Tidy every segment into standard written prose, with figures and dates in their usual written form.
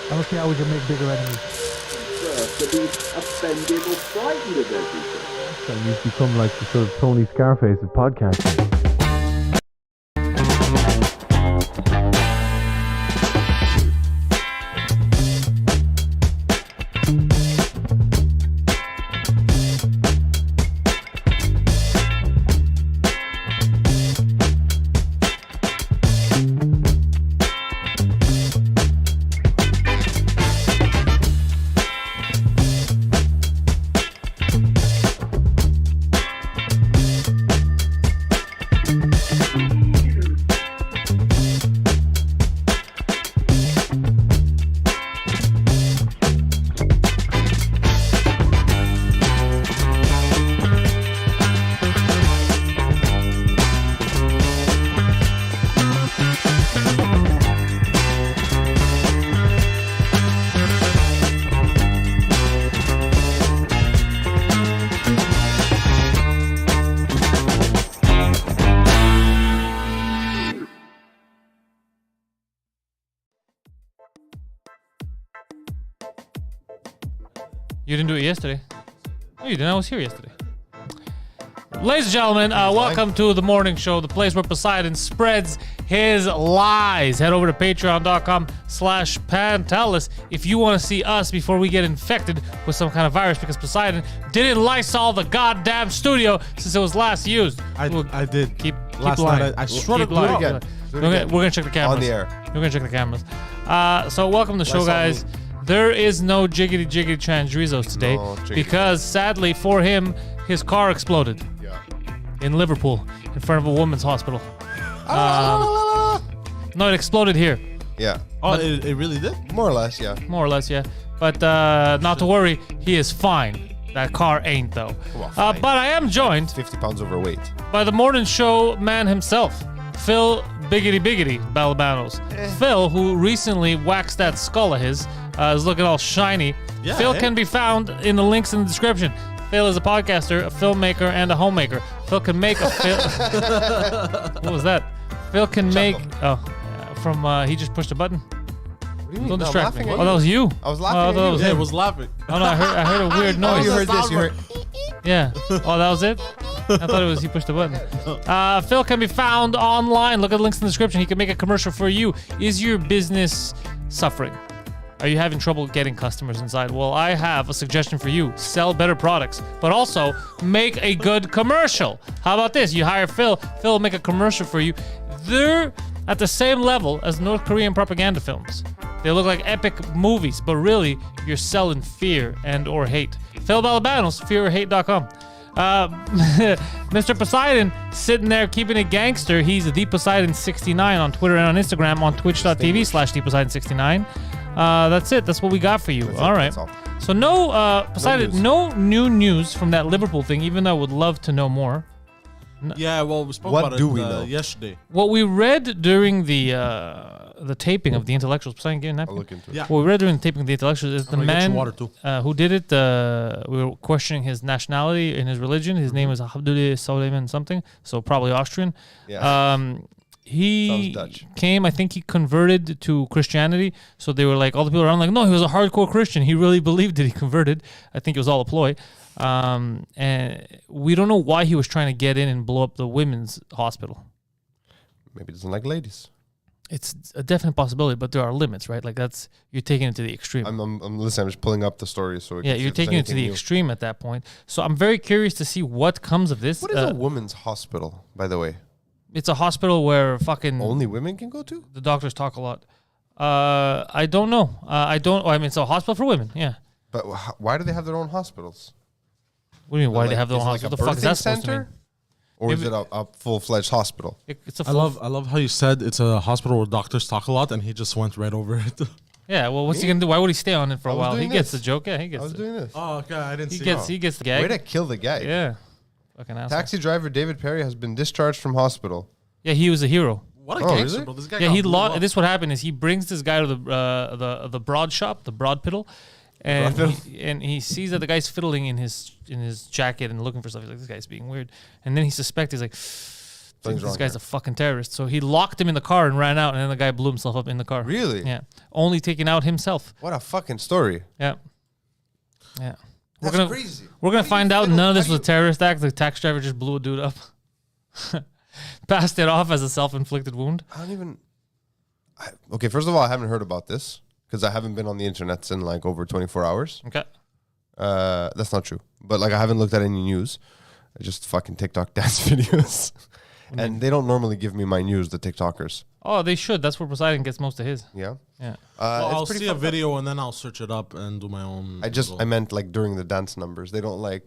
I don't see how we can make bigger enemies. To be offended or frightened of everything. So you've become like the sort of Tony Scarface of podcasting. You didn't do it yesterday. Oh, you didn't. I was here yesterday. Ladies and gentlemen, welcome to the morning show, the place where Poseidon spreads his lies. Head over to patreon.com/Pantelis if you want to see us before we get infected with some kind of virus, because Poseidon didn't Lysol the goddamn studio since it was last used. I did. Keep Last lying. night I strutted lying. again. We're gonna check the cameras. On the air. We're gonna check the cameras. So welcome to the show, guys. There is no jiggity Transrizos today because sadly for him, his car exploded in Liverpool in front of a woman's hospital. No, it exploded here. Yeah. Oh, it really did? More or less, yeah. More or less, yeah. But not to worry, he is fine. That car ain't though. Well, but I am joined 50 pounds overweight. by the morning show man himself, Phil Biggity Balabanos. Phil, who recently waxed that skull of his, is looking all shiny. Yeah, Phil can be found in the links in the description. Phil is a podcaster, a filmmaker, and a homemaker. Phil can make a film. What was that? Phil can make. He just pushed a button. What do you mean? Don't No, distract me. I'm Oh, laughing that at was you. I was laughing Oh, at that you. was Yeah, him. it was laughing. Oh no, I heard a weird Oh, noise. you heard this. You heard. Yeah. Oh, that was it? I thought it was he pushed the button. Phil can be found online. Look at the links in the description. He can make a commercial for you. Is your business suffering? Are you having trouble getting customers inside? Well, I have a suggestion for you. Sell better products, but also make a good commercial. How about this? You hire Phil. Phil will make a commercial for you. They're at the same level as North Korean propaganda films. They look like epic movies, but really, you're selling fear and or hate. Phil Balabanos, fearorhate.com. Mr. Poseidon sitting there keeping it gangster. He's the Poseidon69 on Twitter and on Instagram, on twitch.tv/Poseidon69. That's it. That's what we got for you. All right. So no, Poseidon, no new news from that Liverpool thing, even though I would love to know more. Yeah, well, we spoke What about do it we know? yesterday. What we read during the taping of the Intellectuals, Poseidon, give a I'll napkin. look into it. Yeah. What we read during the taping of the Intellectuals is the I'm gonna get man some water too. who did it. We were questioning his nationality and his religion. His name is Abdullah Soleiman something, so probably Austrian. Yeah. He Sounds Dutch. came, I think he converted to Christianity. So they were like, all the people around like, no, he was a hardcore Christian. He really believed it. He converted. I think it was all a ploy. And we don't know why he was trying to get in and blow up the women's hospital. Maybe he doesn't like ladies. It's a definite possibility, but there are limits, right? Like you're taking it to the extreme. I'm listening. I'm just pulling up the story so. Yeah, you're taking it to the extreme at that point. So I'm very curious to see what comes of this. What is a women's hospital, by the way? It's a hospital where fucking Only women can go to? the doctors talk a lot. I don't know. I mean, it's a hospital for women. Yeah. But why do they have their own hospitals? What do you mean? Why do they have their own is it hospital? like The a fuck is that birthing supposed to mean? center? Or is it a full-fledged hospital? It's a I love how you said it's a hospital where doctors talk a lot, and he just went right over it. Yeah. Well, what's he gonna do? Why would he stay on it for a I was while? He doing gets the this. joke. Yeah, he I gets was it. doing this. Oh, okay, I didn't He see. gets the gag. Way to kill the guy. Yeah. Fucking asshole. Taxi driver David Perry has been discharged from hospital. Yeah, he was a hero. What a Oh, gangster, really? bro! This guy. Yeah, got he blew lost. up. This what happened is he brings this guy to the broad shop, the broad piddle, and he sees that the guy's fiddling in his jacket and looking for stuff. He's like, this guy's being weird, and then he suspects. He's like, Something's This wrong guy's here. a fucking terrorist. So he locked him in the car and ran out, and then the guy blew himself up in the car. Really? Yeah. Only taking out himself. What a fucking story. Yeah. Yeah. That's gonna- crazy. We're going How to do you find out feel- none of how this do was a you- terrorist act. The taxi driver just blew a dude up. Passed it off as a self-inflicted wound. I don't even. Okay, first of all, I haven't heard about this because I haven't been on the internet in like over 24 hours. Okay. That's not true. But like, I haven't looked at any news. I just fucking TikTok dance videos. And they don't normally give me my news, the TikTokers. Oh, they should. That's where Poseidon gets most of his. Yeah. Yeah. Well, It's I'll pretty see a fucked up. video and then I'll search it up and do my own. I meant like during the dance numbers. They don't like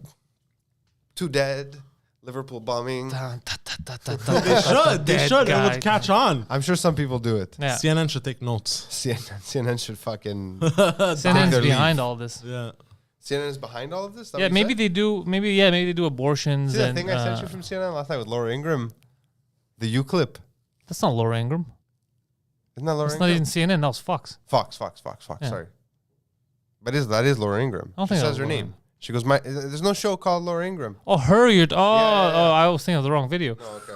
2 dead, Liverpool bombing. They should. They Dead should. It guy. would catch on. I'm sure some people do it. Yeah. CNN should take notes. CNN should fucking. CNN's their behind leave. all this. Yeah. CNN is behind all of this? That Yeah, what you maybe said? they do. Maybe they do abortions. See that and thing I sent you from CNN last night with Laura Ingraham? The U clip. That's not Laura Ingraham. Isn't that Laura That's not Ingraham? even CNN. That was Fox. Fox. Yeah. Sorry. But that is Laura Ingraham. I don't She think that says was her Laura name. She goes, there's no show called Laura Ingraham. Oh, her. yeah. I was thinking of the wrong video. Oh, okay.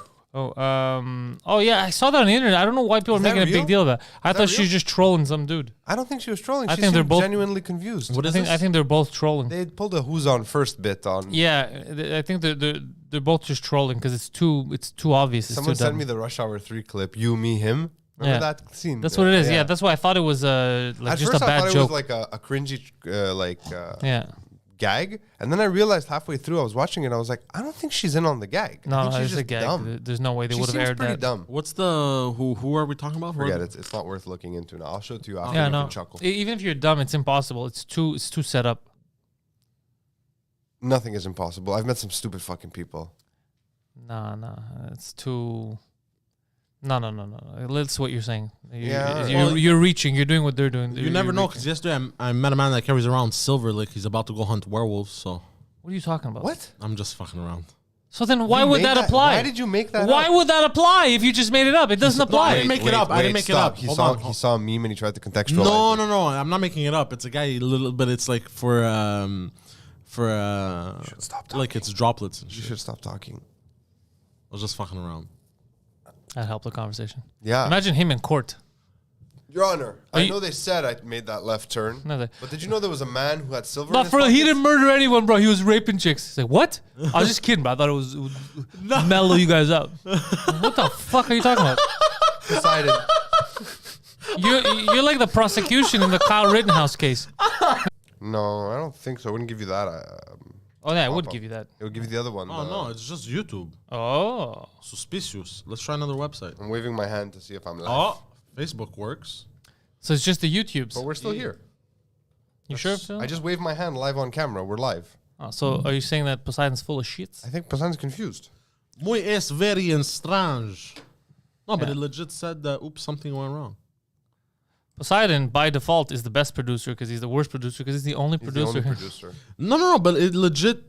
Oh yeah, I saw that on the internet. I don't know why people are Is that making a real? big deal of that. I that thought she real? was just trolling some dude. I don't think she was trolling. I She think they're seemed both- genuinely confused. What is this? I think they're both trolling. They pulled a who's on first bit on. Yeah, I think they're both just trolling because it's too obvious. It's Someone too sent dumb. me the Rush Hour 3 clip. You, me, him. Remember Yeah. that scene? That's what it is. Yeah, that's why I thought it was At just first a I bad thought joke. it was like a cringy Yeah. gag. And then I realized halfway through I was watching it, I was like, I don't think she's in on the gag. I No, think she's it's a just gag. dumb. There's no way they She would have seems aired pretty that. dumb. What's the who are we talking about? Forget it. It's not worth looking into now. I'll show it to you after Yeah, you no. can chuckle. Even if you're dumb, it's impossible. It's too set up. Nothing is impossible. I've met some stupid fucking people. Nah, it's too. No. That's what you're saying. Yeah. You're reaching. You're doing what they're doing. You You're never know, reaching. because yesterday I met a man that carries around silver like he's about to go hunt werewolves. So What are you talking about? What? I'm just fucking around. So then why You would made that apply? Why did you make that Why up? would that apply if you just made it up? It doesn't I apply. didn't make it up. I didn't make it stop. up. He Hold saw on. he saw a meme and he tried to contextualize. No. I'm not making it up. It's a guy a little bit. It's like for should stop talking. like it's droplets and You shit. should stop talking. I was just fucking around. That helped the conversation. Yeah. Imagine him in court. Your Honor, Are I you- know they said I made that left turn, No, they- but did you know there was a man who had silver in But his for he pockets? didn't murder anyone, bro. He was raping chicks. He's like, what? I was just kidding, bro. I thought it would mellow you guys out. What the fuck are you talking about? Poseidon. You're like the prosecution in the Kyle Rittenhouse case. No, I don't think so. I wouldn't give you that. Oh yeah, I would Pop-up. give you that. It would give you the other one. Oh no, it's just YouTube. Oh. Suspicious. Let's try another website. I'm waving my hand to see if I'm live. Oh, Facebook works. So it's just the YouTubes. But we're still here. You sure? Phil? I just waved my hand live on camera. We're live. Oh, so are you saying that Poseidon's full of shits? I think Poseidon's confused. Muy es very strange. No, but Yeah. it legit said that, oops, something went wrong. Poseidon, by default, is the best producer because he's the worst producer because he's the only He's the producer. only producer. No, but it legit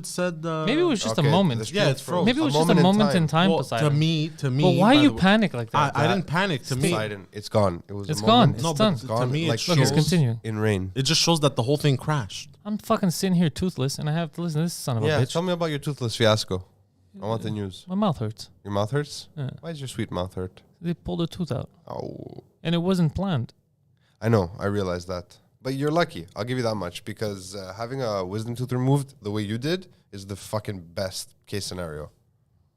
said. Maybe it was just Okay, a moment. the Yeah, street it's froze. Maybe it was just a moment in time, Well, Poseidon. to me. But why by you the way- panic like that? I didn't panic. To me, Poseidon, it's gone. It was It's a gone. moment. It's no, done. but Gone, to me, like it Look, it's shows. continuing. in rain. It just shows that the whole thing crashed. I'm fucking sitting here toothless and I have to listen to this son of a Yeah, bitch. tell me about your toothless fiasco. I want the news. My mouth hurts. Your mouth hurts? Yeah. Why does your sweet mouth hurt? They pulled a tooth out Oh, and it wasn't planned. I know. I realize that. But you're lucky. I'll give you that much because having a wisdom tooth removed the way you did is the fucking best case scenario.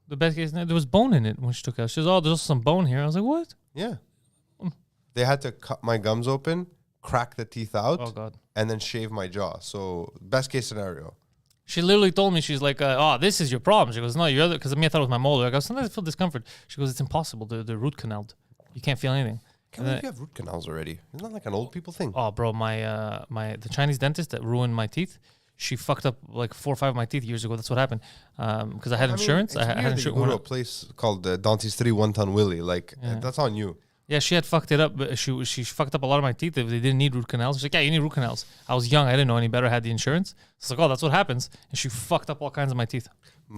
The best case, there was bone in it when she took it out. She was, oh, there's also some bone here. I was like, what? Yeah. They had to cut my gums open, crack the teeth out, Oh, God. and then shave my jaw. So best case scenario. She literally told me, she's like, oh, this is your problem. She goes, no, your other, because I thought it was my molar. I go, sometimes I feel discomfort. She goes, it's impossible. They're root canaled. You can't feel anything. Can't And believe you have root canals already. Isn't that like an old people thing? Oh, bro, the Chinese dentist that ruined my teeth, she fucked up like 4 or 5 of my teeth years ago. That's what happened. Because I had insurance. It's I had weird that you insurance. go to a place called Dentistry One Ton Willie. Like, Yeah. that's on you. Yeah, she had fucked it up. But she fucked up a lot of my teeth. They didn't need root canals. She's like, yeah, you need root canals. I was young. I didn't know any better. I had the insurance. It's like, oh, that's what happens. And she fucked up all kinds of my teeth.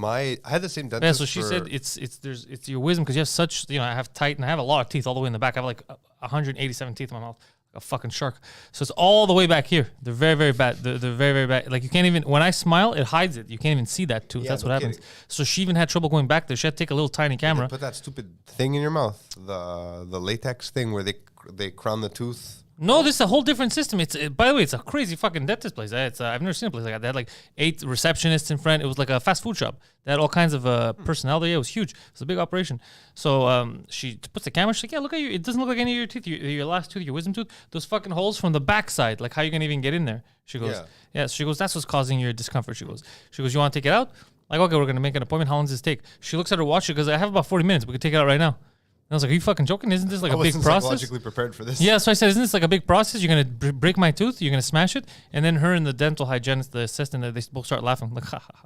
I had the same dentist. Yeah, so she for- said it's your wisdom because you have such, I have tight and I have a lot of teeth all the way in the back. I have like 187 teeth in my mouth, a fucking shark. So it's all the way back here. They're very, very bad. They're very, very bad. Like you can't even, when I smile, it hides it. You can't even see that tooth. Yeah, That's no what happens. kidding. So she even had trouble going back there. She had to take a little tiny camera. Put that stupid thing in your mouth, the latex thing where they crown the tooth. No, this is a whole different system. By the way, it's a crazy fucking dentist place. I've never seen a place like that. They had like 8 receptionists in front. It was like a fast food shop. They had all kinds of personnel there. Yeah, it was huge. It was a big operation. So she puts the camera. She's like, yeah, look at you. It doesn't look like any of your teeth. Your last tooth, your wisdom tooth. Those fucking holes from the backside. Like how you gonna even get in there? She goes, yeah. So she goes, that's what's causing your discomfort. She goes, you want to take it out? Like, okay, we're gonna make an appointment. How long does this take? She looks at her watch. She goes, I have about 40 minutes. We could take it out right now. And I was like, are you fucking joking? Isn't this like a big process? Psychologically prepared for this. Yeah, so I said, isn't this like a big process? You're going to break my tooth? You're going to smash it? And then her and the dental hygienist, the assistant, they both start laughing. Like, ha, ha, ha.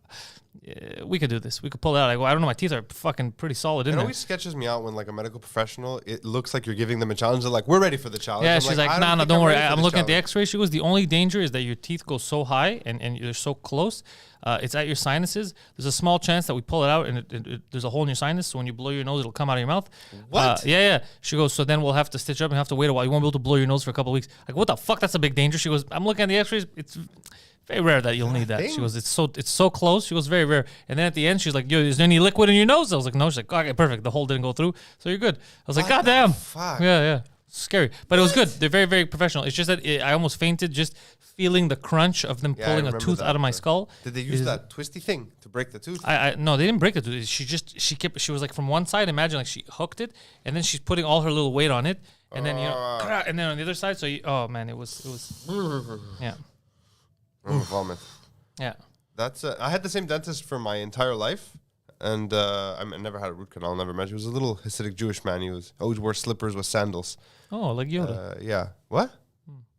Yeah, we could do this. We could pull it out. I go, I don't know. My teeth are fucking pretty solid in It there. always sketches me out when like a medical professional, it looks like you're giving them a challenge. They're like, we're ready for the challenge. Yeah, I'm she's like, I no, think don't worry. ready for I'm this looking at the challenge." x-ray. She goes, the only danger is that your teeth go so high and they're so close. It's at your sinuses. There's a small chance that we pull it out and there's a hole in your sinus. So when you blow your nose, it'll come out of your mouth. What? Yeah. She goes, so then we'll have to stitch up and have to wait a while. You won't be able to blow your nose for a couple of weeks. Like, what the fuck? That's a big danger. She goes, I'm looking at the x-rays. It's very rare that you'll need that. Dang. She goes, it's so close. She goes, very rare. And then at the end, she's like, yo, is there any liquid in your nose? I was like, no. She's like, okay, perfect. The hole didn't go through. So you're good. I was like, What God the damn. fuck? Yeah. Scary. But it was good. They're very, very professional. It's just that I almost fainted just feeling the crunch of them Yeah, I pulling a remember tooth that out of my part. skull. Did they use that twisty thing to break the tooth? No, they didn't break the tooth. She was like from one side, imagine like she hooked it, and then she's putting all her little weight on it, and then, and then on the other side, so oh man, it was, yeah. Vomit. Yeah. That's I had the same dentist for my entire life, and I never had a root canal. Never mentioned. He was a little Hasidic Jewish man. He was always wore slippers with sandals. Oh, like Yoda. Yeah. What?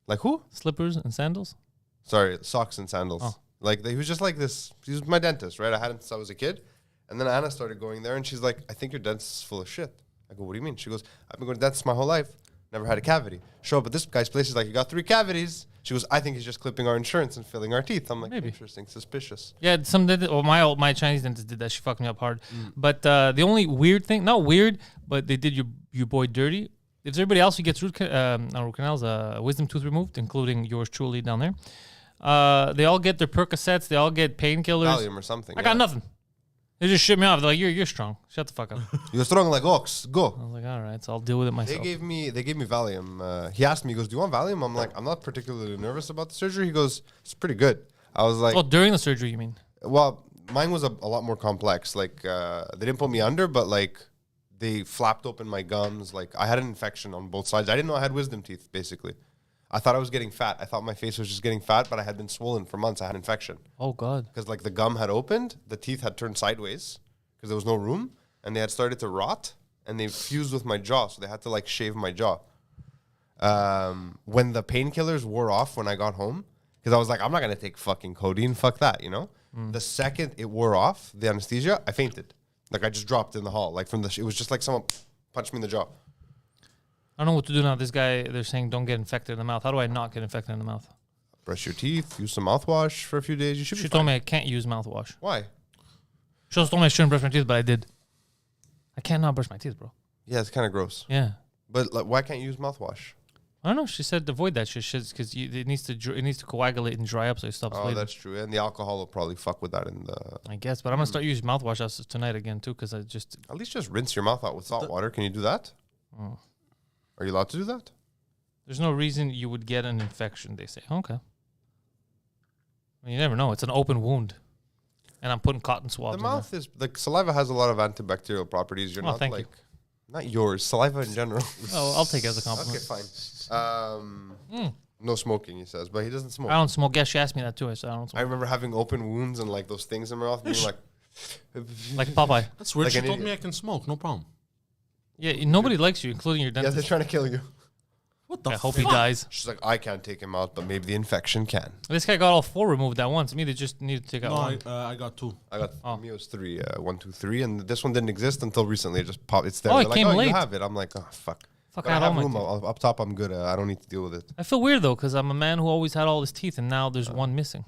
Like who? Slippers and sandals? Sorry, socks and sandals. Oh. Like he was just like this. He was my dentist, right? I had him since I was a kid, and then Anna started going there, and she's like, "I think your dentist is full of shit." I go, "What do you mean?" She goes, "I've been going to dentist my whole life, never had a cavity. Show up at this guy's place, he's like, you got 3 cavities." She goes, "I think he's just clipping our insurance and filling our teeth." I'm like, Maybe. Interesting, suspicious. Yeah, some did. Well, my Chinese dentist did that. She fucked me up hard. But the only weird thing, not weird, but they did your boy dirty. If everybody else who gets root canals, wisdom tooth removed, including yours truly down there, they all get their Percocets. They all get painkillers. Valium or something. I got nothing. They just shit me off. They're like, you're strong. Shut the fuck up. You're strong like ox. Go. I was like, all right, so I'll deal with it myself. They gave me Valium. He asked me, he goes, "Do you want Valium?" I'm like, "I'm not particularly nervous about the surgery." He goes, "It's pretty good." I was like, Oh, during the surgery, you mean? well, mine was a lot more complex. Like they didn't put me under, but like they flapped open my gums. Like I had an infection on both sides. I didn't know I had wisdom teeth, basically. I thought I was getting fat. I thought my face was just getting fat, but I had been swollen for months. I had infection. Oh, God. Because like the gum had opened, the teeth had turned sideways because there was no room, and they had started to rot, and they fused with my jaw, so they had to like shave my jaw. When the painkillers wore off when I got home, because I was like, I'm not gonna take fucking codeine, fuck that, you know. The second it wore off, the anesthesia, I fainted. Like I just dropped in the hall, like it was just like someone punched me in the jaw. I don't know what to do now. This guy, they're saying don't get infected in the mouth. How do I not get infected in the mouth? Brush your teeth, use some mouthwash for a few days. You should be She fine. told me I can't use mouthwash. Why? She also told me I shouldn't brush my teeth, but I did. I can't not brush my teeth, bro. Yeah, it's kind of gross. Yeah. But like, why can't you use mouthwash? I don't know. She said avoid that shit because it needs to coagulate and dry up so it stops Oh, bleeding. that's true. And the alcohol will probably fuck with that in the... I guess, but I'm gonna start using mouthwash as tonight again too because I just At least just rinse your mouth out with salt water. Can you do that? Oh. Are you allowed to do that? there's no reason you would get an infection. They say okay. I mean, you never know. It's an open wound, and I'm putting cotton swabs. The mouth is... Like, saliva has a lot of antibacterial properties. You're Oh, not thank like... you. Not yours. Saliva in general. Oh, I'll take it as a compliment. Okay, fine. No smoking, he says, but he doesn't smoke. I don't smoke. Yeah, she asked me that too. I said I don't I smoke. remember having open wounds and like those things in my mouth, being like, Like Popeye. That's weird. Like She an told me idiot. I can smoke, no problem. Yeah, nobody likes you, including your yeah, they're dentist. trying to kill you. What the I hope he dies. She's like, I can't take him out, but maybe the infection can. This guy got all 4 removed at once. Me, they just need to take out No, one. I got 2. I got Oh. me was 3, 1, 2, 3, and this one didn't exist until recently. It just popped. It's there. Oh, They're it like, came oh, late. You have it. I'm like, oh fuck. Fuck, But I I had all have my room teeth. up top. I'm good. I don't need to deal with it. I feel weird though, because I'm a man who always had all his teeth, and now there's one missing.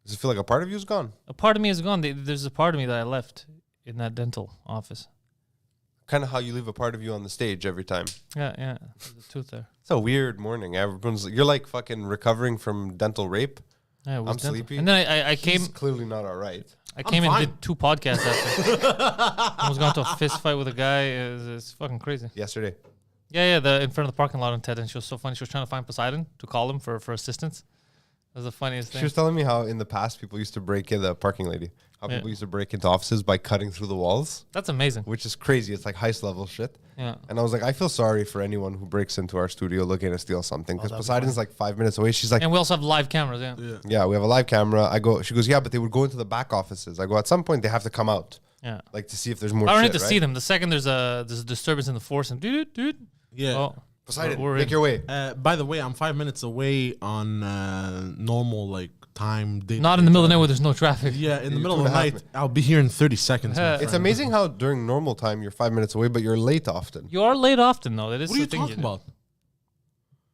Does it feel like a part of you is gone? A part of me is gone. There's a part of me that I left in that dental office. kind of how you leave a part of you on the stage every time. Yeah. There's a tooth there. It's a weird morning. You're like fucking recovering from dental rape. Yeah, it was I'm dental. sleepy. And then I came. He's clearly not all right. I came and fine. did 2 podcasts after. I was going to a fist fight with a guy. It's fucking crazy. Yesterday. Yeah. In front of the parking lot on TED, and she was so funny. She was trying to find Poseidon to call him for assistance. That was the funniest She thing. was telling me how in the past people used to break in the parking lady. How Yeah. people used to break into offices by cutting through the walls, That's amazing. which is crazy. It's like heist level shit. Yeah. And I was like, I feel sorry for anyone who breaks into our studio looking to steal something because Poseidon's like 5 minutes away. She's like, And we also have live cameras. Yeah. yeah, we have a live camera. She goes, yeah, but they would go into the back offices. I go, at some point they have to come out, Yeah. like to see if there's more. I don't shit, need to right? see them. The second there's a disturbance in the force, and dude. Yeah. Oh, Poseidon, we're make in. your way. By the way, I'm 5 minutes away on normal like time. Not in the middle of the night where there's no traffic. Yeah, in the You're middle of the 2.5 night, minutes. I'll be here in 30 seconds. my It's It's friend. amazing how during normal time you're 5 minutes away, but you're late often. You are late often though. That is What are you the thing talking do. about?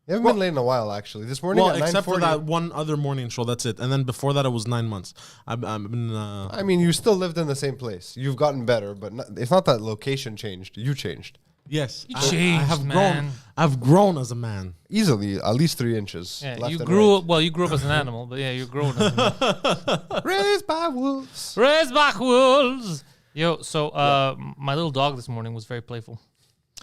You haven't been late in a while, actually. This morning Well, at except for 9:40. that one other morning show, that's it. And then before that, it was 9 months. I've been. I mean, you still lived in the same place. You've gotten better, but it's not that location changed. You changed. Yes, You I changed, have man. grown. I've grown as a man. Easily, at least 3 inches. Yeah, left you and grew right. up. Well, you grew up as an animal, but yeah, you're growing. As a man. Raised by wolves. Raised back wolves. Yo, so my little dog this morning was very playful,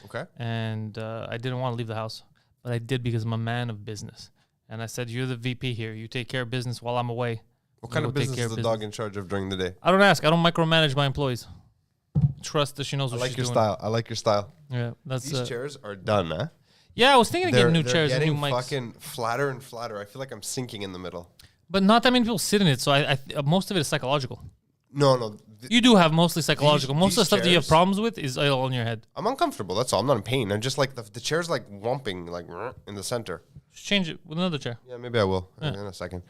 Okay. and I didn't want to leave the house, but I did because I'm a man of business. And I said, "You're the VP here. You take care of business while I'm away." What kind You of go take business care is of the dog in charge of during the day? I don't ask. I don't micromanage my employees. Trust that she knows I what like she's your doing. style. I like your style. Yeah, that's. These chairs are done, huh? Yeah, I was thinking of getting new they're chairs and getting new mics, fucking flatter and flatter. I feel like I'm sinking in the middle. but not that many people sit in it. So most of it is psychological. No. You do have mostly psychological. Most of the these stuff that you have chairs- problems with is all in your head. I'm uncomfortable. That's all. I'm not in pain. I'm just like the chair's like whomping like in the center. Just change it with another chair. Yeah, maybe I will in a second.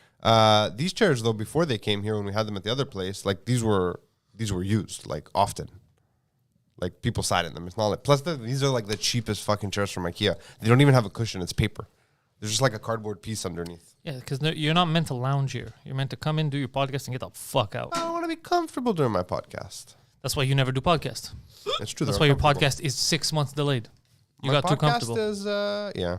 These chairs though, before they came here when we had them at the other place, like these were used like often. Like people sat in them. It's not like plus these are like the cheapest fucking chairs from IKEA. They don't even have a cushion. It's paper. There's just like a cardboard piece underneath. Yeah, because you're not meant to lounge here. You're meant to come in, do your podcast, and get the fuck out. I don't want to be comfortable during my podcast. That's why you never do podcasts. It's true. That's they're why your uncomfortable. podcast is 6 months delayed. You My got too podcast comfortable. Is, yeah.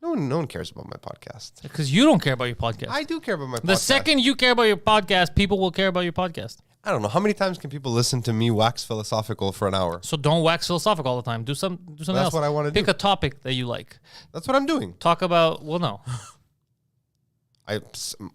No one cares about my podcast. Because you don't care about your podcast. I do care about my podcast. The second you care about your podcast, people will care about your podcast. I don't know how many times can people listen to me wax philosophical for an hour. So don't wax philosophical all the time. Do something That's else. what I wanna Pick do. a topic that you like. That's what I'm doing. Talk about, well, no.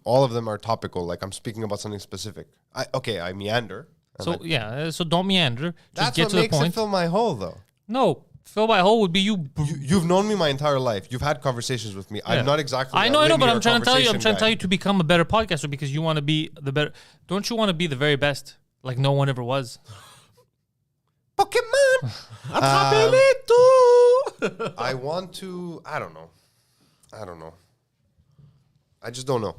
All of them are topical. Like I'm speaking about something specific. I meander. So, yeah, so don't meander. Just That's get what to the makes it point. fill my hole, though. No, fill my hole would be you. You've known me my entire life. You've had conversations with me. Yeah. I'm not exactly. I a know, but linear I'm trying to tell you. I'm conversation trying to tell guy. you to become a better podcaster because you want to be the better. Don't you want to be the very best, like no one ever was? Pokemon. I want to. I don't know. I just don't know.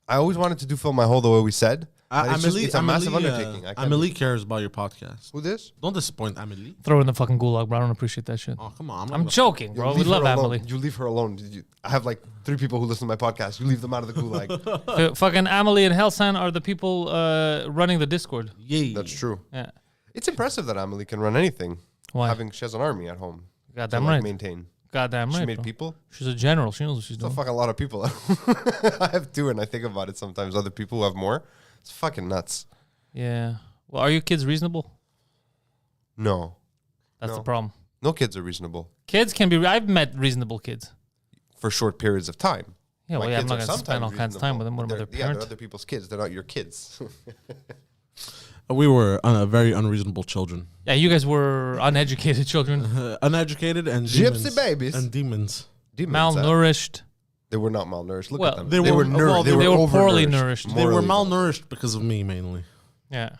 I always wanted to do fill my hole the way we said. but it's a massive undertaking. I can't- Amelie cares about your podcast. Who this? Don't disappoint Amelie. Throw in the fucking gulag, bro. I don't appreciate that shit. Oh, come on. not I'm gonna- joking, bro. We Leave love her alone. Emily. You leave her alone. I have like 3 people who listen to my podcast. You leave them out of the gulag. Fucking Emily and Helsan are the people running the Discord. Yay. That's true. Yeah. It's impressive that Amelie can run anything. Why? She has an army at home. Goddamn to, like, right. maintain. Goddamn She right, made bro. people. She's a general. She knows what she's It's a doing. fucking lot of people. I have 2, and I think about it sometimes. Other people who have more. It's fucking nuts. Yeah. Well, are your kids reasonable? No. That's No. the problem. No kids are reasonable Kids can be. I've met reasonable kids. for short periods of time. Yeah, My well, yeah, I'm kids not are going to spend sometimes all kinds of time with them. What am I, reasonable. their Yeah, they're parent? other people's kids. They're not your kids. We were very unreasonable children. Yeah, you guys were uneducated children, Uneducated and Gypsy demons. babies. And demons. Demons, malnourished. They were not malnourished. Look Well, at them. they were- well, they were poorly overnourished. nourished. They were Morally. malnourished because of me, mainly. Yeah.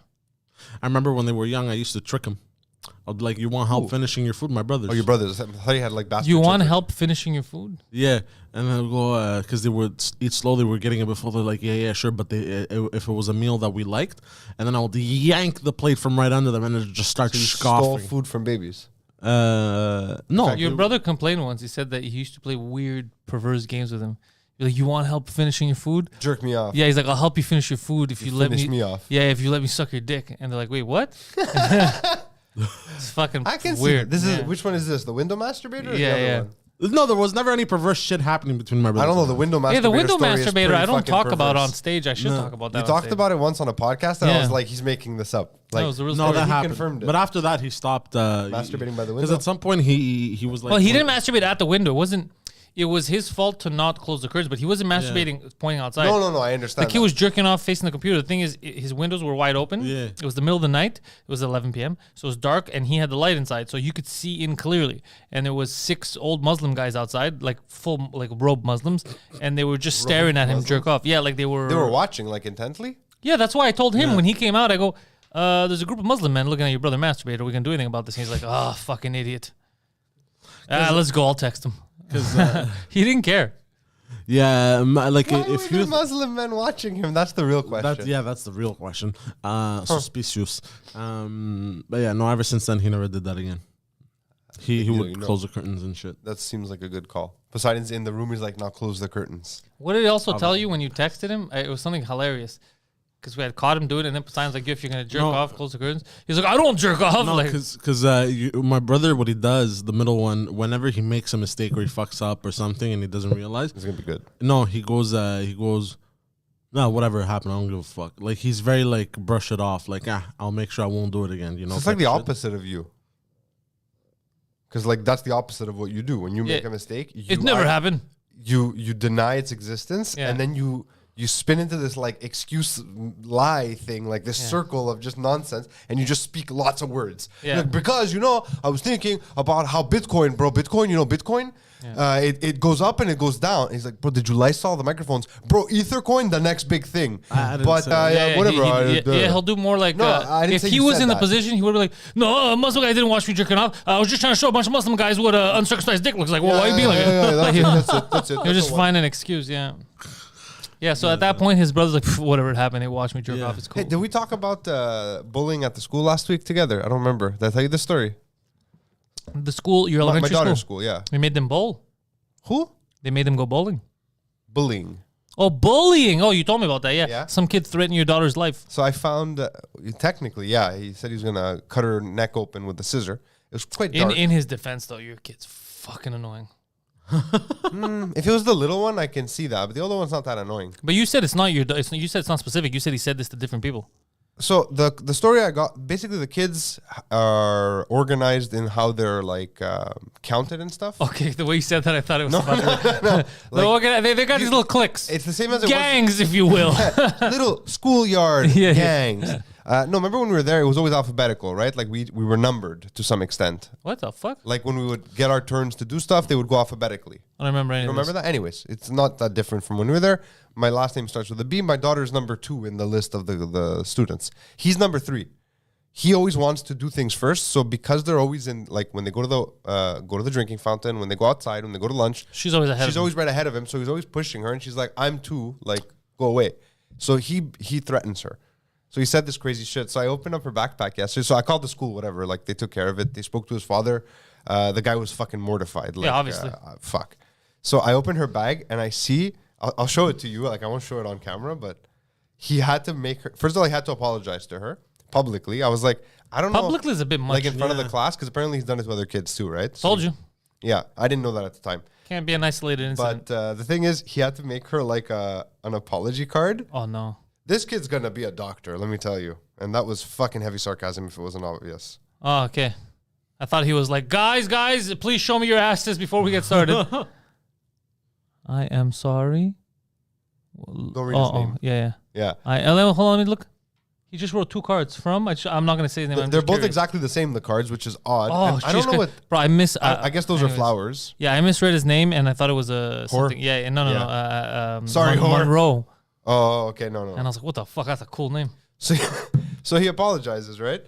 I remember when they were young, I used to trick them. I'd be like, you want help finishing your food? My brothers. Oh, your brothers. I thought you had like bastard You want children. help finishing your food? Yeah. And they'll go, because they would eat slow. They were getting it before. They're like, yeah, sure. But if it was a meal that we liked, and then I would yank the plate from right under them and it just start So you stole scoffing. food from babies. No. Your brother complained once. He said that he used to play weird, perverse games with him. You're like, you want help finishing your food? Jerk me off. Yeah, he's like, I'll help you finish your food if you let finish me off. Yeah, if you let me suck your dick. And they're like, wait, what? It's fucking I can see weird. it. This is Yeah. which one is this? The window masturbator? Or Yeah, the other yeah. one? No, there was never any perverse shit happening between my brothers. I don't know. The window masturbator. Yeah, the window story is masturbator. pretty I don't fucking talk about perverse. on stage. I should talk about that. You on talked stage. about it once on a podcast, and I Yeah. was like, he's making this up. Like, No, it was the real No, story. that he happened. confirmed it. But after that, he stopped Masturbating by the Because window? at some point he was like, Well, he didn't masturbate at the window. It wasn't. It was his fault to not close the curtains, but he wasn't masturbating pointing outside. no, I understand. Like he was jerking off facing the computer. The thing is, his windows were wide open. Yeah. It was the middle of the night. It was 11 p.m. So it was dark, and he had the light inside, so you could see in clearly. And there was 6 old Muslim guys outside, like full like robe Muslims, and they were just staring at him jerk off. Yeah, like they were. They were watching like intently. Yeah, that's why I told him when he came out. I go, "There's a group of Muslim men looking at your brother masturbate. Are we gonna do anything about this?" And he's like, "Oh, fucking idiot." Let's go. I'll text him. because He didn't care. yeah, like Why if were you there Muslim men watching him? That's the real question. that's the real question. Suspicious. But yeah, no. Ever since then, he never did that again. He would you know. close the curtains and shit. That seems like a good call. Poseidon's in the room. He's like, now close the curtains. What did he also tell you when you texted him? It was something hilarious. Because we had caught him doing it, and then Poseidon's like, if you're going to jerk off, close the curtains. He's like, I don't jerk off. No, like, because my brother, what he does, the middle one, whenever he makes a mistake or he fucks up or something and he doesn't realize, It's gonna be good. no, he goes, no, whatever happened, I don't give a fuck. Like he's very like brush it off, like I'll make sure I won't do it again. You know, So it's like the type shit. opposite of you. Because like that's the opposite of what you do when you make Yeah. a mistake. it never happened. You deny its existence, Yeah. and then you spin into this like excuse lie thing, like this circle of just nonsense, and you just speak lots of words. Yeah. Like, because I was thinking about how Bitcoin, Bitcoin. It goes up and it goes down. He's like, bro, did you Lysol the microphones? Bro, Ethercoin, the next big thing. I didn't But say that. whatever. He'll do more like. No, I didn't if say he you was said in the that. position, he would be like, "No, a Muslim guy didn't watch me jerking off. I was just trying to show a bunch of Muslim guys what an uncircumcised dick looks like." Well, why are you being like that? That's it. He'll just find an excuse. Yeah. Yeah. So at that point, his brother's like, "Pff, whatever happened, they watched me jerk off. It's cool." Hey, did we talk about bullying at the school last week together? I don't remember. Did I tell you this story? The school, your My elementary daughter's school. school, yeah. We made them bowl. Who? They made them go bowling. Bullying. Oh, bullying. Oh, you told me about that. Yeah. Yeah. Some kid threatened your daughter's life. So I found, technically, yeah, he said he was going to cut her neck open with a scissor. It was quite dark. In his defense, though, your kid's fucking annoying. If it was the little one, I can see that, but the older one's not that annoying. But you said it's not your. You said it's not specific. You said he said this to different people. So the story I got, basically the kids are organized in how they're like counted and stuff. Okay, the way you said that, I thought it was funny. They got these little cliques. It's the same as it Gangs, if you will. was. Little schoolyard Yeah, yeah. gangs. No, remember when we were there, it was always alphabetical, right? Like we were numbered to some extent. What the fuck? Like when we would get our turns to do stuff, they would go alphabetically. I don't remember any You of remember this. that? Anyways, it's not that different from when we were there. My last name starts with a B. My daughter's number 2 in the list of the students. He's number 3. He always wants to do things first. So because they're always in, like when they go to the drinking fountain, when they go outside, when they go to lunch, She's always ahead she's of always right ahead of him. So he's always pushing her, and she's like, "I'm 2, like go away." So he threatens her. So he said this crazy shit. So I opened up her backpack yesterday. So I called the school, whatever. Like they took care of it. They spoke to his father. The guy was fucking mortified. Like, obviously. Fuck. So I opened her bag and I see. I'll show it to you. Like I won't show it on camera, but he had to make her. First of all, he had to apologize to her publicly. I was like, I don't know. Publicly is a bit much. Like in front of the Yeah. class, because apparently he's done it with other kids too, right? So- Told you. Yeah, I didn't know that at the time. Can't be an isolated incident. But the thing is, he had to make her like an apology card. Oh, no. This kid's gonna be a doctor, let me tell you. And that was fucking heavy sarcasm if it wasn't obvious. Oh, okay. I thought he was like, guys, please show me your asses before we get started. I am sorry. Don't read his name. Yeah. Yeah. Hold on, let me look. He just wrote 2 cards from. I'm not gonna say his name. I'm They're just both curious. exactly the same, the cards, which is odd. Oh, And I don't know what. Bro, I I guess those are flowers. Yeah, I misread his name and I thought it was a Whore? something. Yeah, no. Sorry, whore. Monroe. Oh, okay, no. And I was like, what the fuck? That's a cool name. So he apologizes, right?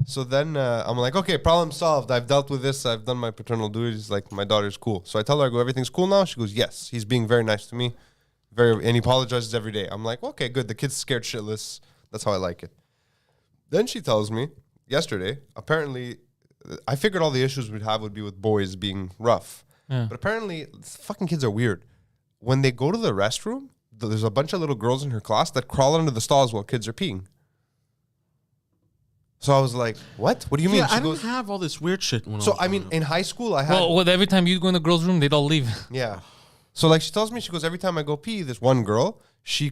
So then I'm like, okay, problem solved. I've dealt with this. I've done my paternal duties. Like, my daughter's cool. So I tell her, I go, everything's cool now? She goes, yes. He's being very nice to me. And he apologizes every day. I'm like, okay, good. The kid's scared shitless. That's how I like it. Then she tells me yesterday, apparently, I figured all the issues we'd have would be with boys being rough. Yeah. But apparently, fucking kids are weird. When they go to the restroom, there's a bunch of little girls in her class that crawl under the stalls while kids are peeing. So I was like, what? What do you mean? Yeah, She I didn't goes, have all this weird shit. When so I was I mean, growing up. in high school, I had. Well, every time you go in the girls' room, they'd all leave. Yeah. So like she tells me, she goes, every time I go pee, this one girl, she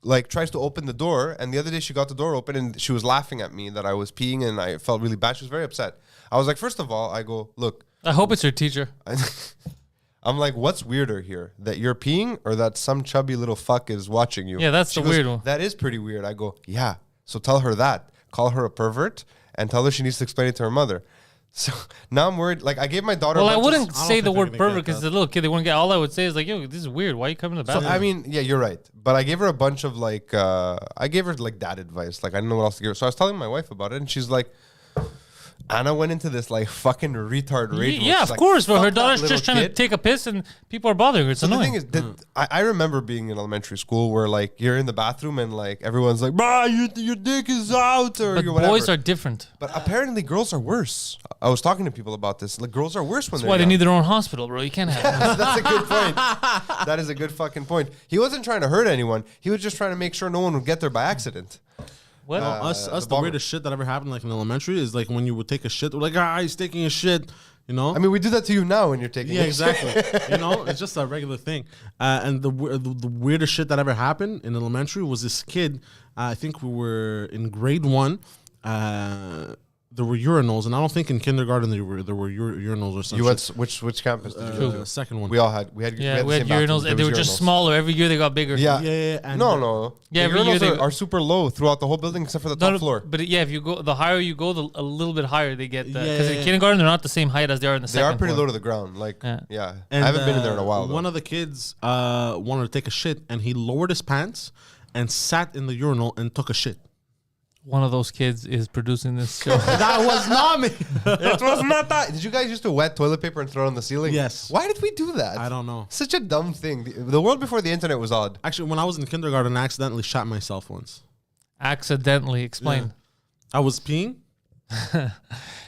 like tries to open the door, and the other day she got the door open and she was laughing at me that I was peeing and I felt really bad. She was very upset. I was like, first of all, I go, look, I hope it's your teacher. I'm like, what's weirder here? That you're peeing or that some chubby little fuck is watching you? Yeah, that's She the goes, weird one. That is pretty weird. I go, yeah. So tell her that. Call her a pervert and tell her she needs to explain it to her mother. So now I'm worried. Like I gave my daughter. Well, a I bunch of- wouldn't don't say think the they're word gonna pervert get because that. it's a little kid. They wouldn't get. All I would say is like, yo, this is weird. Why are you coming to the So bathroom? I mean, yeah, you're right. But I gave her a bunch of like, I gave her like dad advice. Like I didn't know what else to give her. So I was telling my wife about it, and she's like, Anna went into this like fucking retard rage. where yeah, she's of like, course, but "Fuck her that daughter's little just trying to kid." take a piss and people are bothering her. It's So the annoying. thing is, that I remember being in elementary school where like you're in the bathroom and like everyone's like, "Bah, your dick is out," or but your whatever. boys are different. But apparently, girls are worse. I was talking to people about this. Like, girls are worse when That's they're why they young. need their own hospital, bro. You can't have. That's a good point. That is a good fucking point. He wasn't trying to hurt anyone. He was just trying to make sure no one would get there by accident. What? us the the bomber. weirdest shit that ever happened like in elementary is like when you would take a shit. We're like, he's taking a shit. You know. I mean, we do that to you now when you're taking Yeah, a shit. exactly. You know, it's just a regular thing. And the weirdest shit that ever happened in elementary was this kid. I think we were in grade 1. There were urinals, and I don't think in kindergarten there were urinals or something. You went which campus did you go to? The second one. We all had Yeah, the we had same bathrooms. urinals, There and they was were just urinals. smaller. Every year they got bigger. Yeah, Yeah, and no. Yeah, the every year urinals they- are super low throughout the whole building except for the No, top no, floor. But yeah, if you go, the higher you go, a little bit higher they get. Because Yeah. in kindergarten they're not the same height as they are in the They second are pretty floor. low to the ground. Like, Yeah. yeah. And, I haven't been in there in a while. Though. One of the kids wanted to take a shit, and he lowered his pants and sat in the urinal and took a shit. One of those kids is producing this show. That was not me. It was not that. Did you guys used to wet toilet paper and throw it on the ceiling? Yes. Why did we do that? I don't know. Such a dumb thing. The world before the internet was odd. Actually, when I was in kindergarten, I accidentally shot myself once. Accidentally, explain. I was peeing.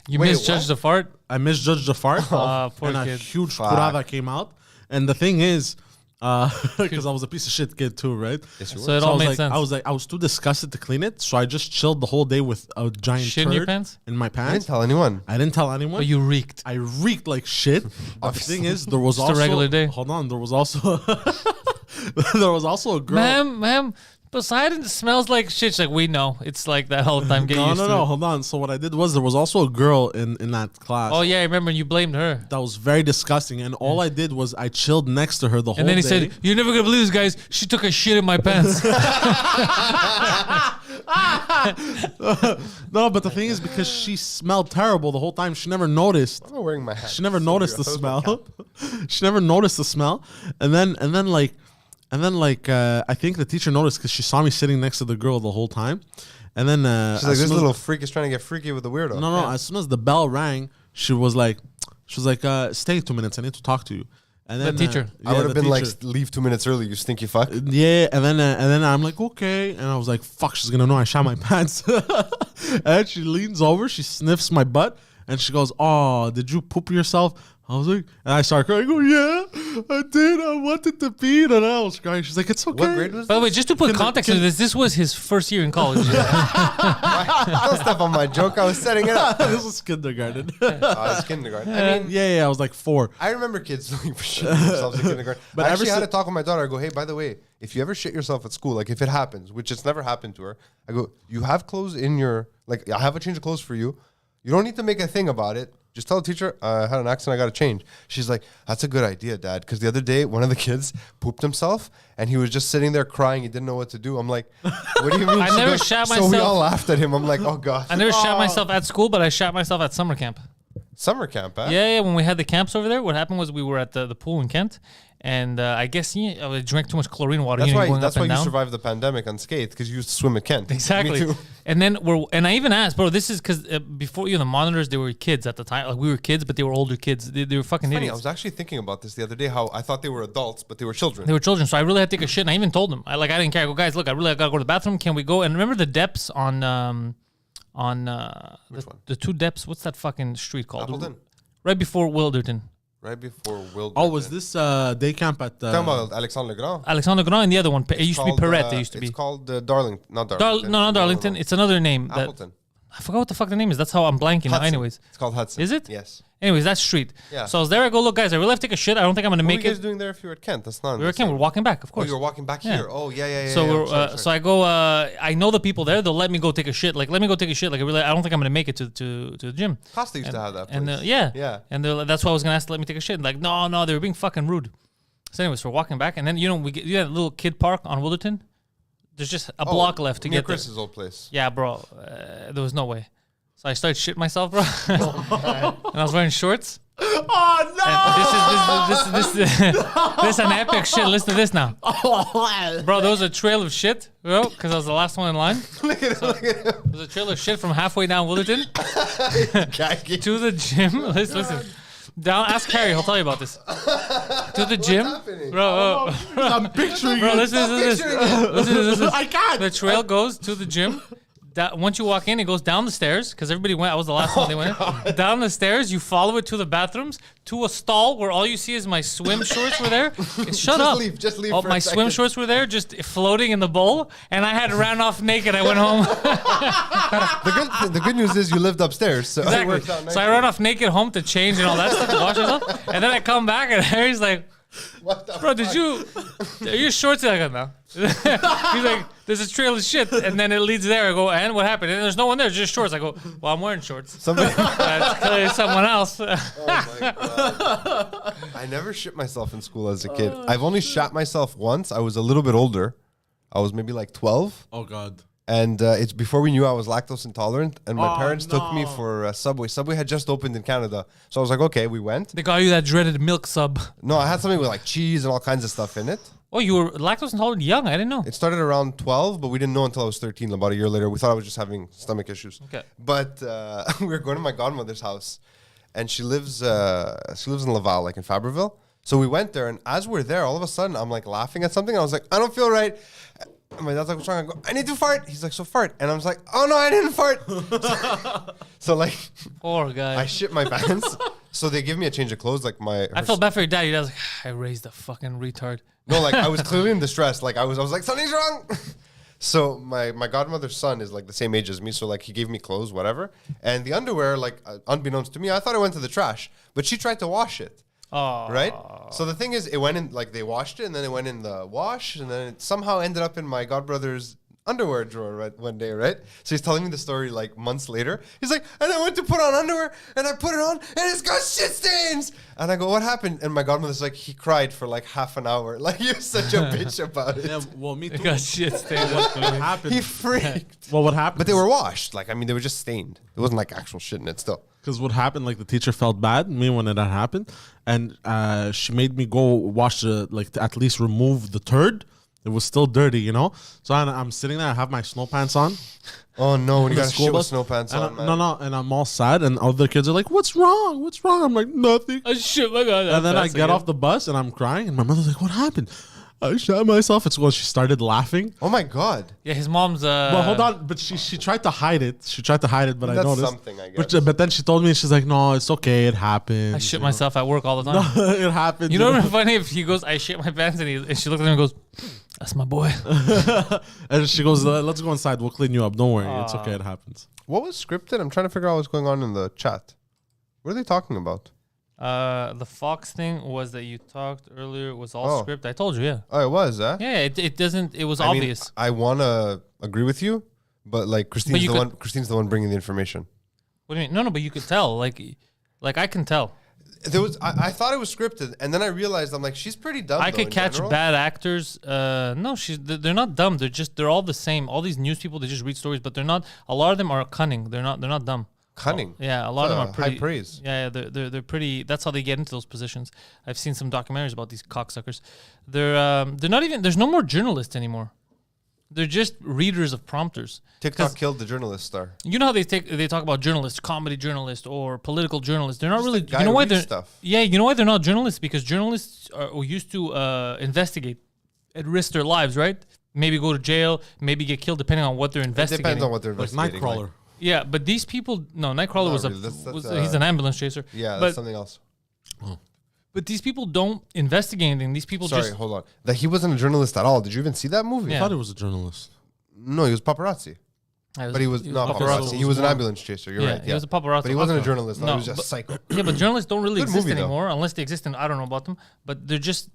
You Wait, misjudged the fart. I misjudged the fart, Poor and a kid. huge Fuck. curada came out. And the thing is, because I was a piece of shit kid too, right? So it So all I was made like, sense. I was too disgusted to clean it, so I just chilled the whole day with a giant Shit in your turd pants? in my I didn't pants. tell anyone. I didn't tell anyone. But you reeked. I reeked like shit. The thing is, there was Just a also regular day. Hold on, there was also there was also a girl. Ma'am, Poseidon smells like shit. She's like, we know. It's like that all the time. Get No, used no, to no. it. Hold on. So what I did was there was also a girl in that class. Oh, yeah, I remember you blamed her. That was very disgusting, and all I did was I chilled next to her the whole And then he day. said, you're never going to believe this, guys. She took a shit in my pants. No, but the thing is, because she smelled terrible the whole time, she never noticed. I'm not wearing my hat. She never So noticed the weird. I thought it was my smell. She never noticed the smell, and then I think the teacher noticed because she saw me sitting next to the girl the whole time, and then She's like, this little freak is trying to get freaky with the weirdo. no. As soon as the bell rang, she was like, stay 2 minutes. I need to talk to you. And then teacher. I would have the been like, teacher. leave 2 minutes early, you stinky fuck. Yeah, and then I'm like, okay, and I was like, fuck, she's gonna know I shot my pants. And she leans over, she sniffs my butt, and she goes, oh, did you poop yourself? I was like, and I start crying. I go, yeah, I did. I wanted to pee, and I was crying. She's like, it's okay. What grade was By the way, this? just to put context into this was his first year in college. Don't step on my joke. I was setting it up. This was kindergarten. It's kindergarten. I mean, yeah, I was like 4. I remember kids doing shit themselves in kindergarten. But I ever actually had si- to talk with my daughter. I go, hey, by the way, if you ever shit yourself at school, like if it happens, which it's never happened to her, I go, you have clothes in your, like, I have a change of clothes for you. You don't need to make a thing about it. Just tell the teacher, I had an accident, I got to change. She's like, that's a good idea, Dad. Because the other day, one of the kids pooped himself and he was just sitting there crying. He didn't know what to do. I'm like, what do you mean? I She never goes, shat So we myself. all laughed at him. I'm like, oh, God. I never shot myself at school, but I shot myself at summer camp. Summer camp, huh? Yeah, when we had the camps over there, what happened was we were at the pool in Kent, and I guess I drank too much chlorine water. That's why going that's up why and you down. survived the pandemic unscathed, because you used to swim at Kent. Exactly. Me too. And then I even asked, bro, this is because before the monitors, they were kids at the time. Like we were kids, but they were older kids. They were fucking Funny, I idiots. was actually thinking about this the other day, how I thought they were adults, but they were children. They were children, so I really had to take a shit. And I even told them, I didn't care. I go, guys, look, I gotta go to the bathroom. Can we go? And remember the depths on Which one? the 2 depths? What's that fucking street called? Appleton. Right before Wilderton. Right before Will. Oh, was this day camp at... Talking about Alexandre Legrand? Alexandre Grand and the other one. It used to be Perrette. It used to be. It's called Darlington. Not Darlington. No, not Darlington. It's another name. Appleton. I forgot what the fuck the name is. That's how I'm blanking now. Hudson. Anyways, It's called Hudson. is it? Yes. Anyways, that street. Yeah. So I was there. I go, look, guys, I really have to take a shit. I don't think I'm gonna What were make you guys it. doing there if you were at Kent? That's not. We were We're walking back, of Oh, course. you were walking back Yeah. here. Oh, yeah. So yeah. we're Sorry. so I go. I know the people there. They'll let me go take a shit. Like, let me go take a shit. Like, I don't think I'm gonna make it to the gym. Costa used to have that place. And yeah, Yeah. And that's why I was gonna ask to let me take a shit. Like, no, they were being fucking rude. So anyways, we're walking back, and then we get that little kid park on Wilderton. There's just a block left to near get there. Chris's old place. Yeah, bro. There was no way. So I started shitting myself, bro. And I was wearing shorts. Oh no! And this is an epic shit. Listen to this now. Bro, there was a trail of shit, bro, because I was the last one in line. Look at him. There was a trail of shit from halfway down Wilderton to the gym. Listen. Down, ask Harry, he'll tell you about this. To the gym. happening? Bro, I'm picturing bro, it. listen to this. Listen to this. I can't. The trail goes to the gym. Once you walk in, it goes down the stairs because everybody went. I was the last one they went in. Down the stairs, you follow it to the bathrooms, to a stall where all you see is my swim shorts were there. Shut up. Just leave Oh, for my a swim second. shorts were there, just floating in the bowl, and I had ran off naked. I went home. The good news is you lived upstairs, so it Exactly. worked out So I nicely. ran off naked home to change and all that stuff, to wash myself, and then I come back and Harry's like, What the "Bro, fuck? are your shorts?" I go, "No." He's like, "There's a trail of shit," and then it leads there. I go, "And what happened?" And there's no one there, just shorts. I go, "Well, I'm wearing shorts." Somebody. That's clearly someone else. Oh my god! I never shit myself in school as a kid. I've only shat myself once. I was a little bit older. I was maybe like 12. Oh god. And it's before we knew I was lactose intolerant, and my Oh, parents took me no. for Subway. Subway had just opened in Canada, so I was like, okay, we went. They got you that dreaded milk sub. No, I had something with like cheese and all kinds of stuff in it. Oh, you were lactose intolerant young. I didn't know. It started around 12, but we didn't know until I was 13. About a year later, we thought I was just having stomach issues. Okay. But we were going to my godmother's house, and she lives in Laval, like in Fabreville. So we went there, and as we're there, all of a sudden, I'm like laughing at something. I was like, I don't feel right. And my dad's like, what's wrong? I go, I need to fart. He's like, so fart. And I was like, oh no, I didn't fart. So like, Poor guy. I shit my pants. So they give me a change of clothes. Like I felt bad for your dad. Your dad's like, I raised a fucking retard. No, like I was clearly in distress. Like I was like, something's wrong. So my godmother's son is like the same age as me. So like he gave me clothes, whatever. And the underwear, like unbeknownst to me, I thought it went to the trash, but she tried to wash it. Oh, Right? So the thing is, it went in, like they washed it and then it went in the wash and then it somehow ended up in my godbrother's underwear drawer one day, right? So he's telling me the story like months later. He's like, and I went to put on underwear and I put it on and it's got shit stains. And I go, what happened? And my godmother's like, he cried for like half an hour. Like he was such a bitch about it. Yeah, well, me It too. got shit stained. What happened? He freaked. Well, what happened? But they were washed. Like, I mean, they were just stained. It wasn't like actual shit in it still. Because what happened, like the teacher felt bad me when that happened, and she made me go wash to at least remove the turd. It was still dirty, you know. So I'm sitting there. I have my snow pants on. Oh no, when you The got school shit with bus, snow pants and on, man. No, and I'm all sad, and other kids are like, "What's wrong? What's wrong?" I'm like, "Nothing." Oh, shit, my God. And then I get off the bus, and I'm crying, and my mother's like, "What happened?" I shot myself. It's when she started laughing. Oh my god. Yeah, his mom's. But hold on, but she tried to hide it. She tried to hide it, but I That's noticed. something, I guess. But then she told me, she's like, "No, it's okay. It happened." I shit myself at work all the time. It happened. You know what's funny? If he goes, I shit my pants, and she looks at him and goes, that's my boy. And she goes, "Let's go inside. We'll clean you up. Don't worry. It's okay. It happens." What was scripted? I'm trying to figure out what's going on in the chat. What are they talking about? The Fox thing was that you talked earlier was all Oh. script. I told you, yeah. Oh, it was, huh? Yeah, it doesn't, it was I mean, obvious. I want to agree with you, but like Christine's you the could- one. Christine's the one bringing the information. What do you mean? No, but you could tell. Like I can tell. There was. I thought it was scripted, and then I realized I'm like, she's pretty dumb. I though, could in catch general. bad actors. No, they're not dumb. They're all the same. All these news people, they just read stories, but they're not. A lot of them are cunning. They're not dumb. Cunning. Yeah, a lot of them are pretty high praise. Yeah, they're pretty. That's how they get into those positions. I've seen some documentaries about these cocksuckers. They're not even. There's no more journalists anymore. They're just readers of prompters. TikTok 'Cause killed the journalist star. you know how they talk about journalists, comedy journalists, or political journalists. They're not Just really. a guy You know who why reads they're stuff. Yeah, you know why they're not journalists? Because journalists are used to investigate and risk their lives, right? Maybe go to jail, maybe get killed, depending on what they're It investigating. depends on what they're Like investigating. Nightcrawler. Yeah, but these people, no, Nightcrawler Not was really. That's, he's an ambulance chaser. Yeah, but that's something else. but these people don't investigate anything. These people Sorry, just hold on. That he wasn't a journalist at all. Did you even see that movie? I Yeah. thought he was a journalist. No, he was paparazzi. But he was not paparazzi. He was an ambulance chaser. You're right. He was a paparazzi. But he wasn't a Okay. journalist. No, he was just but- psycho. Yeah, but journalists don't really Good exist movie, though. anymore unless they exist. And I don't know about them, but they're just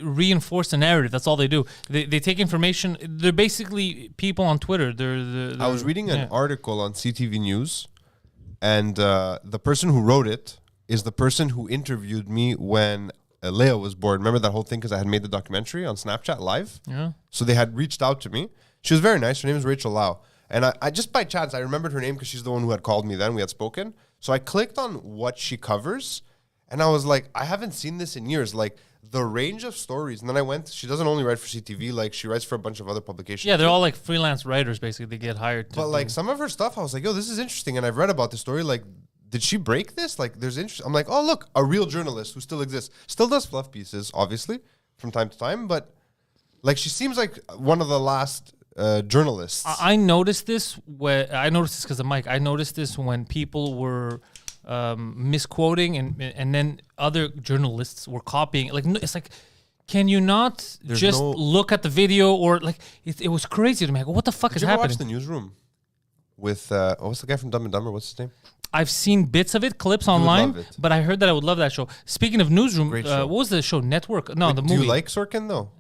reinforce the narrative. That's all they do. They take information. They're basically people on Twitter. They're I was reading an article on CTV News, and the person who wrote it is the person who interviewed me when Leia was born. Remember that whole thing because I had made the documentary on Snapchat live? Yeah. So they had reached out to me. She was very nice. Her name is Rachel Lau. And I just by chance, I remembered her name because she's the one who had called me then. We had spoken. So I clicked on what she covers. And I was like, I haven't seen this in years. Like the range of stories. And then I went, she doesn't only write for CTV. Like she writes for a bunch of other publications. Yeah, they're all like freelance writers, basically. They get hired. But like some of her stuff, I was like, yo, this is interesting. And I've read about the story. Like, did she break this? Like, there's interest. I'm like, oh, look, a real journalist who still exists. Still does fluff pieces, obviously, from time to time. But like, she seems like one of the last journalists. I noticed this because of Mike. I noticed this when people were misquoting and then other journalists were copying. Like it's like, can you not just look at the video or like it was crazy to me. I go, what the fuck is Did you ever happening? watch The Newsroom with what's the guy from Dumb and Dumber? What's his name? I've seen bits of it, clips would online, love it. but I heard that I would love that show. Speaking of Newsroom, Great show. what was the show? Network? No, Wait, the do movie. you like Sorkin though?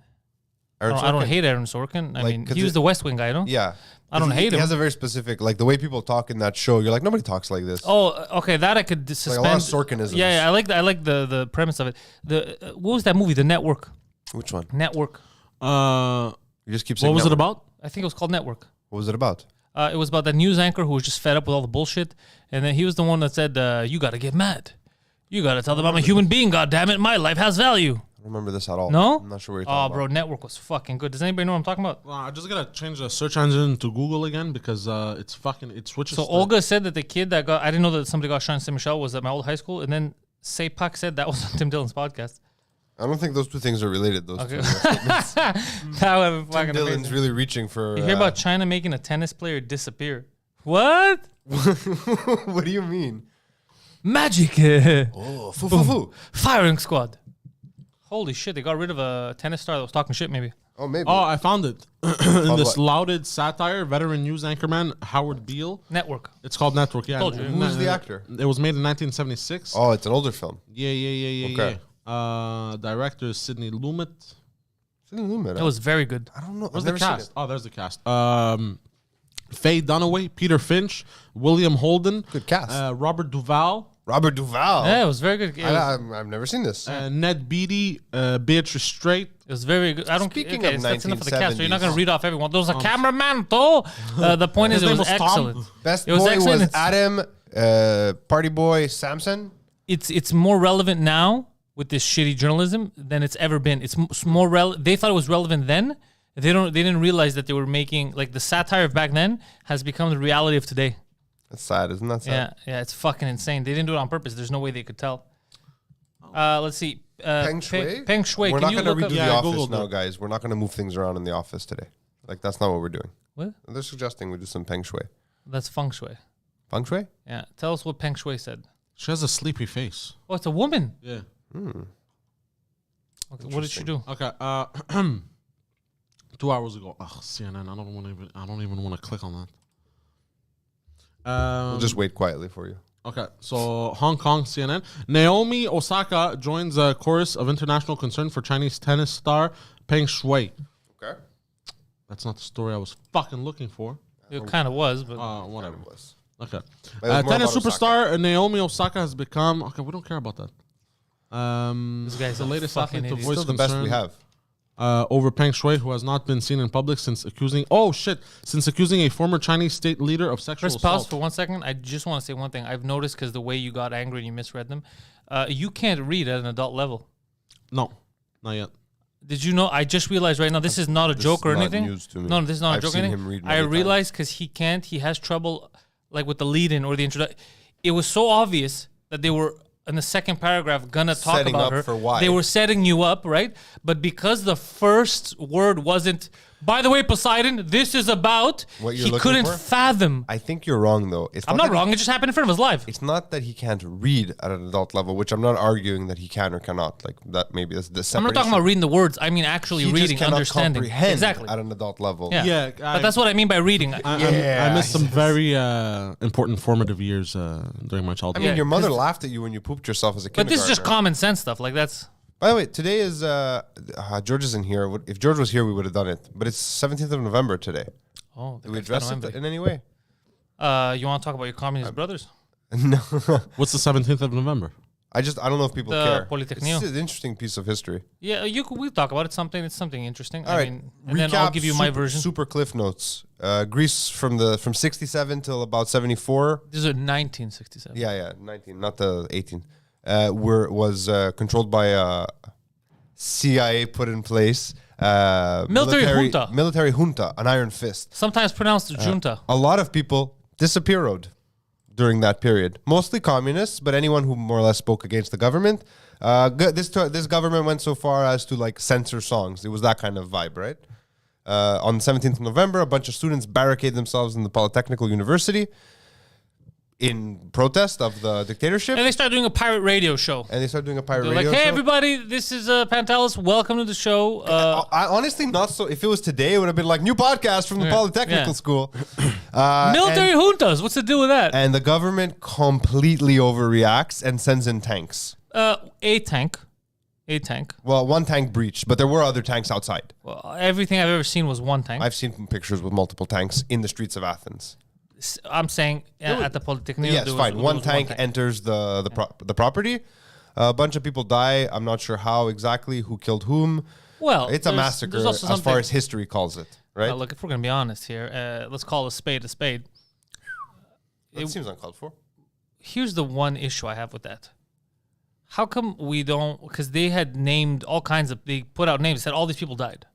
Aaron I don't Sorkin? hate Aaron Sorkin. I Like, mean, 'cause he was it- the West Wing guy, no? Yeah. I don't hate He him. has a very specific, like the way people talk in that show. You're like, nobody talks like this. Oh, okay, that I could like suspend. a lot of Sorkinisms. Yeah, I like the premise of it. What was that movie? The Network. Which one? Network. Uh, You just keep saying. what was it network. about? I think it was called Network. What was it about? It was about that news anchor who was just fed up with all the bullshit, and then he was the one that said, "You got to get mad. You got to tell them I'm a human being. God damn it, my life has value." I don't remember this at all. No? I'm not sure what you're Oh, talking bro, about. Network was fucking good. Does anybody know what I'm talking about? I just gotta change the search engine to Google again because it switches. So to- Olga said that the kid that got, I didn't know that somebody got shot in Saint Michel was at my old high school, and then Sepak said that was on Tim Dillon's podcast. I don't think those two things are related. Those Okay. two. statements. That would be fucking Dylan's amazing. really reaching for. You hear about China making a tennis player disappear? What? what do you mean? Magic. Oh, foo. Firing squad. Holy shit, they got rid of a tennis star that was talking shit, maybe. Oh, maybe. Oh, I found it in this what? lauded satire. Veteran news anchorman Howard Beale. Network. It's called Network. Yeah, Told you. Who's the actor? It was made in 1976. Oh, it's an older film. Yeah. Okay. Director is Sidney Lumet. It was very good. I don't know. Where's I've the never seen cast? it. Oh, there's the cast. Faye Dunaway, Peter Finch, William Holden, Good cast. Robert Duvall, Robert Duvall. Yeah, it was very good. It was, I've never seen this. Ned Beatty, Beatrice Straight. it was very good. I don't. Speaking okay, of that's enough of the cast. So you're not 1970s. going to read off everyone. There was a cameraman, though. The point is, His it name was was Tom. excellent. Best It was boy excellent. was It's- Adam, Party Boy Samson. It's more relevant now with this shitty journalism than it's ever been. It's more relevant. They thought it was relevant then. They didn't realize that they were making like the satire of back then has become the reality of today. That's sad, isn't that sad? Yeah, it's fucking insane. They didn't do it on purpose. There's no way they could tell. Let's see. Peng Shui? Peng Shui. We're Can not you going to look redo up? the Yeah, I office Googled now, it. guys. We're not going to move things around in the office today. Like, that's not what we're doing. What? They're suggesting we do some Peng Shui. That's feng shui. Feng Shui? Yeah. Tell us what Peng Shui said. She has a sleepy face. Oh, it's a woman. Yeah. Okay, what did she do? Okay. 2 hours ago. Ugh, CNN. I don't even want to click on that. We'll just wait quietly for you. Okay, so Hong Kong CNN. Naomi Osaka joins a chorus of international concern for Chinese tennis star Peng Shui. Okay. That's not the story I was fucking looking for. It kind of was, but Whatever. It was. Okay. But it was more Tennis about superstar Naomi Osaka has become. Okay, we don't care about that. this guy's the a latest fucking athlete to idiot. voice Still the best we concern have. over Peng Shui, who has not been seen in public since accusing a former Chinese state leader of sexual Chris, pause assault. for 1 second. I just want to say one thing. I've noticed because the way you got angry and you misread them, you can't read at an adult level. No, not yet. Did you know? I just realized right now this is not a joke or is not anything. news to me. No, this is not a I've joke or seen anything. him read I many realized because he can't. He has trouble like with the lead-in or the introduction. It was so obvious that they were in the second paragraph gonna talk Setting about up her. for why. They were setting you up, right? But because the first word wasn't By the way, Poseidon, this is about What you're he looking couldn't for? fathom. I think you're wrong though. I'm not that wrong. It just happened in front of us live. It's not that he can't read at an adult level, which I'm not arguing that he can or cannot. Like that, maybe that's the. I'm not talking about reading the words. I mean actually He reading, just cannot understanding. comprehend Exactly. at an adult level. Yeah. Yeah, But that's what I mean by reading. I missed some very important formative years during my I childhood. mean, Yeah, your mother 'cause- laughed at you when you pooped yourself as a But kindergartner. this is just common sense stuff. Like that's. By the way, today is George isn't here. If George was here, we would have done it. But it's 17th of November today. Oh, Do we address it in any way? You want to talk about your communist brothers? No. What's the 17th of November? I don't know if people The care. Polytechnique. It's an interesting piece of history. Yeah, we'll talk about it. It's something interesting. All right. And then I'll give you my version. Super cliff notes. Greece from 67 till about 74. This is 1967. Yeah, 19, not the 18. Was controlled by CIA put in place. Military junta, an iron fist. Sometimes pronounced junta. A lot of people disappeared during that period. Mostly communists, but anyone who more or less spoke against the government. This government went so far as to like censor songs. It was that kind of vibe, right? On the 17th of November, a bunch of students barricaded themselves in the Polytechnical University in protest of the dictatorship. And they start doing a pirate radio show. And they started doing a pirate They're radio like, hey, show. everybody, this is Pantelis. Welcome to the show. I honestly not so. If it was today, it would have been like new podcast from the Yeah, Polytechnical yeah. School. Military juntas. What's the deal with that? And the government completely overreacts and sends in tanks. A tank. Well, one tank breached, but there were other tanks outside. Well, everything I've ever seen was one tank. I've seen pictures with multiple tanks in the streets of Athens. I'm saying at the Polytechnique. Yes, there fine. was One tank enters the property. A bunch of people die. I'm not sure how exactly, who killed whom. Well, It's a massacre there's also as far something- as history calls it, right? Look, if we're gonna be honest here, let's call a spade a spade. That seems uncalled for. Here's the one issue I have with that. How come we don't? Because they had named all kinds of. They put out names. Said all these people died,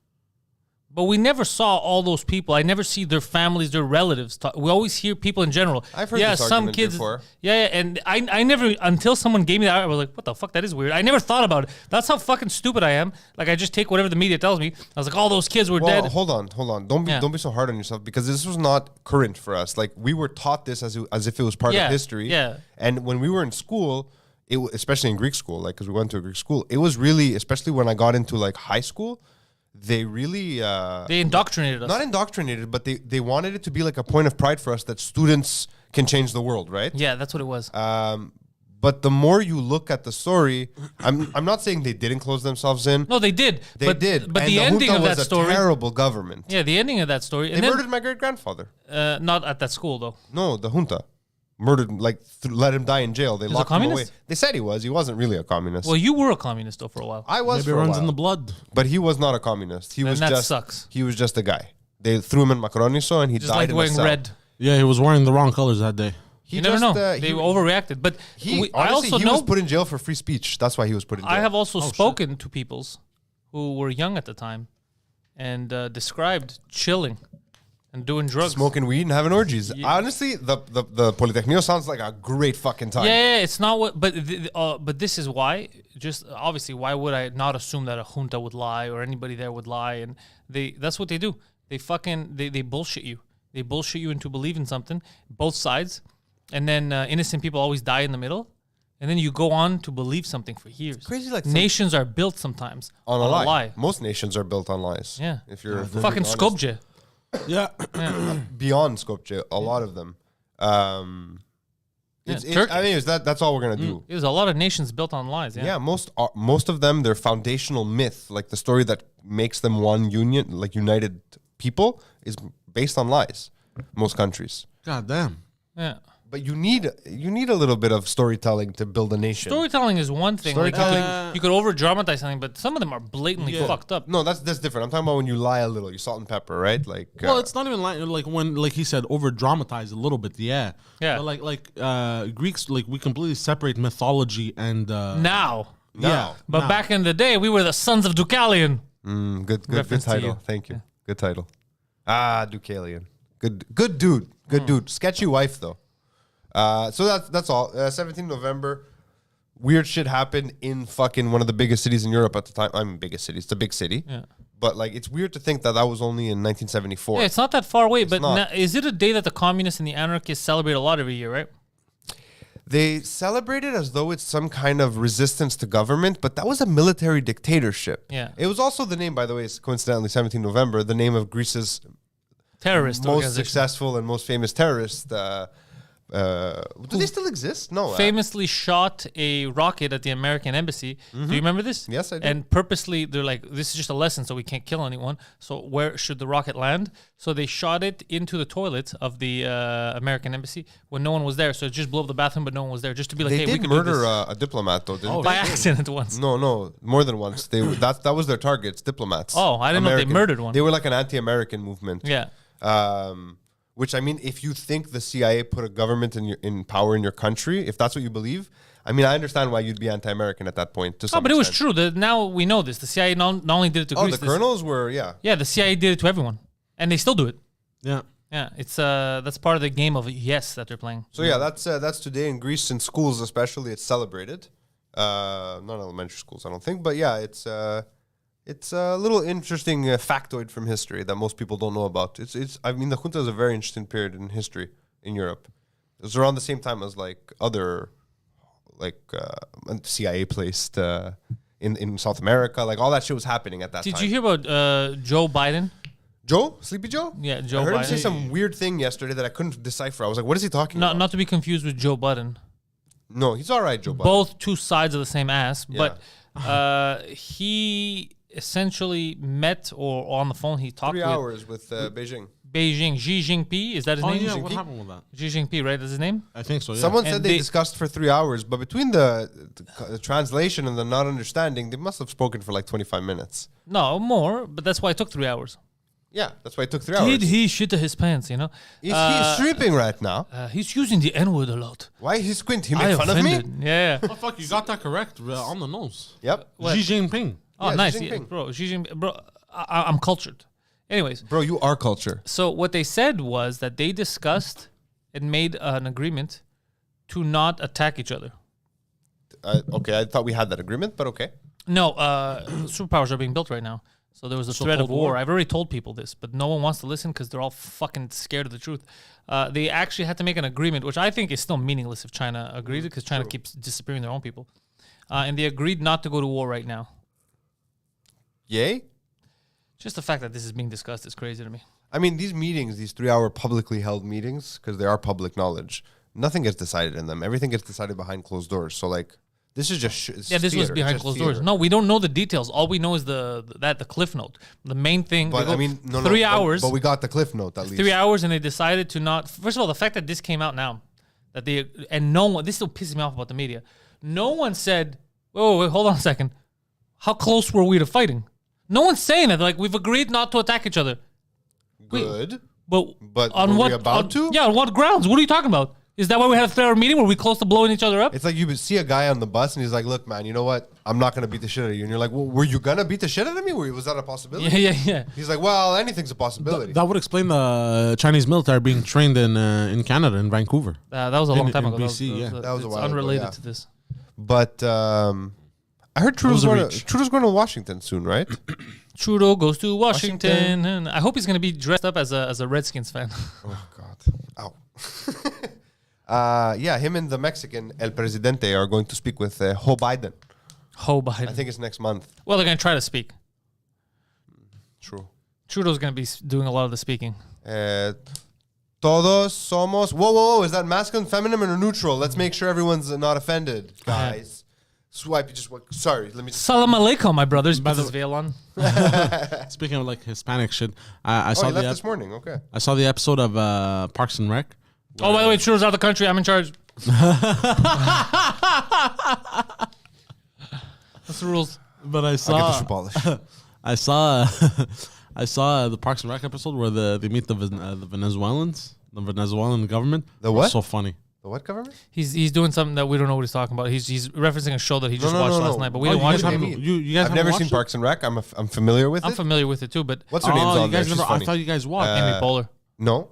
but we never saw all those people. I never see their families, their relatives. We always hear people in general. I've heard yeah, this some argument kids. before. Yeah, and I never until someone gave me that. I was like, what the fuck? That is weird. I never thought about it. That's how fucking stupid I am. Like I just take whatever the media tells me. I was like, all those kids were Well, dead. hold on. Don't be so hard on yourself because this was not current for us. Like we were taught this as if it was part Yeah, of history. yeah. And when we were in school, especially in Greek school, like because we went to a Greek school, it was really, especially when I got into like high school, they really They indoctrinated us. not indoctrinated, but they wanted it to be like a point of pride for us that students can change the world, right? Yeah, that's what it was. But the more you look at the story, I'm not saying they didn't close themselves in. No, they did. They did. But And the ending junta of that was story. a terrible government. Yeah, the ending of that story. They And then, murdered my great grandfather. not at that school though. No, the junta murdered, like let him die in jail. They a locked him away. communist? They said he was. He wasn't really a communist. Well, you were a communist though for a while. I was Maybe it for a runs while, in the blood. but he was not a communist. He Then was that just sucks. He was just a guy. They threw him in Macroniso and he Just died like in a wearing cell. red. Yeah, he was wearing the wrong colors that day. He You never just, know. They overreacted. But He I honestly, also he know. was put in jail for free speech. That's why he was put in jail. I have also spoken to peoples who were young at the time and described chilling and doing drugs. smoking weed and having orgies. Honestly, the Polytechnico sounds like a great fucking time. Yeah, it's not what. But this is why. Just obviously, why would I not assume that a junta would lie or anybody there would lie? And that's what they do. They bullshit you. They bullshit you into believing something. Both sides, and then innocent people always die in the middle. And then you go on to believe something for years. Crazy, like nations are built sometimes on a lie. Most nations are built on lies. Yeah. If you're Fucking honest. Skopje. Yeah. Beyond Skopje, a lot of them. Turkey. Anyways, that's all we're gonna do. There's a lot of nations built on lies. Yeah, most of them, their foundational myth, like the story that makes them one union, like united people, is based on lies. Most countries, God damn. Yeah. but you need a little bit of storytelling to build a nation. Storytelling is one thing. Like Storytelling- you could over dramatize something, but some of them are blatantly fucked up. No, that's different. I'm talking about when you lie a little, you salt and pepper, right? Like, Well, it's not even like when, like he said, over dramatize a little bit. Yeah. Yeah. But like Greeks, like we completely separate mythology and Now. yeah. But now. back in the day, we were the sons of Deucalion. good Reference to title. you. Thank you. Good title. Deucalion. Good dude. Good dude. Sketchy wife though. So that's all. 17 November. Weird shit happened in fucking one of the biggest cities in Europe at the time. I mean, biggest city. It's a big city. Yeah. But like, it's weird to think that was only in 1974. Yeah, it's not that far away. But not. is it a day that the communists and the anarchists celebrate a lot every year, right? They celebrate it as though it's some kind of resistance to government, but that was a military dictatorship. Yeah. It was also the name, by the way, is coincidentally 17 November, the name of Greece's Terrorist most organization. successful and most famous terrorist. Do they still exist? No. Famously shot a rocket at the American embassy. Do you remember this? Yes, I do. And purposely, they're like, this is just a lesson, so we can't kill anyone. So where should the rocket land? So they shot it into the toilet of the American embassy when no one was there. So it just blew up the bathroom, but no one was there, just to be like, They hey, we did could murder do this. a diplomat, though, didn't they? By accident once. No, more than once. That was their targets, diplomats. Oh, I didn't know they murdered one. They were like an anti-American movement. Yeah. Which, I mean, if you think the CIA put a government in power in your country, if that's what you believe, I mean, I understand why you'd be anti-American at that point. To Oh, some but it was extent. true. Now we know this. The CIA not only did it to Oh, Greece. the colonels were, yeah. Yeah, the CIA did it to everyone. And they still do it. Yeah. Yeah, it's that's part of the game of yes that they're playing. So yeah, that's today in Greece, in schools especially. It's celebrated, not elementary schools, I don't think, but yeah, it's a little interesting factoid from history that most people don't know about. I mean, the junta is a very interesting period in history in Europe. It was around the same time as like other, like CIA placed in South America. Like all that shit was happening at that time. Did you hear about Joe Biden? Joe? Sleepy Joe? Yeah, Joe I heard him Biden. say some weird thing yesterday that I couldn't decipher. I was like, what is he talking about? Not to be confused with Joe Budden. No, he's all right, Joe Biden. Both two sides of the same ass. Yeah. But he essentially met or on the phone he talked 3 with hours with Beijing. Beijing Xi Jinping. Is that his Oh name? yeah, Xi what Jinping? happened with that? Xi Jinping, right? That's his name. I think so. Yeah. Someone And said they discussed for 3 hours, but between the translation and the not understanding, they must have spoken for like 25 minutes. No, more. But that's why it took 3 hours. Yeah, that's why it took 3 hours. Did he shit his pants? You know. He's sleeping right now. He's using the N word a lot. Why he squint? He I made fun of me? offended. Yeah. Oh fuck, you got that correct on the nose. Yep. What? Xi Jinping. Oh, Yeah, nice, Xi yeah, Jinping. bro. Xi Jinping, bro. I'm cultured. Anyways, Bro, you are culture. so what they said was that they discussed and made an agreement to not attack each other. Okay, I thought we had that agreement, but okay. No, superpowers are being built right now. So there was a threat of Cold war. War? I've already told people this, but no one wants to listen because they're all fucking scared of the truth. They actually had to make an agreement, which I think is still meaningless if China agreed, because China keeps disappearing their own people. And they agreed not to go to war right now. Yay? Just the fact that this is being discussed is crazy to me. I mean, these meetings, these 3 hour publicly held meetings, because they are public knowledge, nothing gets decided in them. Everything gets decided behind closed doors. So, like, this is just Yeah, this was behind closed doors. No, we don't know the details. All we know is the cliff note. The main thing. But they go I mean, no, 3 but- hours. But we got the cliff note at least. 3 hours, and they decided to not. First of all, the fact that this came out now, that they and no one. This still pisses me off about the media. No one said, "Wait, hold on a second. How close were we to fighting?" No one's saying that. Like, we've agreed not to attack each other. Good. But on on were what? we about to? Yeah, on what grounds? What are you talking about? Is that why we had a 3 hour meeting? Were we close to blowing each other up? It's like you would see a guy on the bus and he's like, "Look, man, you know what? I'm not gonna beat the shit out of you." And you're like, "Well, were you gonna beat the shit out of me? Was that a possibility?" Yeah. He's like, "Well, anything's a possibility." That would explain the Chinese military being trained in Canada, in Vancouver. That was a long time in ago. BC, yeah. That was a it's while ago, unrelated yeah. to this. But I heard Trudeau's a going, reach. Trudeau's going to Washington soon, right? Trudeau goes to Washington, Washington. and I hope he's going to be dressed up as a Redskins fan. Oh God! Ow. Yeah, him and the Mexican El Presidente are going to speak with Joe Biden. Ho Biden. I think it's next month. Well, they're going to try to speak. True. Trudeau's going to be doing a lot of the speaking. Todos somos. Whoa! Is that masculine, feminine, or neutral? Let's make sure everyone's not offended, guys. Swipe. Sorry. Let me. Salam alaikum, my brothers. By Puts the- his veil on. Speaking of like Hispanic shit, I Oh, saw he the left this morning. Okay. I saw the episode of Parks and Rec. Oh, by the way, Trudeau's out of the country. I'm in charge. That's the rules. But I I'll get the saw shoe polish. I saw I saw the Parks and Rec episode where they meet the Venezuelans, the Venezuelan government. The It was what? So funny. The what government? He's doing something that we don't know what he's talking about. He's referencing a show that he just no, watched no, last no. night, but we Oh, didn't you watch guys it. haven't- you guys I've haven't never watched seen it? Parks and Rec. I'm familiar with I'm it. familiar with it too, but What's her name's on you there? guys She's never, funny. I thought you guys watched. Amy Poehler. No.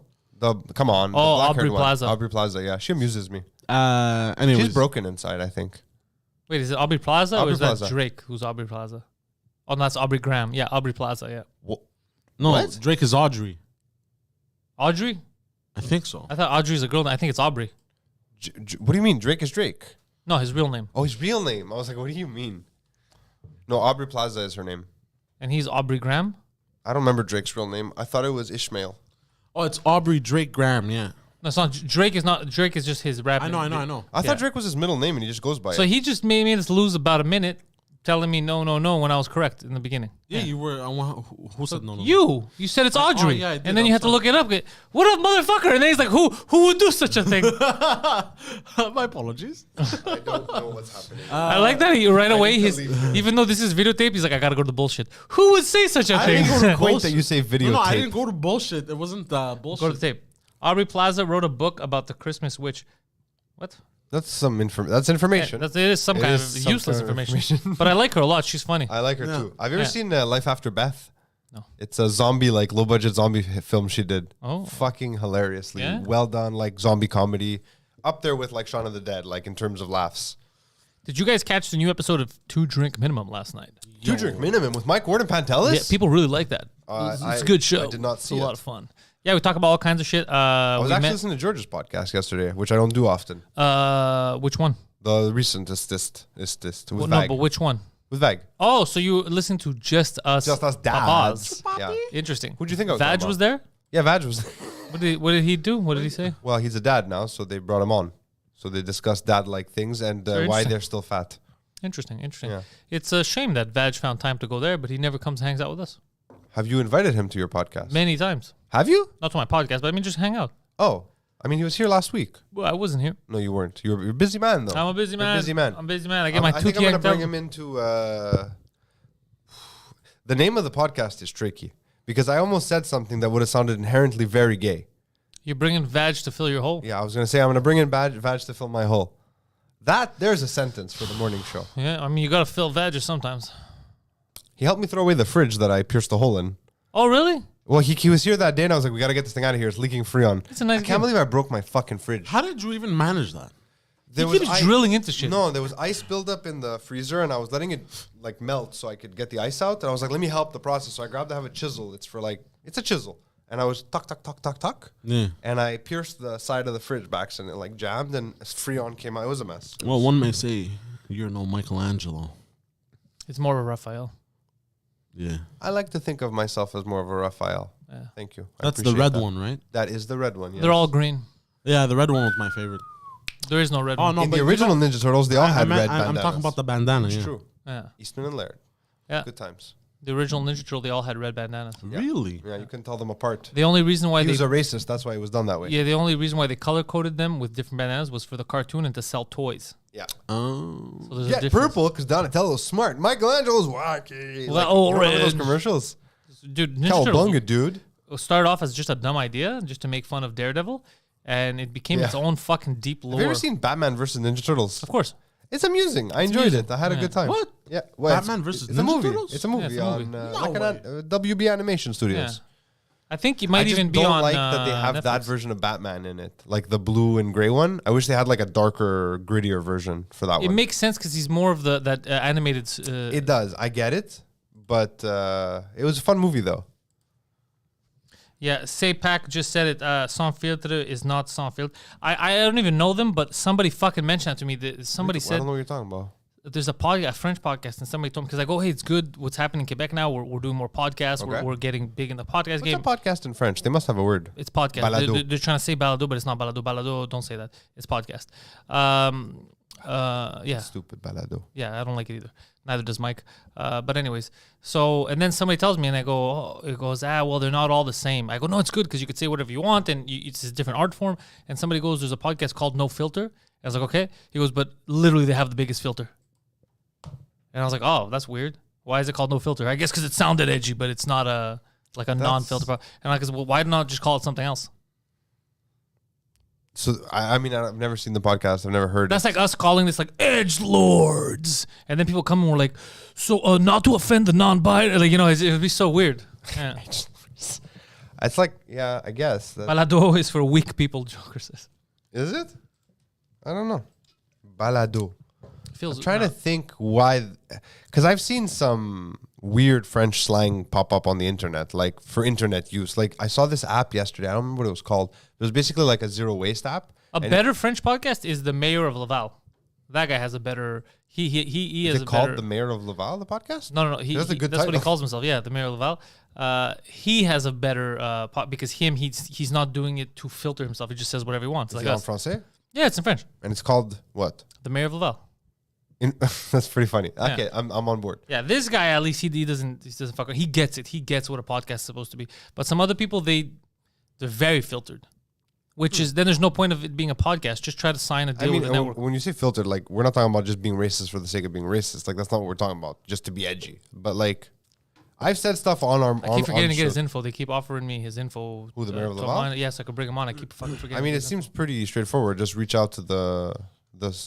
Come on. the Oh, black-haired Aubrey one. Plaza. Aubrey Plaza, yeah. She amuses me. Anyways, She's broken inside, I think. Wait, is it Aubrey Plaza or Aubrey is that Plaza. Drake who's Aubrey Plaza? Oh, that's Aubrey Graham. Yeah, Aubrey Plaza. Yeah. No, What? Drake is Audrey. Audrey? I think so. I thought Audrey's a girl. I think it's Aubrey. What do you mean? Drake is Drake. No, his real name. Oh, his real name. I was like, what do you mean? No, Aubrey Plaza is her name. And he's Aubrey Graham? I don't remember Drake's real name. I thought it was Ishmael. Oh, it's Aubrey Drake Graham. Yeah. No, it's not. Drake is not. Drake is just his rap I name. know. I thought Drake was his middle name and he just goes by So it. he just made us lose about a minute telling me no when I was correct in the beginning. Yeah, you were. Who said no? You said it's Audrey. yeah, I did. And then you I'm had to look it up. What up, motherfucker? And then he's like, who would do such a thing? My apologies. I don't know what's happening. I like that he right away, need to leave. even though this is videotape, he's like, I gotta go to the bullshit. Who would say such a I thing? think it's quaint that you say videotape. No, I didn't go to bullshit. It wasn't bullshit. Go to the tape. Aubrey Plaza wrote a book about the Christmas witch. What? That's some that's information. It is some It kind is of some useless kind of information. But I like her a lot. She's funny. I like her Yeah. too. Have you ever Yeah. seen Life After Beth? No. It's a zombie, like low budget zombie film she did. Oh. Fucking hilariously. Yeah? Well done, like zombie comedy. Up there with like Shaun of the Dead, like in terms of laughs. Did you guys catch the new episode of 2 Drink Minimum last night? 2 drink minimum with Mike Ward and Pantelis? Yeah, people really like that. It's a good show. I did not see It's a lot it. of fun. Yeah, we talk about all kinds of shit. I was actually listening to George's podcast yesterday, which I don't do often. Which one? The recent is with Well, Vag. no, but which one? With Vag. Oh, so you listen to Just Us Dads. Papas. Yeah. Interesting. Who'd you think I was Vag talking was about? there? Yeah, Vag was. What did he do? What did he say? Well, he's a dad now, so they brought him on. So they discussed dad-like things and Very why interesting. they're still fat. Interesting. Yeah. It's a shame that Vag found time to go there, but he never comes and hangs out with us. Have you invited him to your podcast? Many times. Have you? Not to my podcast, but I mean just hang out. Oh, I mean, he was here last week. Well, I wasn't here. No, you weren't. You're a busy man, though. I'm a busy You're man. a busy man. I'm a busy man. I get my I think I'm going to bring Tuki him into... the name of the podcast is tricky because I almost said something that would have sounded inherently very gay. You're bringing Vag to fill your hole. Yeah, I was going to say I'm going to bring in Vag to fill my hole. There's a sentence for the morning show. Yeah, I mean you gotta fill Vag sometimes. He helped me throw away the fridge that I pierced the hole in. Oh really? Well, he was here that day, and I was like, "We gotta get this thing out of here. It's leaking Freon." It's a nice I can't game. believe I broke my fucking fridge. How did you even manage that? There He keeps ice- drilling into shit. No, there was ice buildup in the freezer, and I was letting it like melt so I could get the ice out. And I was like, "Let me help the process." So I grabbed to have a chisel. It's a chisel, and I was tuck, Yeah. and I pierced the side of the fridge back, and it like jammed, and Freon came out. It was a mess. Well, one may say you're no Michelangelo. It's more of a Raphael. Yeah. I like to think of myself as more of a Raphael. Yeah. Thank you. I That's the appreciate red that. one, right? That is the red one. Yes. They're all green. Yeah, the red one was my favorite. There is no red Oh, one. no, In but the you original Ninja Turtles, they all had red I'm bandanas. talking about the bandana. It's Yeah. true. Yeah. Eastman and Laird. Yeah. Good times. The original Ninja Turtle, they all had red bandanas. Really? Yeah, you can tell them apart. The only reason why He they was a racist. That's why it was done that way. the only reason why they color coded them with different bandanas was for the cartoon and to sell toys. Yeah. Oh. So there's a Get difference. purple because Donatello's smart. Michelangelo's wacky. Well, Like, you remember those orange. commercials? Dude, Ninja Turtles Cowabunga, dude. started off as just a dumb idea, just to make fun of Daredevil, and it became its Yeah. own fucking deep lore. Have you ever seen Batman versus Ninja Turtles? Of course. It's amusing. I enjoyed amusing. it. I had a Yeah. good time. What? Yeah. Well, Batman versus it's a Ninja movie. Turtles? It's a movie it's a movie. on No like WB Animation Studios. Yeah. I think it I might just even be don't on like that they have that Netflix. version of Batman in it, like the blue and gray one. I wish they had like a darker, grittier version for that It one. makes sense because he's more of that animated. It does. I get it, but it was a fun movie though. Yeah, Say Pack just said it. Sans filtre is not sans filtre. I don't even know them, but somebody fucking mentioned that to me. Somebody I said don't know what you're talking about. there's a French podcast, and somebody told me because I go, hey, it's good. What's happening in Quebec now? We're doing more podcasts. Okay. We're getting big in the podcast What's game. a podcast in French? They must have a word. It's podcast. Balado. They're trying to say balado, but it's not balado. Balado, don't say that. It's podcast. Yeah. Stupid balado. Yeah, I don't like it either. Neither does Mike. But anyways, so, and then somebody tells me, and I go, oh, it goes, well, they're not all the same. I go, no, it's good because you could say whatever you want, and it's a different art form. And somebody goes, there's a podcast called No Filter. I was like, okay. He goes, but literally they have the biggest filter. And I was like, oh, that's weird. Why is it called No Filter? I guess because it sounded edgy, but it's not a non-filter. And I go, well, why not just call it something else? So I mean, I've never seen the podcast. I've never heard. That's like us calling this like edge lords, and then people come and we're like, so not to offend the non-binary, like it would be so weird. Yeah. It's like, yeah, I guess. Balado is for weak people. Joker says. Is it? I don't know. Balado. Feels I'm trying to think why, because I've seen some weird French slang pop up on the internet, like for internet use. Like I saw this app yesterday. I don't remember what it was called. It was basically like a zero waste app. A better French podcast is the Mayor of Laval. That guy has a better. He Is has it a called better. The Mayor of Laval, the podcast? No. That's a good That's what he title. calls himself. Yeah, the Mayor of Laval. He has a better because he's not doing it to filter himself. He just says whatever he wants. Is Like it en us. français? Yeah, it's in French. And it's called what? The Mayor of Laval. That's pretty funny. Okay, I'm on board. Yeah, this guy at least he doesn't fuck. He gets it. He gets what a podcast is supposed to be. But some other people they're very filtered, which is then there's no point of it being a podcast. Just try to sign a I deal mean, with a network. when you say filtered, like we're not talking about just being racist for the sake of being racist. Like that's not what we're talking about. Just to be edgy. But like, I've said stuff on our. I keep forgetting to get his info. They keep offering me his info. Who, the Mayor of to Laval? mine. Yes, I could bring him on. I keep fucking forgetting. I mean, it his info. seems pretty straightforward. Just reach out to the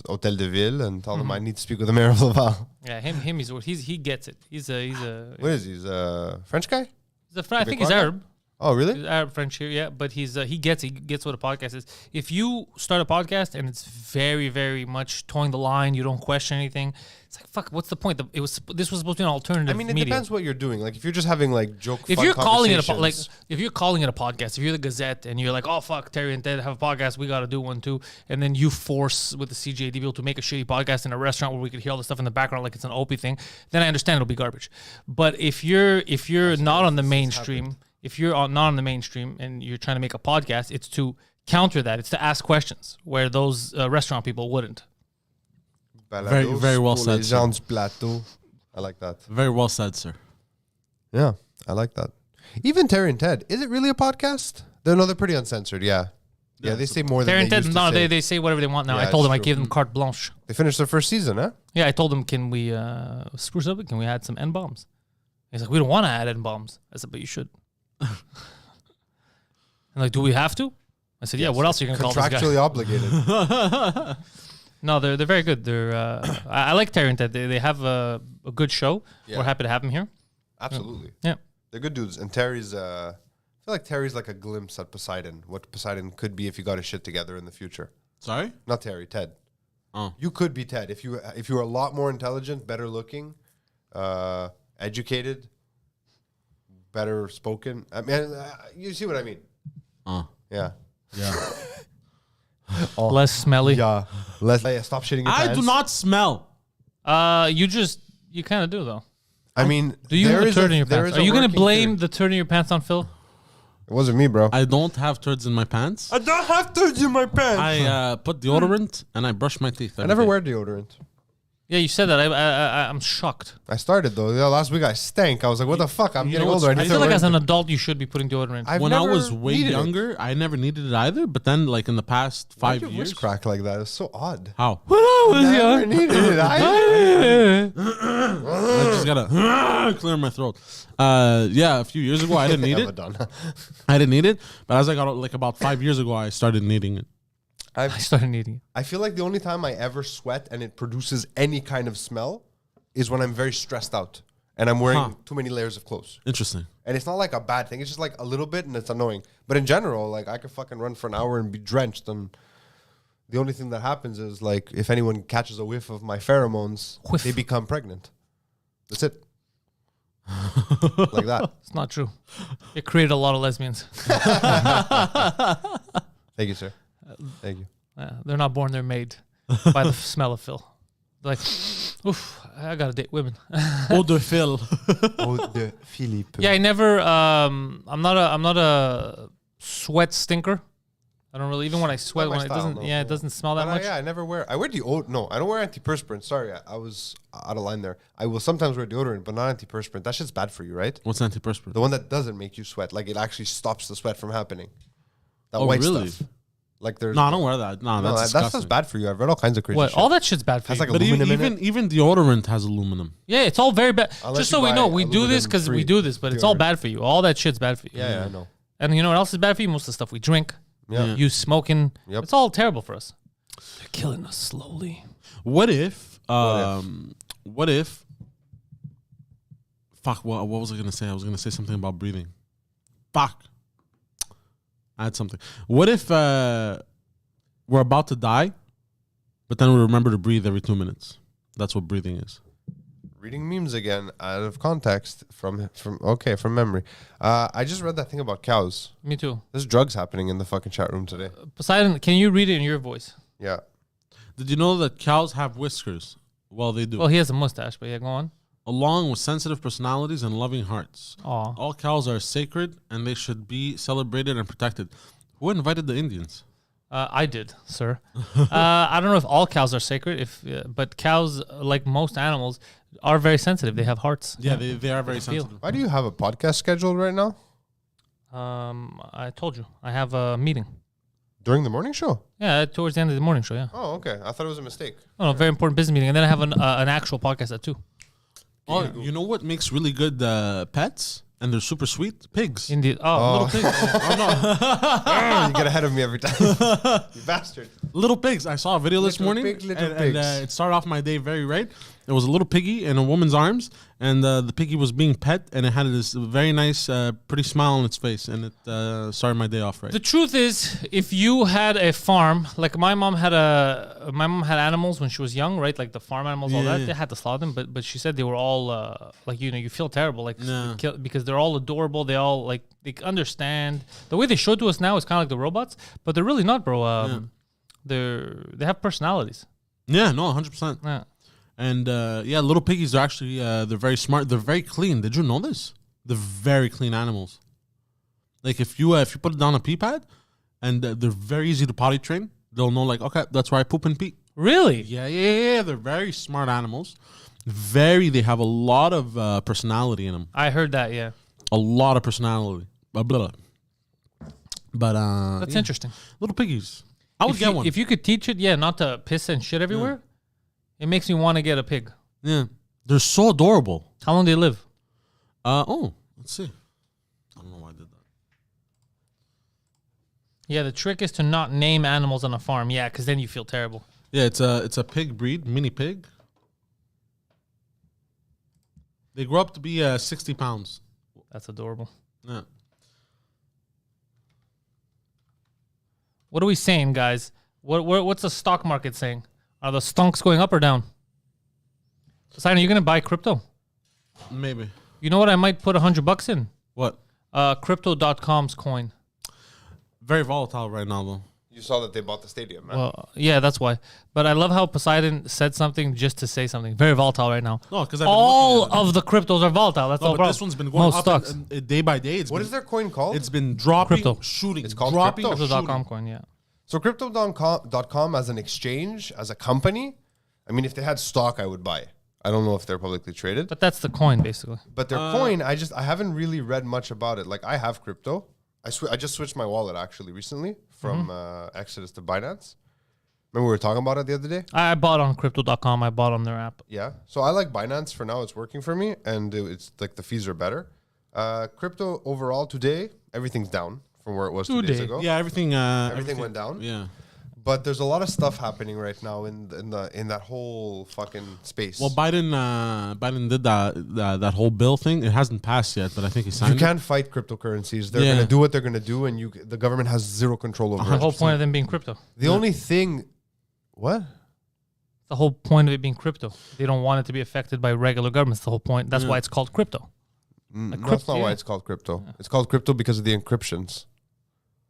Hotel de Ville and tell them I need to speak with the Mayor of Laval. Yeah, him. He gets it. He's a What is he? He's a French guy? I think he's Arab. Oh, really? He's Arab French here, yeah. But he gets what a podcast is. If you start a podcast and it's very, very much towing the line, you don't question anything. It's like fuck. What's the point? This was supposed to be an alternative. I mean, it media. depends what you're doing. Like, if you're just having like joke, If fun you're calling it conversations- if you're calling it a podcast, if you're the Gazette and you're like, oh fuck, Terry and Ted have a podcast, we got to do one too, and then you force with the CJD people to make a shitty podcast in a restaurant where we could hear all the stuff in the background like it's an Opie thing, then I understand it'll be garbage. But if you're not on the mainstream, not on the mainstream and you're trying to make a podcast, it's to counter that. It's to ask questions where those restaurant people wouldn't. Very, very well pour said, les sir. gens du plateau. I like that. Very well said, sir. Yeah, I like that. Even Terry and Ted, is it really a podcast? They're pretty uncensored. Yeah, they say more Terry than and they Ted, used no, to say. they say whatever they want now. Yeah, I told them I it's true. gave them carte blanche. They finished their first season, huh? Yeah, I told him, can we spruce up it? Can we add some N-bombs? He's like, we don't want to add N-bombs. I said, but you should. And like, do we have to? I said, yeah, what else are you going to call this guy? Contractually obligated. No, they're very good. They're I like Terry and Ted. They have a good show. Yeah. We're happy to have him here. Absolutely. Yeah. They're good dudes. And Terry's, I feel like Terry's like a glimpse at Poseidon, what Poseidon could be if you got his shit together in the future. Sorry? Not Terry, Ted. Oh. You could be Ted if you were a lot more intelligent, better looking, educated, better spoken. I mean, you see what I mean? Yeah. Yeah. Less smelly. Yeah. Stop shitting your I pants. do not smell. You kind of do though. I mean, Do you have there a is turd in your there pants? is Are a you going to working blame theory. the turd in your pants on Phil? It wasn't me, bro. I don't have turds in my pants. I don't have turds in my pants. I put deodorant and I brush my teeth. I every never day. wear deodorant. Yeah, you said that. I'm shocked. I started though. Last week I stank. I was like, what the fuck? I'm getting know what's older. I need feel to like as learn an adult, you should be putting deodorant. I've When I never was way needed it. younger, I never needed it either. But then, like in the past Why'd 5 your years, voice crack like that? It's so odd. how? Never needed it. I just gotta clear my throat. Yeah, a few years ago I didn't need it. Madonna. I didn't need it, but as I got like about 5 years ago, I started needing it. I started needing it. I feel like the only time I ever sweat and it produces any kind of smell is when I'm very stressed out and I'm wearing too many layers of clothes. Interesting. And it's not like a bad thing. It's just like a little bit and it's annoying. But in general, like I could fucking run for an hour and be drenched. And the only thing that happens is like if anyone catches a whiff of my pheromones, Whiff. they become pregnant. That's it. Like that. It's not true. It created a lot of lesbians. Thank you, sir. Thank you. They're not born, they're made by the smell of Phil. They're like, oof, I gotta date women. Eau de Phil. Eau de Philippe. Yeah, I never. I'm not a sweat stinker. I don't really. Even when I sweat, Not my when it style, doesn't. no, Yeah, it no. doesn't smell that But much. yeah, I never wear. I wear deodorant. No, I don't wear antiperspirant. Sorry, I was out of line there. I will sometimes wear deodorant, but not antiperspirant. That shit's bad for you, right? What's antiperspirant? The one that doesn't make you sweat, like it actually stops the sweat from happening. That Oh, white really? stuff. Like there's No, I don't wear that. No, no, that's that disgusting. stuff's bad for you. I've read all kinds of crazy What? shit. All that shit's bad for Has you. like But aluminum in it. even deodorant has aluminum. Yeah, it's all very bad. Unless Just you so we buy know, we do this because we aluminum-free do this, but it's all deodorant. bad for you. All that shit's bad for you. Yeah, I know. And you know what else is bad for you? Most of the stuff we drink, Yeah. you smoking. Yep. It's all terrible for us. They're killing us slowly. What if? What if? Fuck. What was I gonna say? I was gonna say something about breathing. Fuck. I had something. What if we're about to die, but then we remember to breathe every 2 minutes? That's what breathing is. reading memes again out of context from memory. I just read that thing about cows. Me too. There's drugs happening in the fucking chat room today. Poseidon, can you read it in your voice? Yeah. Did you know that cows have whiskers? Well, they do. Well, he has a mustache, but yeah, go on. Along with sensitive personalities and loving hearts. Aw. All cows are sacred and they should be celebrated and protected. Who invited the Indians? I did, sir. I don't know if all cows are sacred, but cows, like most animals, are very sensitive. They have hearts. Yeah, they are very feel. sensitive. Why do you have a podcast scheduled right now? I told you. I have a meeting. During the morning show? Yeah, towards the end of the morning show, yeah. Oh, okay. I thought it was a mistake. Oh, no, very important business meeting. And then I have an actual podcast at 2. Oh, you know what makes really good pets? And they're super sweet? Pigs. Indeed. Little pigs. You get ahead of me every time. You bastard. Little pigs. I saw a video this Little morning. pigs, little and pigs. it started off my day very right. There was a little piggy in a woman's arms, and the piggy was being pet, and it had this very nice, pretty smile on its face, and it started my day off right. The truth is, if you had a farm, like my mom had animals when she was young, right? Like the farm animals, all that. Yeah. They had to slaughter them, but she said they were all like you feel terrible, like Yeah. because they're all adorable. They all like they understand the way they show to us now. It's kind of like the robots, but they're really not, bro. They have personalities. Yeah, no, 100%. Yeah. And little piggies are actually they're very smart. They're very clean. Did you know this? They're very clean animals. Like if you put it down a pee pad, and they're very easy to potty train. They'll know like, okay, that's where I poop and pee. Really? Yeah. They're very smart animals. They have a lot of personality in them. I heard that. Yeah. A lot of personality. But That's interesting. little piggies. I would get one. If you could teach it, not to piss and shit everywhere. It makes me want to get a pig. Yeah, they're so adorable. How long do they live? Let's see. I don't know why I did that. Yeah, the trick is to not name animals on a farm. Yeah, because then you feel terrible. Yeah, it's a pig breed, mini pig. They grow up to be 60 pounds. That's adorable. Yeah. What are we saying, guys? What's the stock market saying? Are the stonks going up or down? Poseidon, are you going to buy crypto? Maybe. You know what? I might put $100 in. What? Crypto.com's coin. Very volatile right now, though. You saw that they bought the stadium, man. Well, yeah, that's why. But I love how Poseidon said something just to say something. Very volatile right now. No, because all of the cryptos are volatile. That's all, but bro. this one's been going Most up stocks. and day by day. What is their coin called? It's been dropping, Crypto. shooting. It's called dropping, crypto? Crypto.com coin, yeah. So Crypto.com as an exchange, as a company, I mean, if they had stock, I would buy it. I don't know if they're publicly traded. But that's the coin, basically. But their coin, I haven't really read much about it. Like, I have crypto. I just switched my wallet, actually, recently from Exodus to Binance. Remember we were talking about it the other day? I bought on Crypto.com. I bought on their app. Yeah. So I like Binance for now. It's working for me. And it's like the fees are better. Crypto overall today, everything's down from where it was 2 days ago. Yeah, everything went down. Yeah. But there's a lot of stuff happening right now in that whole fucking space. Well, Biden did that whole bill thing. It hasn't passed yet, but I think he signed you can't fight cryptocurrencies. They're going to do what they're going to do, and the government has zero control over The it. whole point of them being crypto. The only thing... What? The whole point of it being crypto. They don't want it to be affected by regular governments. The whole point. That's why it's called crypto. That's not why it's called crypto. Yeah. It's called crypto because of the encryptions.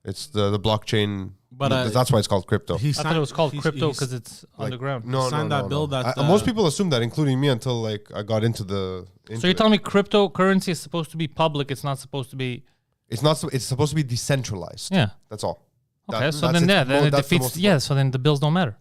It's the blockchain. But that's why it's called crypto. I thought it was called crypto because it's underground. No, signed that bill. That most people assume that, including me, until like I got into the. So you're telling me cryptocurrency is supposed to be public? It's not supposed to be. It's not. It's supposed to be decentralized. Yeah. That's all. Okay, so then it defeats. Yeah, so then the bills don't matter.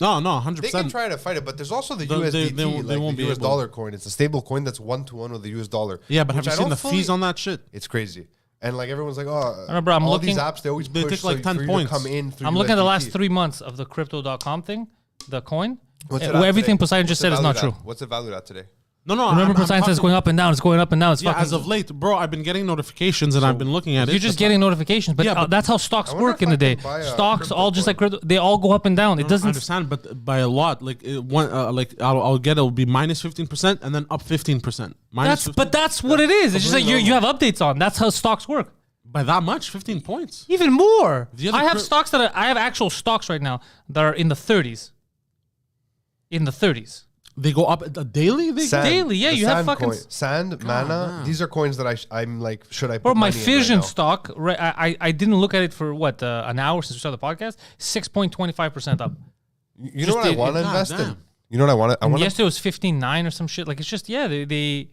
No, 100%. They can try to fight it, but there's also the USDT, they won't the be US able. dollar coin. It's a stable coin that's 1-to-1 with the US dollar. Yeah, but have which you seen the fees on that shit? It's crazy. And like everyone's like, oh, remember, I'm all looking- these apps, they always They push take like 10 for you points. to come in through I'm looking at the last USDT. 3 months of the crypto.com thing, the coin. What's it Where at everything today? Poseidon just What's it said is not valued true. at? What's it valued at today? No. Remember, Poseidon says it's going up and down. It's going up and down. It's Yeah, fucking. as of late, bro, I've been getting notifications and I've been looking at it. You're just getting notifications, but, Yeah, but that's how stocks I wonder work if in I the day. can buy a Stocks, crypto all just coin. like crypto, they all go up and down. It I doesn't. understand, but by a lot, like I'll get it'll be minus 15% and then up 15%. That's what it is. It's just like you have updates on. That's how stocks work. By that much, 15 points. Even more. The other I have stocks I have actual stocks right now that are in the 30s. In the 30s. They go up daily. They Sand, Daily, yeah, the you have sand fucking sand, mana. damn. These are coins that I'm like, should I put Bro, my money in fission right now? stock, right, I didn't look at it for what, an hour since we started the podcast, 6.25% up. You know what I want to invest in? damn. You know what I want to? I And want to. yesterday was 15.9 or some shit. Like, it's just, yeah, they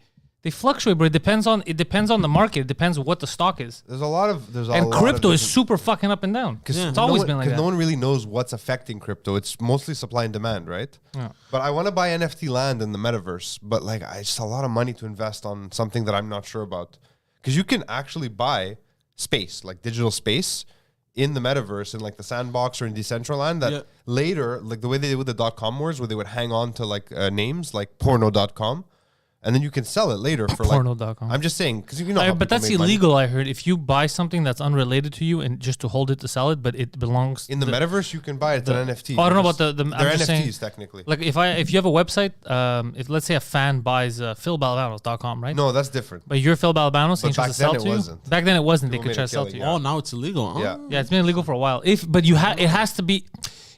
fluctuate, but it depends on the market. It depends what the stock is. There's a lot of And crypto is super fucking up and down. It's always been like that. No one really knows what's affecting crypto. It's mostly supply and demand, right? Yeah. But I want to buy NFT land in the metaverse. But like, I just a lot of money to invest on something that I'm not sure about. Because you can actually buy space, like digital space, in the metaverse, in like the sandbox or in Decentraland. That later, like the way they did with the .com wars, where they would hang on to like names like porno.com. And then you can sell it later for like Porno.com. I'm just saying because you know. how But people that's make money. illegal, I heard. If you buy something that's unrelated to you and just to hold it to sell it, but it belongs In the metaverse, you can buy it. It's an NFT. Oh, I don't know Just- about the They're I'm just NFTs saying, technically. like if you have a website, if let's say a fan buys philbalbanos.com, right? No, that's different. But you're Phil Balbanos and he But tries to sell back then to it you. wasn't. Back then it wasn't. They People could try made to sell a to you. killing, Oh, now it's illegal. Huh? Yeah. Yeah, it's been illegal for a while. It has to be.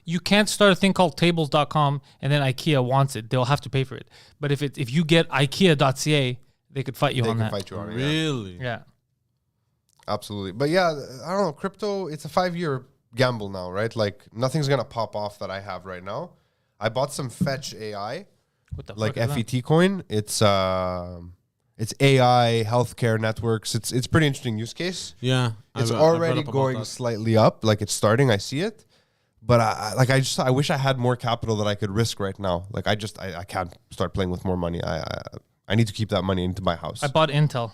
You can't start a thing called tables.com and then IKEA wants it. They'll have to pay for it. But if you get IKEA.ca, they could fight you They on can that. fight you on it. Yeah. Really? Yeah. Absolutely. But yeah, I don't know. Crypto, it's a 5-year gamble now, right? Like nothing's going to pop off that I have right now. I bought some Fetch AI, What the like fuck is that? FET coin. It's AI healthcare networks. It's pretty interesting use case. Yeah. It's I've read already up about going that. slightly up. Like it's starting. I see it. But I wish I had more capital that I could risk right now. Like I can't start playing with more money. I need to keep that money into my house. I bought Intel,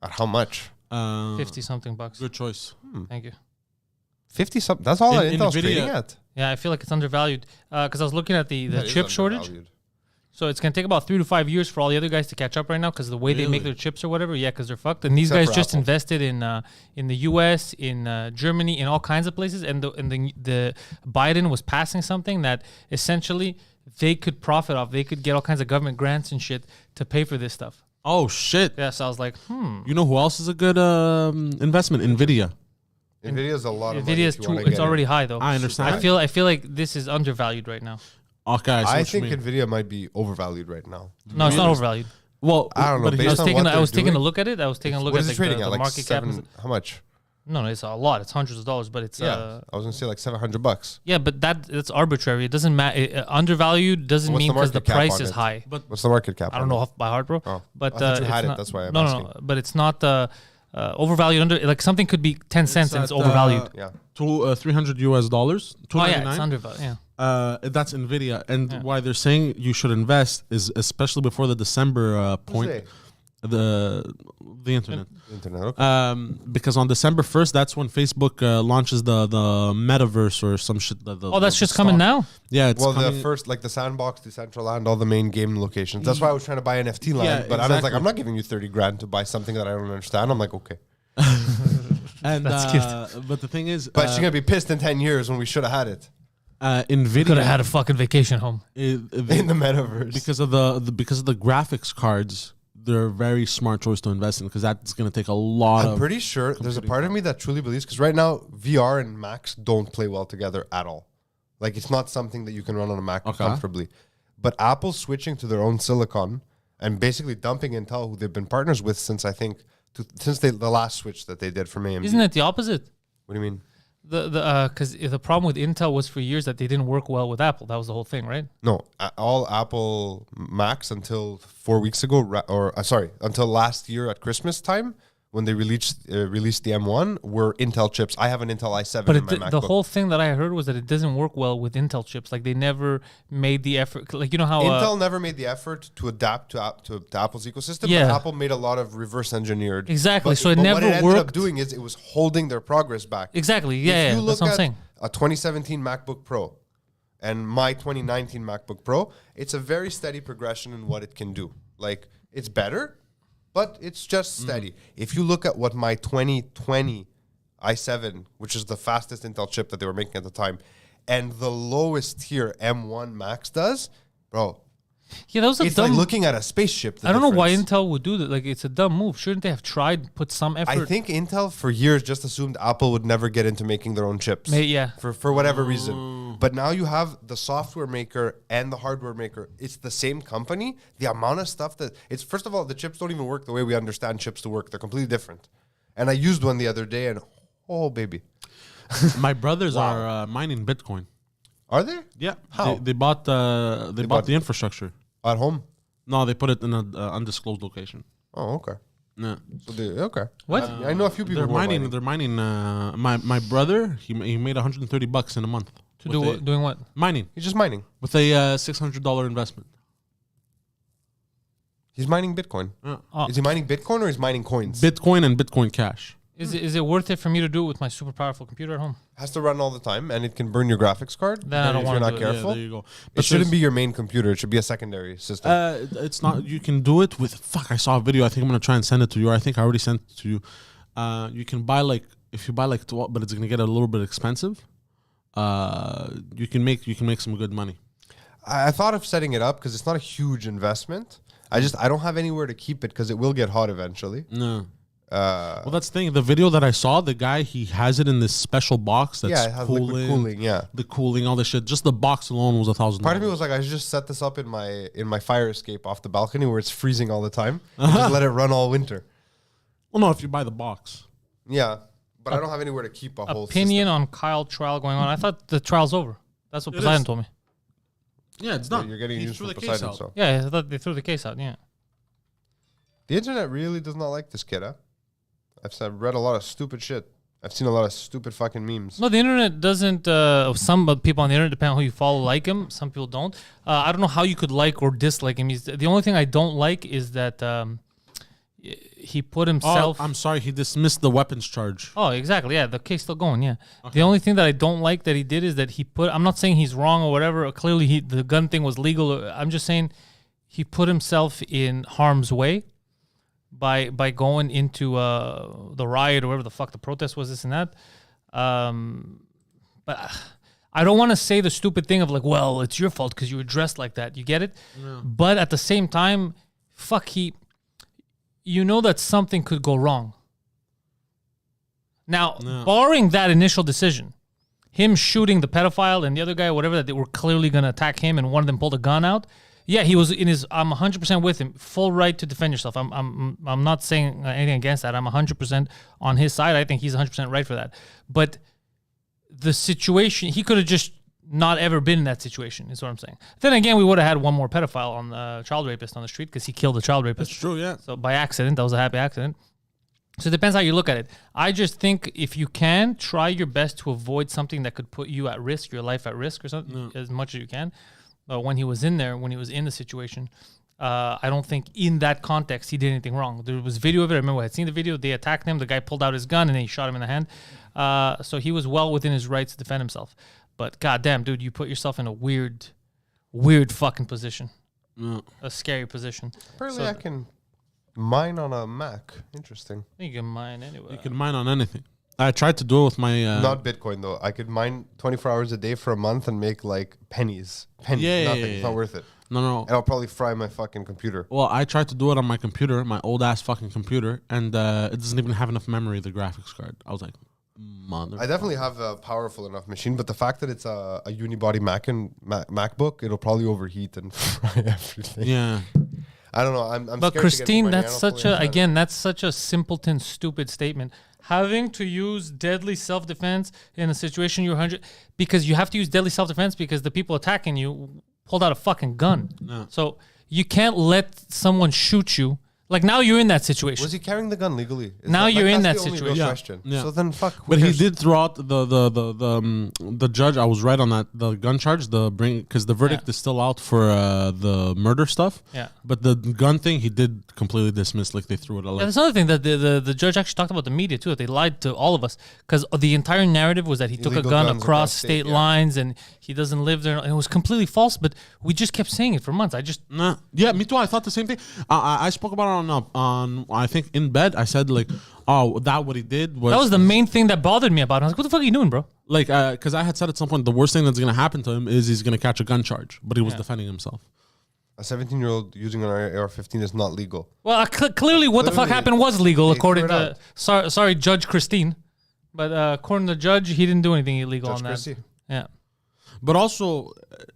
At how much? 50 something bucks. Good choice. Thank you. 50 something. That's all that In Intel's NVIDIA- trading at. Yeah, I feel like it's undervalued because I was looking at the That is chip shortage. undervalued. So it's gonna take about 3 to 5 years for all the other guys to catch up right now because the way they make Really? their chips or whatever. Yeah, because they're fucked. And these Except guys for just Apple. invested in the U.S., in Germany, in all kinds of places. And the Biden was passing something that essentially they could profit off. They could get all kinds of government grants and shit to pay for this stuff. Oh shit! Yeah, so I was like, You know who else is a good investment? Nvidia. Nvidia's a lot of money. Nvidia's if you too. wanna It's get already in. high though. I understand. I feel like this is undervalued right now. Okay, I see I what you think mean. Nvidia might be overvalued right now. No, it's not overvalued. Well, I don't know, but based I was on taking what I was they're taking a doing, look at it. I was taking a look What at is it trading the at? Like market cap. how much? No, it's a lot. It's hundreds of dollars, but it's Yeah, I was gonna say like $700. yeah, but that's arbitrary. It doesn't matter. Undervalued doesn't What's mean the because the market cap price on is it? high. What's the market cap? I don't know off by heart, bro. Oh, But I thought you it's had it, not- that's why I'm no, asking. no, but it's not overvalued. Like something could be 10 cents and it's at, overvalued. Yeah. $300 US, Oh yeah, $299. it's undervalued. Yeah. That's Nvidia, and why they're saying you should invest is especially before the December point. Say, The internet. Internet. Okay. Because on December 1st, that's when Facebook launches the metaverse or some shit. Oh, that's just coming now. Yeah, it's Well, coming. the first, like the sandbox, Decentraland, all the main game locations. That's why I was trying to buy NFT land. Yeah, But I was like, exactly. I'm not giving you 30 grand to buy something that I don't understand. I'm like, okay. and That's cute. but the thing is, But she's gonna be pissed in 10 years when we should have had it Nvidia Could have had a fucking vacation home. in the metaverse. because of the graphics cards. They're a very smart choice to invest in because that's going to take a lot I'm of. pretty sure there's a part of me that truly believes because right now VR and Macs don't play well together at all. Like it's not something that you can run on a Mac comfortably. But Apple's switching to their own silicon and basically dumping Intel, who they've been partners with since I think the last switch that they did from AMD. Isn't it the opposite? What do you mean? Because the problem with Intel was for years that they didn't work well with Apple. That was the whole thing, right? No, all Apple Macs until 4 weeks ago, until last year at Christmas time when they released the M1 were Intel chips. I have an Intel i7 But in my MacBook. the whole thing that I heard was that it doesn't work well with Intel chips. Like they never made the effort. Like you know how Intel never made the effort to adapt to Apple's ecosystem. Yeah. But Apple made a lot of reverse engineered. Exactly, so it what never it ended up worked. doing is it was holding their progress back. exactly. If Yeah, you yeah, look that's what I'm at saying. a 2017 MacBook Pro and my 2019 MacBook Pro, it's a very steady progression in what it can do. Like it's better, but it's just steady. If you look at what my 2020 i7, which is the fastest Intel chip that they were making at the time, and the lowest tier M1 Max does, bro, Yeah, that was a it's dumb. like looking at a spaceship. the I don't know why difference. Intel would do that. Like it's a dumb move. Shouldn't they have tried put some effort? I think Intel for years just assumed Apple would never get into making their own chips. Yeah. For whatever reason. But now you have the software maker and the hardware maker. It's the same company. The amount of stuff that it's first of all, the chips don't even work the way we understand chips to work. They're completely different. And I used one the other day, and oh baby, My brothers are mining Bitcoin. are they Yeah, How? they bought bought the infrastructure. at home? No, they put it in an undisclosed location. Oh, okay. Yeah. So okay. What? I know a few people. They're who are mining. They're mining. My brother, he made $130 in a month. To do what? Doing what? Mining He's just mining. with a $600 investment. He's mining Bitcoin. Oh. Is he mining Bitcoin or is he mining coins? Bitcoin and Bitcoin Cash. Is it worth it for me to do it with my super powerful computer at home? Has to run all the time, and it can burn your graphics card. Then I don't if wanna you're not do it. careful. Yeah, there you go. It shouldn't be your main computer. It should be a secondary system. It's not. You can do it with. Fuck! I saw a video. I think I'm gonna try and send it to you. Or I think I already sent it to you. You can buy if you buy 12, but it's gonna get a little bit expensive. You can make some good money. I thought of setting it up because it's not a huge investment. I don't have anywhere to keep it because it will get hot eventually. No. Well, that's the thing. The video that I saw, the guy, he has it in this special box that's Yeah, it has liquid cooling. Yeah. the cooling, all this shit. Just the box alone was $1,000. Part of me was like, I should just set this up in my fire escape off the balcony where it's freezing all the time. And just let it run all winter. Well, no, if you buy the box. Yeah, but I don't have anywhere to keep a whole Opinion system. on Kyle trial going on. I thought the trial's over. That's what Poseidon is. told me. Yeah, it's Yeah, done. you're getting He used threw for the case Poseidon. out. So Yeah, I thought they threw the case out. Yeah. the internet really does not like this kid. Huh? I've read a lot of stupid shit. I've seen a lot of stupid fucking memes. No, the internet doesn't. Some people on the internet, depending on who you follow, like him. Some people don't. I don't know how you could like or dislike him. The only thing I don't like is that he put himself. I'm sorry, he dismissed the weapons charge. Oh, exactly. Yeah, the case still going. Yeah. The only thing that I don't like that he did is that he put. I'm not saying he's wrong or whatever. Clearly, the gun thing was legal. I'm just saying he put himself in harm's way by going into the riot or whatever the fuck the protest was, this and that. But I don't want to say the stupid thing of like, well, it's your fault because you were dressed like that. You get it? Yeah. But at the same time, you know that something could go wrong. Now, barring that initial decision, him shooting the pedophile and the other guy, whatever, that they were clearly going to attack him and one of them pulled a gun out. Yeah, he was in his. I'm 100% with him. Full right to defend yourself. I'm not saying anything against that. I'm 100% on his side. I think he's 100% right for that. But the situation, he could have just not ever been in that situation. Is what I'm saying. Then again, we would have had one more pedophile on the child rapist on the street because he killed a child rapist. That's true. Yeah. So by accident, that was a happy accident. So it depends how you look at it. I just think if you can, try your best to avoid something that could put you at risk, your life at risk or something, as much as you can. When he was in the situation, I don't think in that context he did anything wrong. There was video of it. I remember I had seen the video. They attacked him. The guy pulled out his gun and then he shot him in the hand. So he was well within his rights to defend himself. But goddamn, dude, you put yourself in a weird fucking position. A scary position. Apparently, I can mine on a Mac. Interesting. You can mine anyway. You can mine on anything. I tried to do it with my. Not Bitcoin though. I could mine 24 hours a day for a month and make like pennies. Yeah, nothing. yeah, It's not yeah. worth it. No. And I'll probably fry my fucking computer. Well, I tried to do it on my computer, my old ass fucking computer, and it doesn't even have enough memory, the graphics card. I was like, mother. I definitely have a powerful enough machine, but the fact that it's a unibody MacBook, it'll probably overheat and fry everything. Yeah. I don't know. I'm But scared to get Christine, too many. that's I don't such fully a understand. that's such a simpleton, stupid statement. Having to use deadly self-defense in a situation you're 100 because you have to use deadly self-defense because the people attacking you pulled out a fucking gun. No. So you can't let someone shoot you. Like now you're in that situation. Was he carrying the gun legally? Now you're in that's that the only real situation. question. Yeah. So then, fuck. who But he cares? did throw out the judge. I was right on that. The gun charge, because the verdict is still out for the murder stuff. Yeah. But the gun thing, he did completely dismiss. Like they threw it out. Yeah, there's another thing that the judge actually talked about the media too. That they lied to all of us because the entire narrative was that he took a Illegal gun guns across across state, state yeah. lines and he doesn't live there. And it was completely false. But we just kept saying it for months. Nah. Yeah, me too. I thought the same thing. I spoke about it on I think in bed. I said like, oh, what he did was that was the main thing that bothered me about it. I was like, what the fuck are you doing, bro? like because I had said at some point the worst thing that's gonna happen to him is he's gonna catch a gun charge, but he was Yeah. defending himself. A 17-year-old using an AR-15 is not legal. Well, clearly what the fuck Clearly, happened was legal they according threw it to sorry Judge Christine, but according to the judge, he didn't do anything illegal Judge on that. Christie. Yeah. But also,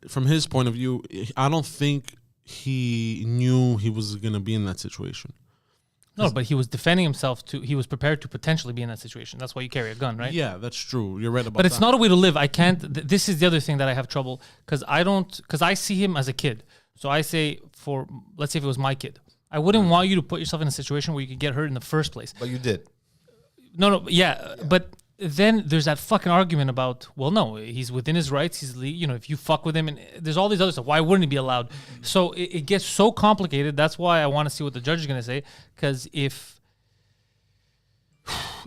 from his point of view, I don't think he knew he was going to be in that situation. No, but he was defending himself. He was prepared to potentially be in that situation. That's why you carry a gun, right? Yeah, that's true. You're right about that. But it's not a way to live. I can't. This is the other thing that I have trouble because I see him as a kid. So I say let's say if it was my kid, I wouldn't want you to put yourself in a situation where you could get hurt in the first place. But you did. No, yeah. But then there's that fucking argument about, well, no, he's within his rights. If you fuck with him, and there's all these other stuff. Why wouldn't he be allowed? So it gets so complicated. That's why I want to see what the judge is going to say. Because if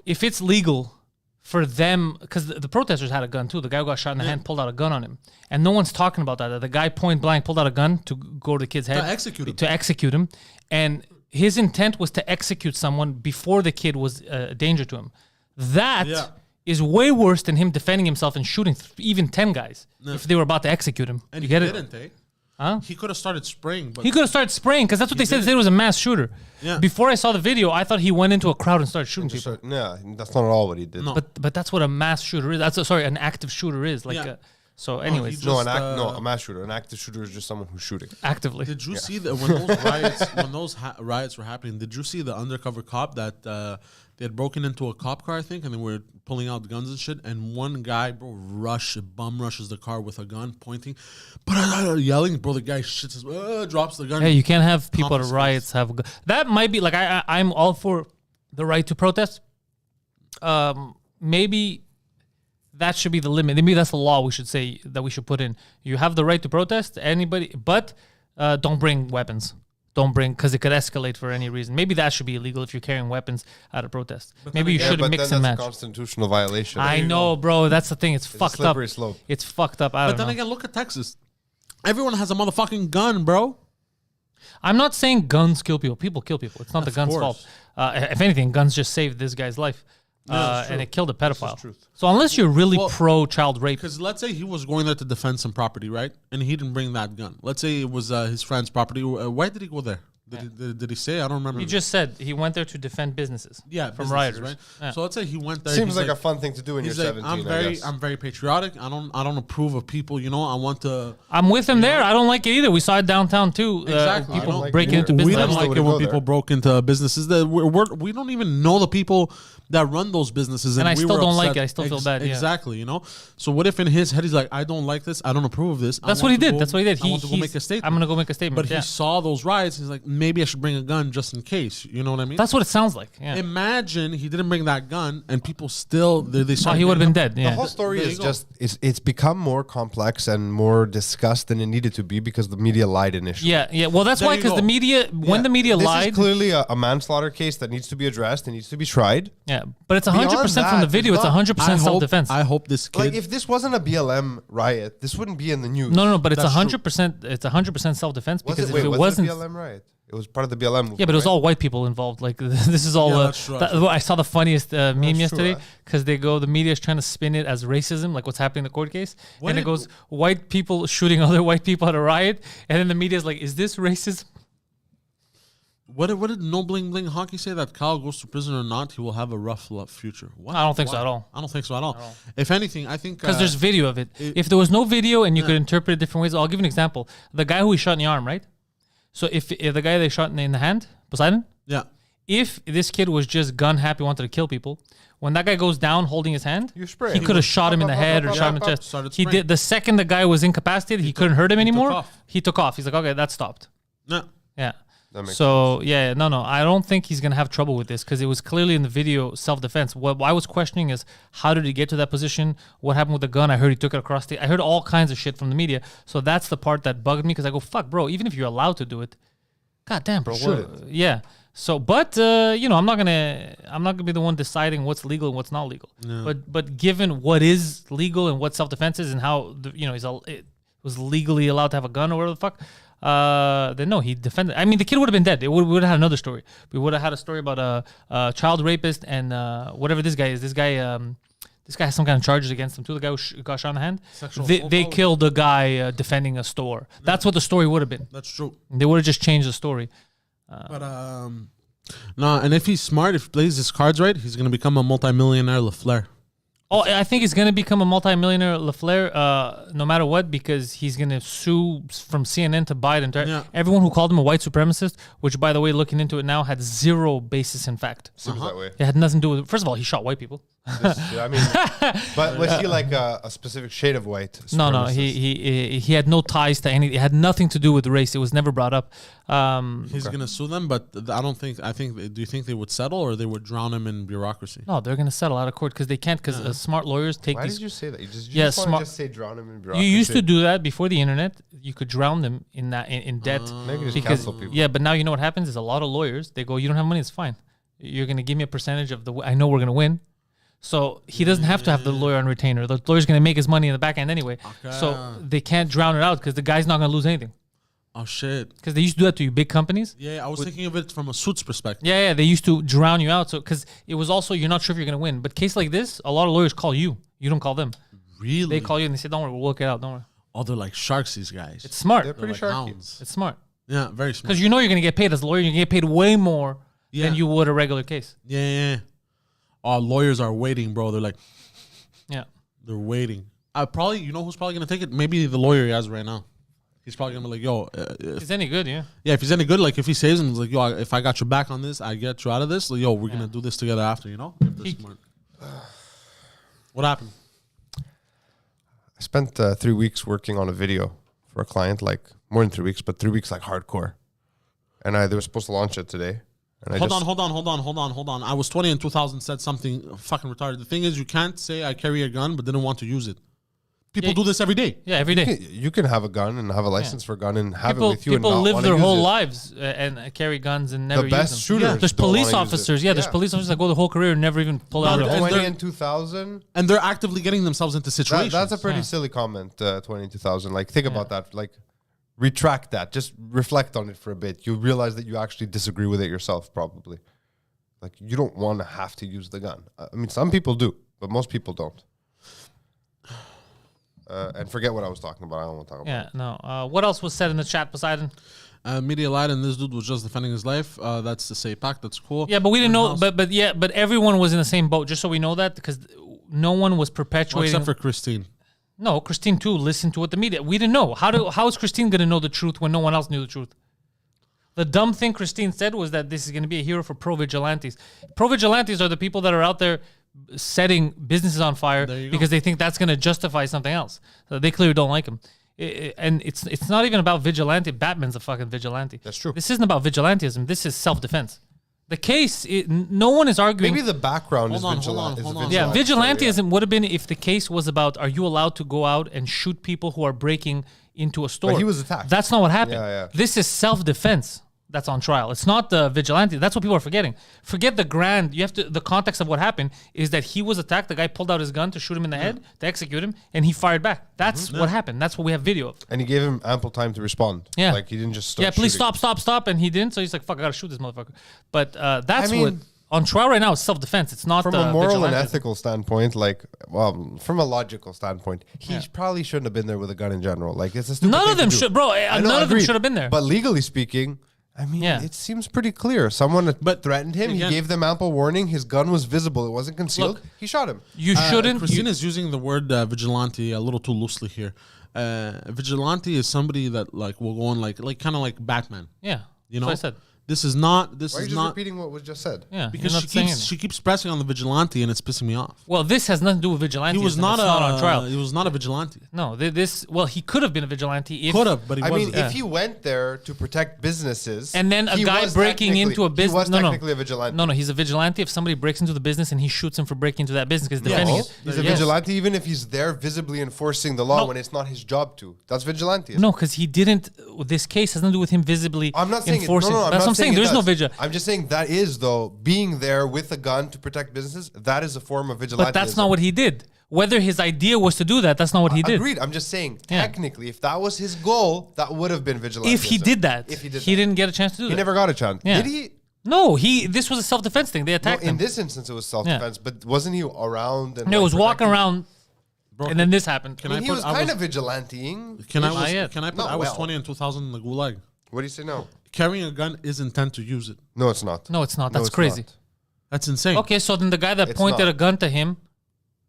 it's legal for them, because the protesters had a gun too. The guy who got shot in the hand pulled out a gun on him, and no one's talking about that. The guy point blank pulled out a gun to go to the kid's head to execute him, and his intent was to execute someone before the kid was a danger to him. That is way worse than him defending himself and shooting even 10 guys if they were about to execute him. And you he get didn't, it? Huh? He could have started spraying. But he could have started spraying because that's what they said. They said it was a mass shooter. Yeah. Before I saw the video, I thought he went into a crowd and started shooting people. Yeah, that's not at all what he did. No. But that's what a mass shooter is. An active shooter is. So anyways. A mass shooter. An active shooter is just someone who's shooting. Actively. Did you see that when those riots were happening, did you see the undercover cop that they had broken into a cop car, I think, and they were pulling out guns and shit, and one guy, bro, bum rushes the car with a gun, pointing, yelling, bro, the guy drops the gun. Yeah, you can't have people at riots have a gun. That might be, like, I'm all for the right to protest. Maybe that should be the limit. Maybe that's the law we should say that we should put in. You have the right to protest, anybody, but don't bring weapons. Because it could escalate for any reason. Maybe that should be illegal if you're carrying weapons at a protest. Maybe you shouldn't mix and match. That's a constitutional violation. I know, bro. That's the thing. It's fucked up. Slippery slope. It's fucked up. But then again, look at Texas. Everyone has a motherfucking gun, bro. I'm not saying guns kill people. People kill people. It's not the gun's fault. If anything, guns just saved this guy's life. And it killed a pedophile. So unless you're really pro-child rape. Because let's say he was going there to defend some property, right? And he didn't bring that gun. Let's say it was his friend's property. Why did he go there? Did he say? I don't remember. He just said he went there to defend businesses. Yeah, from rioters. Right? Yeah. So let's say he went there. Seems like a fun thing to do when you're 17. I'm very patriotic. I don't approve of people. I want to. I'm with him there. I don't like it either. We saw it downtown too. Exactly. People breaking into businesses. We don't like it when people broke into businesses. We don't even know the people that run those businesses, and I still don't like it. I still feel bad. Exactly. So what if in his head he's like, I don't like this. I don't approve of this. That's what he did. That's what he did. I want to go make a statement. I'm gonna go make a statement. But he saw those riots. He's like, maybe I should bring a gun just in case. You know what I mean? That's what it sounds like. Yeah. Imagine he didn't bring that gun, and people still they started. He would have been dead. Yeah. The whole story is just it's become more complex and more discussed than it needed to be because the media lied initially. Yeah. Well, that's why, because the media, when the media lied, this is clearly a manslaughter case that needs to be addressed. It needs to be tried. Yeah, but it's 100% from the video. It's 100% self-defense. I hope this kid. Like if this wasn't a BLM riot, this wouldn't be in the news. No, but it's 100%. It's 100% self-defense because if it wasn't a BLM riot, it was part of the BLM movement. Yeah, but it was all white people involved. Like this is all. I saw the funniest meme yesterday because the media is trying to spin it as racism, like what's happening in the court case, and it goes white people shooting other white people at a riot, and then the media is like, "Is this racism?" What did No Bling Bling Hockey say? That Kyle goes to prison or not, he will have a rough future. What? I don't think so at all. I don't think so at all. If anything, I think because there's video of it. If there was no video and you could interpret it different ways, I'll give you an example. The guy who he shot in the arm, right? So if the guy they shot in the hand, Poseidon, if this kid was just gun happy, wanted to kill people, when that guy goes down holding his hand, he could have shot him in the head or shot him in the chest. He did. The second the guy was incapacitated, he couldn't hurt him anymore. He took off. He's like, okay, that stopped. Yeah. So sense. I don't think he's gonna have trouble with this because it was clearly in the video self-defense. What I was questioning is how did he get to that position? What happened with the gun? I heard he took it across I heard all kinds of shit from the media. So that's the part that bugged me because I go, fuck, bro. Even if you're allowed to do it, god damn, bro. Yeah. So, but I'm not gonna be the one deciding what's legal and what's not legal. No. But given what is legal and what self-defense is and how it was legally allowed to have a gun or whatever the fuck. Then no, he defended. I mean, the kid would have been dead. We would have had another story. We would have had a story about a child rapist and whatever this guy is. This guy has some kind of charges against him too. The guy who got shot in the hand. They killed a guy defending a store. That's what the story would have been. That's true. They would have just changed the story. And if he's smart, if he plays his cards right, he's gonna become a multimillionaire LaFleur. Oh, I think he's gonna become a multimillionaire, Lafleur, no matter what, because he's gonna sue from CNN to Biden. Yeah. Everyone who called him a white supremacist, which, by the way, looking into it now, had zero basis in fact. Seems that way. It had nothing to do with. First of all, he shot white people. I mean, but was he like a specific shade of white? No, supremacist? he had no ties to any. It had nothing to do with race. It was never brought up. He's gonna sue them, but I don't think. I think. Do you think they would settle, or they would drown him in bureaucracy? No, they're gonna settle out of court because they can't. Because smart lawyers take Why these. did you say that? You Yeah, just want smart- to just say drown him in You bureaucracy. used to do that before the internet. You could drown them in that in debt. Maybe just Because cancel people. yeah, but now you know what happens is a lot of lawyers they go, you don't have money, it's fine. You're gonna give me a percentage of the. I know we're gonna win, so he doesn't have to have the lawyer on retainer. The lawyer's gonna make his money in the back end anyway. So they can't drown it out because the guy's not gonna lose anything. Oh shit! Because they used to do that to you, big companies. Yeah, I was thinking of it from a suits perspective. Yeah, they used to drown you out. So because it was also you're not sure if you're gonna win. But case like this, a lot of lawyers call you. You don't call them. Really? They call you and they say, "Don't worry, we'll work it out. Don't worry." Oh, they're like sharks. These guys. It's smart. They're pretty like sharky. hounds. It's smart Yeah, very smart. because you know you're gonna get paid as a lawyer. You're gonna get paid way more Yeah. than you would a regular case. Yeah. Oh, lawyers are waiting, bro. They're like, Yeah. they're waiting. Probably, you know who's probably gonna take it? Maybe the lawyer he has right now. He's probably gonna be like, yo, if, Is any good? Yeah. yeah, if he's any good, like if he saves him, he's like, yo, if I got your back on this, I get you out of this. Like, yo, we're gonna do this together after, you know? If they're He- smart. What happened? I spent 3 weeks working on a video for a client, like more than 3 weeks, but 3 weeks like hardcore. And they were supposed to launch it today. And Hold on. I was 20 in 2000, said something fucking retarded. The thing is, you can't say I carry a gun but didn't want to use it. People Yeah. do this every day. Yeah, every day. You can have a gun and have a license for a gun and have People, it with you. people and not live wanna their use whole it. lives and carry guns and never The use best them. shooters. There's don't police wanna use it. officers. Yeah, there's police officers that go the whole career and never even pull out No, their and whole. 20 they're- in 2000. And they're actively getting themselves into situations. That's a pretty Yeah. silly comment. 20 in 2000. Like think about that. Like retract that. Just reflect on it for a bit. You'll realize that you actually disagree with it yourself. Probably. Like you don't want to have to use the gun. I mean, some people do, but most people don't. And forget what I was talking about. I don't want to talk about. Yeah, no. What else was said in the chat, Poseidon? Media lied, and this dude was just defending his life. That's the say pack. That's cool. Yeah, but we didn't know. In-house. But everyone was in the same boat. Just so we know that, because no one was Well, perpetuating. except for Christine. No, Christine too listened to what the media. We didn't know. How is Christine going to know the truth when no one else knew the truth? The dumb thing Christine said was that this is going to be a hero for pro-vigilantes. Pro-vigilantes are the people that are out there setting businesses on fire There you go. because they think that's going to justify something else. So they clearly don't like him. And it's not even about vigilante. Batman's a fucking vigilante. That's true. This isn't about vigilantism. This is self-defense. The case, no one is arguing. Maybe the background is Hold on, vigilante. hold on. Yeah, vigilantism would have been if the case was about are you allowed to go out and shoot people who are breaking into a store? But he was attacked. That's not what happened. Yeah, yeah. This is self-defense that's on trial. It's not the vigilante. That's what people are forgetting. Forget the grand. You have to. The context of what happened is that he was attacked. The guy pulled out his gun to shoot him in the head to execute him, and he fired back. That's what happened. That's what we have video of. And he gave him ample time to respond. Yeah. Like he didn't just start Yeah, please shooting. stop, and he didn't. So he's like, "Fuck, I gotta shoot this motherfucker." But that's I mean- what on trial right now is self-defense. It's not From the a moral and vigilantism. ethical standpoint, like, well, from a logical standpoint, he probably shouldn't have been there with a gun in general. Like, it's a stupid None thing of them to do. should, bro. I know, None of them agreed. should have been there. But legally speaking, I mean, Yeah. it seems pretty clear. Someone But threatened him. again- He gave them ample warning. His gun was visible. It wasn't concealed. Look, he shot him. You shouldn't. Christine is using the word vigilante a little too loosely here. Vigilante is somebody that like will go on like kind of like Batman. Yeah, You that's know, what I said. this is not. This Why are you is just not repeating what was just said? Yeah, because you're not saying anything. she keeps pressing on the vigilante, and it's pissing me off. Well, this has nothing to do with vigilante. He was not on trial. He was not a vigilante. No, this. Well, he could have been a vigilante if Could have, but he I wasn't. mean, if he went there to protect businesses, And then a he guy was breaking technically- into a business. he was no, technically a vigilante. No, he's a vigilante if somebody breaks into the business and he shoots him for breaking into that business because defending No, it. he's a Yes. vigilante even if he's there visibly enforcing the law No. when it's not his job to. That's vigilante. No, because he didn't. This case has nothing to do with him visibly I'm not saying enforcing. it. No, I'm That's not what I'm saying. it There's no does. vigil. I'm just saying that is though being there with a gun to protect businesses. That is a form of vigilante. But that's not what he did. Whether his idea was to do that, that's not what he did. Agreed. I'm just saying Yeah. technically, if that was his goal, that would have been vigilante. If he did that, if he did, he that. didn't get a chance to do He that. never got a chance. Yeah. Did he? No, this was a self-defense thing. They No, attacked in him. this instance, it was self-defense. But wasn't he around? And No, it was walking protecting- around, and then this happened. I mean, he put- was I kind was- of vigilanteing. Can I Not yet. can I put? Not I was well. 20 in 2000 in the gulag. What do you say now? Carrying a gun is intent to use it. No, it's not. No, it's not. No, That's it's crazy. not. That's insane. Okay, so then the guy that It's pointed not. a gun to him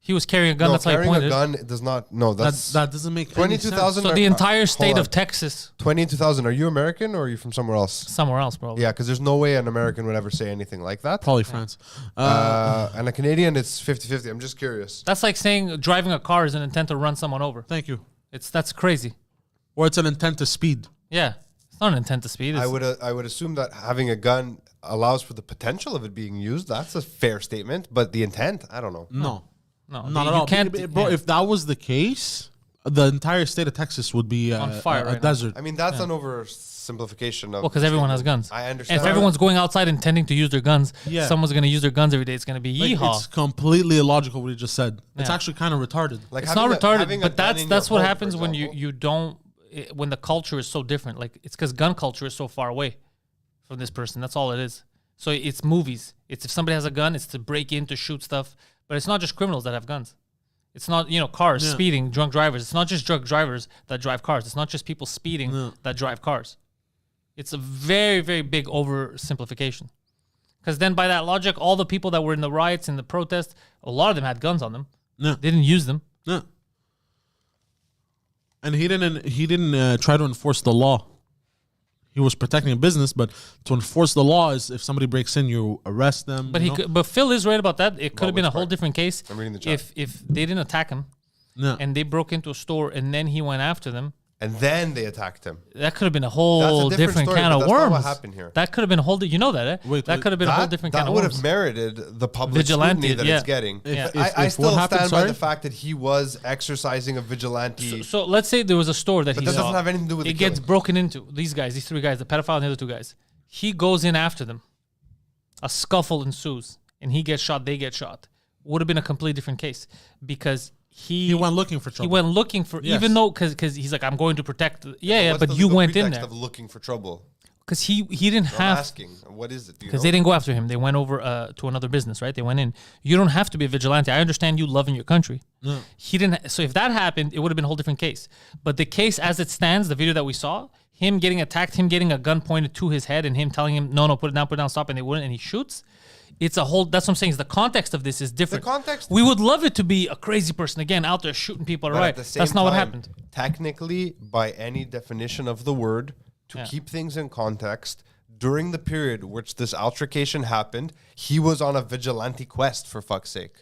He was carrying a gun. No, That's how he carrying pointed. a gun does not. No, that's That doesn't make any sense. 22,000. So the entire state hold of on. Texas, 22,000. Are you American or are you from somewhere else? somewhere else, probably. Yeah, because there's no way an American would ever say anything like that. Probably France. And a Canadian, it's 50-50. I'm just curious. That's like saying driving a car is an intent to run someone over. Thank you. That's crazy. Or it's an intent to speed. Yeah, it's not an intent to speed. It's, I would assume that having a gun allows for the potential of it being used. That's a fair statement, but the intent, I don't know. No. no, Not you at all. can't, Bro, yeah. if that was the case, the entire state of Texas would be On fire a right now. desert. I mean, that's an oversimplification of. Well, because everyone has guns. I And understand. if everyone's going outside intending to use their guns, Yeah. someone's going to use their guns every day. It's going to be Like, yeehaw. it's completely illogical what he just said. It's Yeah. actually kind of retarded. like It's not having retarded, having a but gun in that's your what home, happens for when example. you don't when the culture is so different. Like it's because gun culture is so far away from this person. That's all it is. So it's movies. It's if somebody has a gun, it's to break in to shoot stuff. But it's not just criminals that have guns. It's not cars, Yeah. speeding, drunk drivers. It's not just drunk drivers that drive cars. It's not just people speeding that drive cars. It's a very, very big oversimplification. Because then by that logic, all the people that were in the riots and the protests, a lot of them had guns on them. Yeah. They didn't use them. Yeah. And he didn't try to enforce the law. He was protecting a business, but to enforce the law is if somebody breaks in, you arrest them. But you know? but Phil is right about that. It could have been a which whole part? different case I'm reading the chat. if they didn't attack him Yeah. and they broke into a store and then he went after them. And then they attacked him. That could have been a whole That's a different different story, can but of that's not worms. what happened here. That could have been a whole. You know that, eh? Wait, that could have been a whole That, different that can of would worms. have merited the public Vigilante, scrutiny that yeah. it's getting. Yeah. I If still what happened, stand by sorry? the fact that he was exercising a vigilante. So let's say there was a store that But he that saw. doesn't have anything to do with it the gets killing. broken into. These three guys, the pedophile and the other two guys. He goes in after them. A scuffle ensues, and he gets shot. They get shot. Would have been a completely different case because He went looking for trouble. He went looking for, Yes. even though because he's like, I'm going to protect. Yeah, What's but the you legal went in pretext there of looking for trouble. because he didn't I'm have. asking, what is it? Do you Because know? they didn't go after him. They went over to another business, right? They went in. You don't have to be a vigilante. I understand you loving your country. No. He didn't. So if that happened, it would have been a whole different case. But the case as it stands, the video that we saw, him getting attacked, him getting a gun pointed to his head, and him telling him, no, put it down, stop, and they wouldn't, and he shoots. It's a whole. That's what I'm saying. Is the context of this is different. The context- We would love it to be a crazy person again out there shooting people. But Right. at the same That's not what time, happened. Technically, by any definition of the word, to Yeah. keep things in context, during the period which this altercation happened, he was on a vigilante quest, for fuck's sake.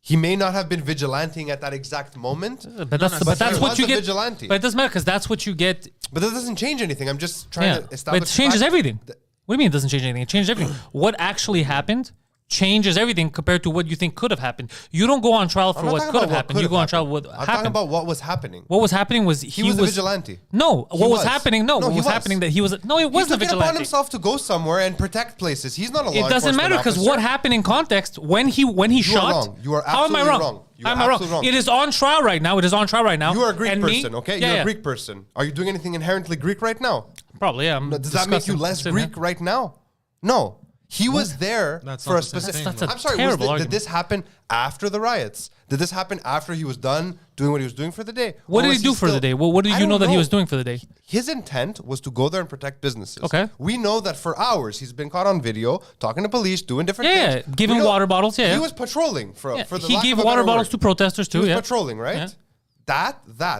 He may not have been vigilanting at that exact moment, But that's but that's he what was you a get. vigilante. But it doesn't matter because that's what you get. but that doesn't change anything. I'm just trying Yeah. to But establish. it the changes fact everything. that- What do you mean it doesn't change anything? It changes everything. What actually happened changes everything compared to what you think could have happened. You don't go on trial I'm for not what talking could about have happened. could You have go on trial happened. with what I'm talking happened. about what was happening. What was happening was He was a vigilante. No, what was was. happening? No, No, what he was was. happening that he was. No, he He wasn't a took it upon vigilante. himself to go somewhere and protect places. He's not a law It doesn't enforcement matter because officer. what happened in context when he shot. wrong. You are How am I absolutely wrong? wrong. You How are am I wrong? absolutely wrong. It is on trial right now. It is on trial right now. You are a Greek And me- person, okay? Yeah, You're yeah. a Greek person. Are you doing anything inherently Greek right now? Probably, yeah. I'm Does that make you discussing- less sitting Greek there. right now? No. He was there That's for not a the same specific. thing, That's a I'm sorry. terrible Did argument. this happen after the riots? Did this happen after he was done doing what he was doing for the day? What Or did was he do for the still- day? What do I you don't know that he was doing for the day? His intent was to go there and protect businesses. Okay. We know that for hours he's been caught on video talking to police, doing different Yeah, things. yeah, giving We know- water bottles, yeah. He was patrolling for Yeah, the he lack gave of a water better bottles word. to protesters He too. was Yeah, patrolling, right? Yeah.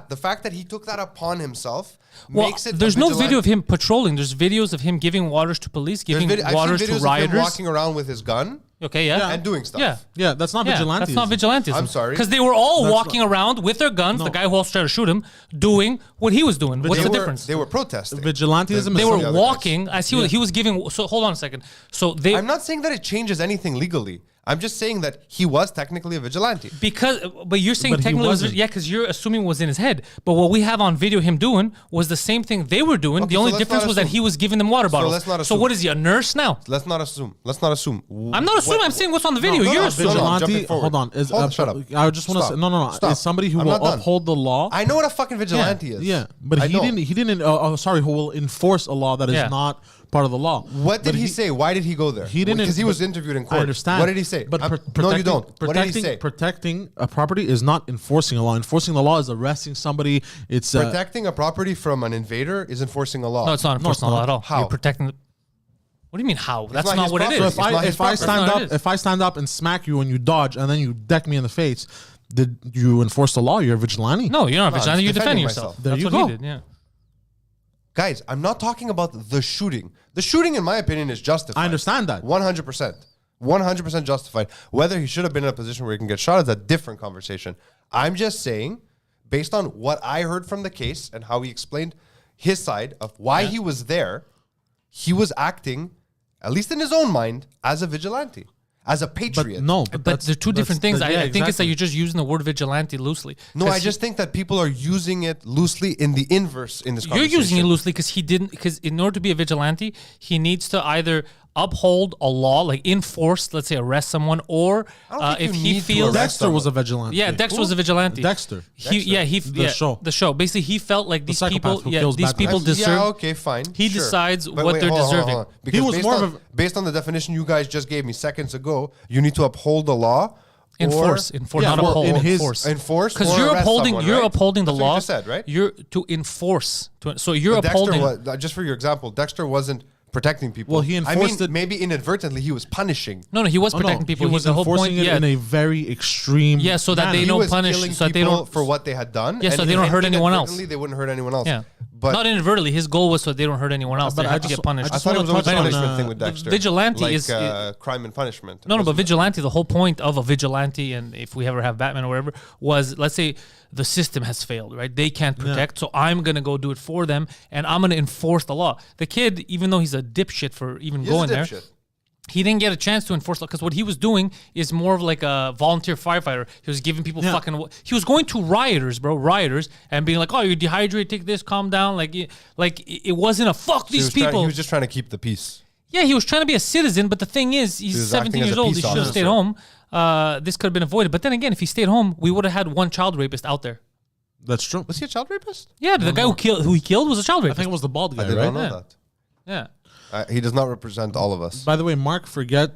The fact that he took that upon himself Well, makes it. there's a no vigilante. video of him patrolling. There's videos of him giving waters to police, There's giving I've waters seen to videos of him rioters. walking around with his gun Okay, yeah. and doing stuff. Yeah. Yeah, that's not Yeah, vigilante. that's not vigilantism. I'm sorry. Because they were all That's walking around with their guns, the guy who also tried to shoot him, doing what he was doing. What's the difference? They were protesting. Vigilantism They is were the other walking. I see he was giving. So hold on a second. So they I'm not saying that it changes anything legally. I'm just saying that he was technically a vigilante. but you're saying But he technically wasn't. yeah, because you're assuming it was in his head. But what we have on video him doing was the same thing they were doing. Okay, the so only let's difference not was that assume. he was giving them water bottles. let's not So assume. what is he, a nurse now? Let's not assume. I'm not assuming. I'm saying what's on the video. no, you're no, assuming. no, jumping vigilante. forward. Hold on. Is Shut up. I just want to Stop. say no. Stop. Is somebody who I'm will not done. uphold the law. I know what a fucking vigilante is. Yeah, but I he know. didn't. He didn't. Who will enforce a law that is Yeah. not part of the law? What did But he say? Why did he go there? He didn't because he was but- interviewed in court. I understand. What did he say? But I'm- protecting, no, you don't. What did he protecting- say? Protecting a property is not enforcing a law. Enforcing the law is arresting somebody. It's Protecting a property from an invader is enforcing a law. No, it's not enforcing the law at all. How? You're protecting. What do you mean how? That's not not his what it property. is. So if I his property. That's not it. if I stand up and smack you and you dodge and then you deck me in the face, did you enforce the law? You're a vigilante. No, you're not a No, vigilante. I'm You're defending defending yourself. myself. There That's you what go. he did. Yeah. Guys, I'm not talking about the shooting. The shooting, in my opinion, is justified. I understand that. 100%. 100% justified. Whether he should have been in a position where he can get shot is a different conversation. I'm just saying, based on what I heard from the case and how he explained his side of why he was there, he was acting, at least in his own mind, as a vigilante, as a But patriot. no, But that's- they're two different things. yeah, I think it's that exactly. you're just using the word vigilante loosely. No, 'Cause I just think that people are using it loosely in the inverse in this you're conversation. using it loosely because in order to be a vigilante, he needs to either uphold a law, like enforce, let's say arrest someone, or I don't think if you he need to feels arrest Dexter was a vigilante. yeah, Dexter was a vigilante. Dexter. The show. Basically, he felt like these psychopath people, who yeah, kills these bad people guys. deserve. Yeah, okay, fine. He sure. decides But what they're deserving. Because was based more on, of a- based on the definition you guys just gave me seconds ago, you need to uphold the law. Enforce, or not well, uphold. in his- enforce, because or you're arrest upholding, someone, you're right? upholding the That's what law. you just said, right? You're to enforce. So you're But Dexter upholding. was, just for your example, Dexter wasn't protecting people. Well, he enforced I it- mean, maybe inadvertently he was punishing. No, he was Oh, no, protecting people. He was the whole enforcing point, it yeah, in a very extreme. Yeah, so that manner. they He don't was punish, killing so that they people don't- for what they had done. Yeah, so and they don't hurt anyone else. inadvertently They wouldn't hurt anyone else. yeah. But Not inadvertently. His goal was so they don't hurt anyone else. But They I have to just- get punished. I I just thought it wanna was always a touch on, punishment thing the with Dexter. vigilante like, is- crime and punishment. No, but Wasn't it? vigilante, the whole point of a vigilante, and if we ever have Batman or whatever, was let's say the system has failed, right? They can't protect, so I'm going to go do it for them, and I'm going to enforce the law. The kid, even though he's a dipshit for even He is a going there, dipshit. he didn't get a chance to enforce law because what he was doing is more of like a volunteer firefighter. He was giving people he was going to rioters, and being like, "Oh, you're dehydrated. Take this. Calm down." Like it wasn't a fuck So he these was trying- people. he was just trying to keep the peace. Yeah, he was trying to be a citizen, but the thing is, he's was 17 acting as years a old. He peace should have stayed officer. home. This could have been avoided. But then again, if he stayed home, we would have had one child rapist out there. That's true. Was he a child rapist? Yeah, the guy who he killed was a child I rapist. think it was the bald guy, I did right? not know Yeah. that. Yeah. He does not represent all of us. By the way, Mark Forget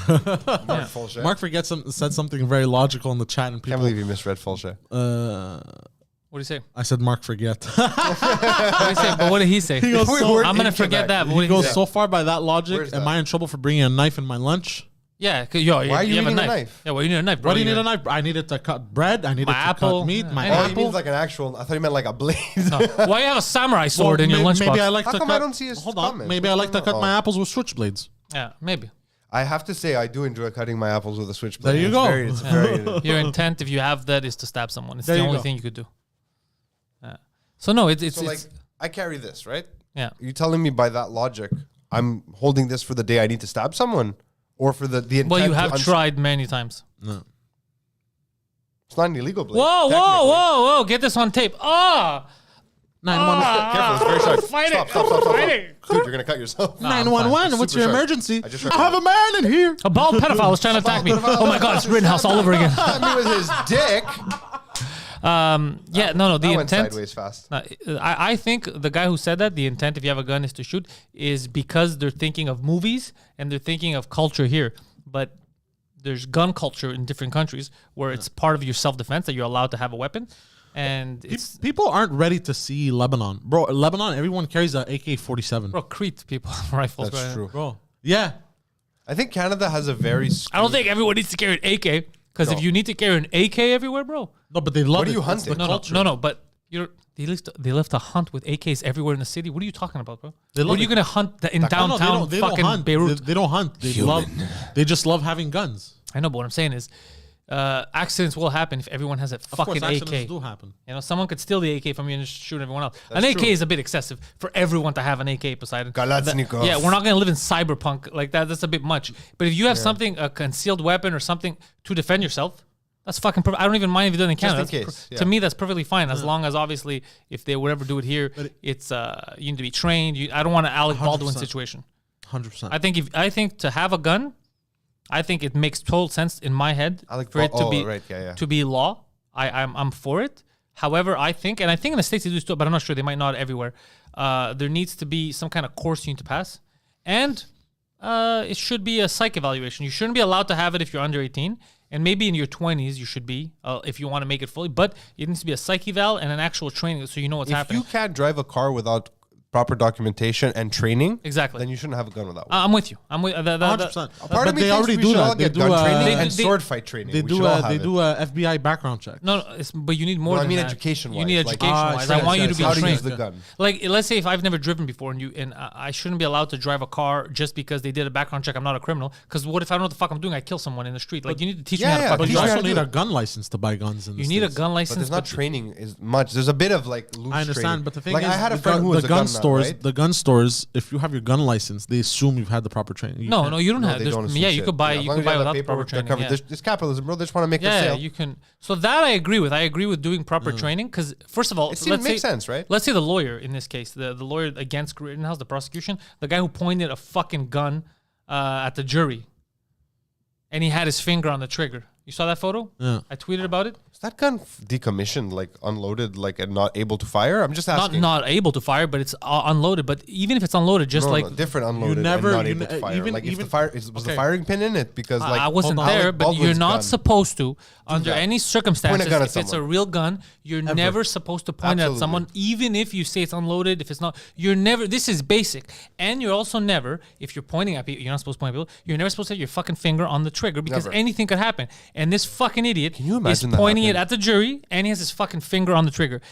Mark Fulcher. Mark Forget said something very logical in the chat, and Can't people. believe you misread Fulcher. What do you say? I said Mark Forget. What do you say? But what did he say? goes so- I'm gonna in forget Quebec. that. But He what did goes say? so far by that logic. Where's Am that? I in trouble for bringing a knife in my lunch? Yeah, why Why are you have eating a knife? Yeah, well, you need a knife, bro. What do you need a knife? I needed to cut bread. I needed My to apple. cut meat. Yeah. My Oh, Oh, he apple. means like an actual. I thought he meant like a blade. Why you have a samurai sword in your Well, lunchbox? maybe I like How to come cut. I don't see his hold on. comments? Maybe I like to cut my Oh. apples with switchblades. Yeah, maybe. I have to say, I do enjoy cutting my apples with a switchblade. There you It's go. Very, it's very. Your intent, if you have that, is to stab someone. It's There the you only go. thing you could do. Yeah. So no, it's So like, I carry this, right? yeah. You telling me by that logic, I'm holding this for the day I need to stab someone, or for the intent? Well, you to have tried many times. No. It's not an illegal blade. Whoa, technically. whoa! Get this on tape. Ah. 911. Careful, it's very sharp. Fight Stop, it. stop, stop, stop, Fight stop. it. Dude, you're gonna cut yourself. 911. What's Super your sharp. emergency? I just I have a man in here. A bald pedophile is trying to attack me. Oh my God, it's Rittenhouse all over again. Cut me with his dick. Yeah, no, the That went intent. sideways fast. I think the guy who said that, the intent, if you have a gun, is to shoot, is because they're thinking of movies and they're thinking of culture here. But there's gun culture in different countries where it's part of your self-defense that you're allowed to have a weapon. And it's, People aren't ready to see Lebanon, bro. Lebanon, everyone carries a AK-47, bro, Crete people have rifles. That's right? true. bro. Yeah, I think Canada has a very. I don't think everyone needs to carry an AK because if you need to carry an AK everywhere, bro. no, but they love What are it. you It's hunting? the No, culture. no. But they left to hunt with AKs everywhere in the city. What are you talking about, bro? They What love are you it. gonna hunt in No, downtown they don't fucking hunt. Beirut? They don't hunt. They just love having guns. I know, but what I'm saying is, accidents will happen if everyone has a Of course, fucking accidents AK. do happen. You know, someone could steal the AK from you and just shoot everyone else. An That's AK true. is a bit excessive for everyone to have an AK, Poseidon. Kalashnikov. Yeah, we're not going to live in cyberpunk like that. That's a bit much. But if you have something, a concealed weapon or something to defend yourself, that's fucking perfect. I don't even mind if you do it in Canada. in That's case, To yeah. me, that's perfectly fine. As long as, obviously, if they would ever do it here, it's you need to be trained. I don't want an Alec Baldwin 100%. situation. 100%. I think to have a gun, I think it makes total sense in my head Alec for it to Bal- be right, yeah. to be law. I'm for it. However, I think in the States they do too, but I'm not sure. They might not everywhere. There needs to be some kind of course you need to pass, and it should be a psych evaluation. You shouldn't be allowed to have it if you're under 18, and maybe in your 20s you should be if you want to make it fully. But it needs to be a psych eval and an actual training, so you know what's If happening. you can't drive a car without proper documentation and training, Exactly. then you shouldn't have a gun without one. I'm with you. I'm with 100%. Part But of me they thinks already we do should all that. They get do gun training they- and they- sword fight training. They We do should all a have they it. do a FBI background check. No, but you need more No, I than mean that. education-wise, You need like- education-wise. Ah, I want you to yes, be how to trained. use the gun. Like, let's say if I've never driven before and I shouldn't be allowed to drive a car just because they did a background check. I'm not a criminal. Because what if I don't know what the fuck I'm doing? I kill someone in the street. Like, you need to teach me how to yeah, fucking But you Teach me drive. how also to need do a it. gun license to buy guns in the You need a States. gun license. But there's not training as much. There's a bit of like loose I understand, training. but the thing like is, I had a the friend gun- who was the a gun gun stores. nut, right? The gun stores, if you have your gun license, they assume you've had the proper training. No, can't- you don't No, have. they there's- don't assume Yeah, you shit. could buy. As You long could as buy have without that the proper paperwork, they're training. covered. Yeah. There's capitalism, bro. They just want to make a Yeah, sale. you can. So that I agree with. I agree with doing proper training because first of all, It seems- let's makes say, sense, right? Let's say the lawyer in this case, the lawyer against Rittenhouse, the prosecution, the guy who pointed a fucking gun at the jury, and he had his finger on the trigger. You saw that photo? Yeah. I tweeted about it. Is that gun decommissioned, like unloaded, like and not able to fire? I'm just asking. Not able to fire, but it's unloaded. But even if it's unloaded, just No, like no, different unloaded never- and not you able to ne- fire. even- Like if even- the fire was the okay. firing pin in it because like I wasn't hold on. there, Alec but you're Baldwin's not gun. supposed to, under that. any circumstances, at if it's a someone. real gun, you're never supposed to point it at Absolutely. someone, even if you say it's unloaded, if it's not. You're never, this is basic. And you're also never, if you're pointing at people, you're not supposed to point at people, you're never supposed to have your fucking finger on the trigger because Never. anything could happen. And this fucking idiot you is imagine that pointing it happening? at the jury and he has his fucking finger on the trigger.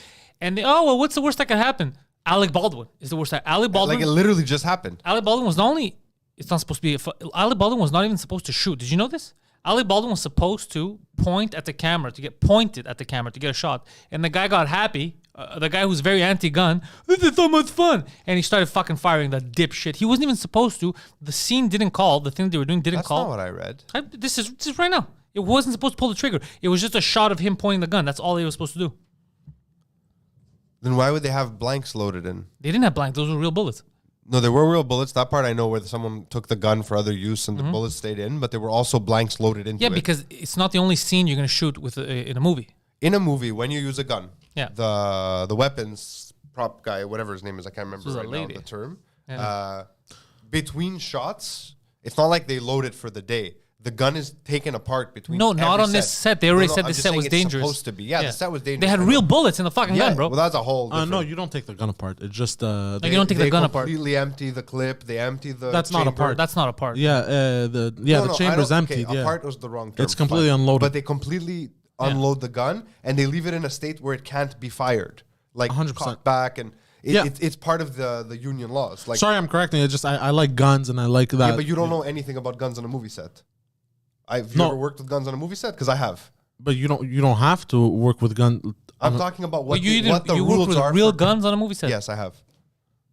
And they, oh, well, what's the worst that could happen? Alec Baldwin is the worst. Alec Baldwin. like it literally just happened. Alec Baldwin was not only, it's not supposed to be, Alec Baldwin was not even supposed to shoot. Did you know this? Alec Baldwin was supposed to point at the camera, to get pointed at the camera to get a shot. And the guy got happy, the guy who's very anti-gun, this is so much fun. And he started fucking firing the dipshit. He wasn't even supposed to. The scene didn't call. The thing they were doing didn't That's call. not what I read. This is right now. It wasn't supposed to pull the trigger. It was just a shot of him pointing the gun. That's all they were supposed to do. Then why would they have blanks loaded in? They didn't have blanks. Those were real bullets. No, there were real bullets. That part I know where someone took the gun for other use and the bullets stayed in, but there were also blanks loaded into Yeah, it. because it's not the only scene you're going to shoot with in a movie. In a movie, when you use a gun, Yeah. the weapons prop guy, whatever his name is, I can't remember was a right now lady. the term. Yeah. Between shots, it's not like they load it for the day. The gun is taken apart between. No, not every on this set. They already said I'm this just set saying was it's dangerous. Supposed to be. Yeah, the set was dangerous. They had I real know. bullets in the fucking Yeah, gun, bro. well, that's a whole. No, different- you don't take the gun apart. It's just Like, you don't take the gun apart. They completely empty the clip. They empty the. That's not a chamber. part. That's not a part. yeah. The chamber's I don't- emptied. okay, Yeah, A part was the wrong term. It's completely fine. unloaded. But they completely unload the gun and they leave it in a state where it can't be fired, like 100%. cocked back, and it's part of the union laws. Like, Sorry, I'm correcting it. Just I like guns and I like that. yeah, but you don't know anything about guns on a movie set. Have you No. ever worked with guns on a movie set? Because I have. But you don't have to work with gun. I'm talking about what But you what the you worked rules with are. real for- guns on a movie set. Yes, I have.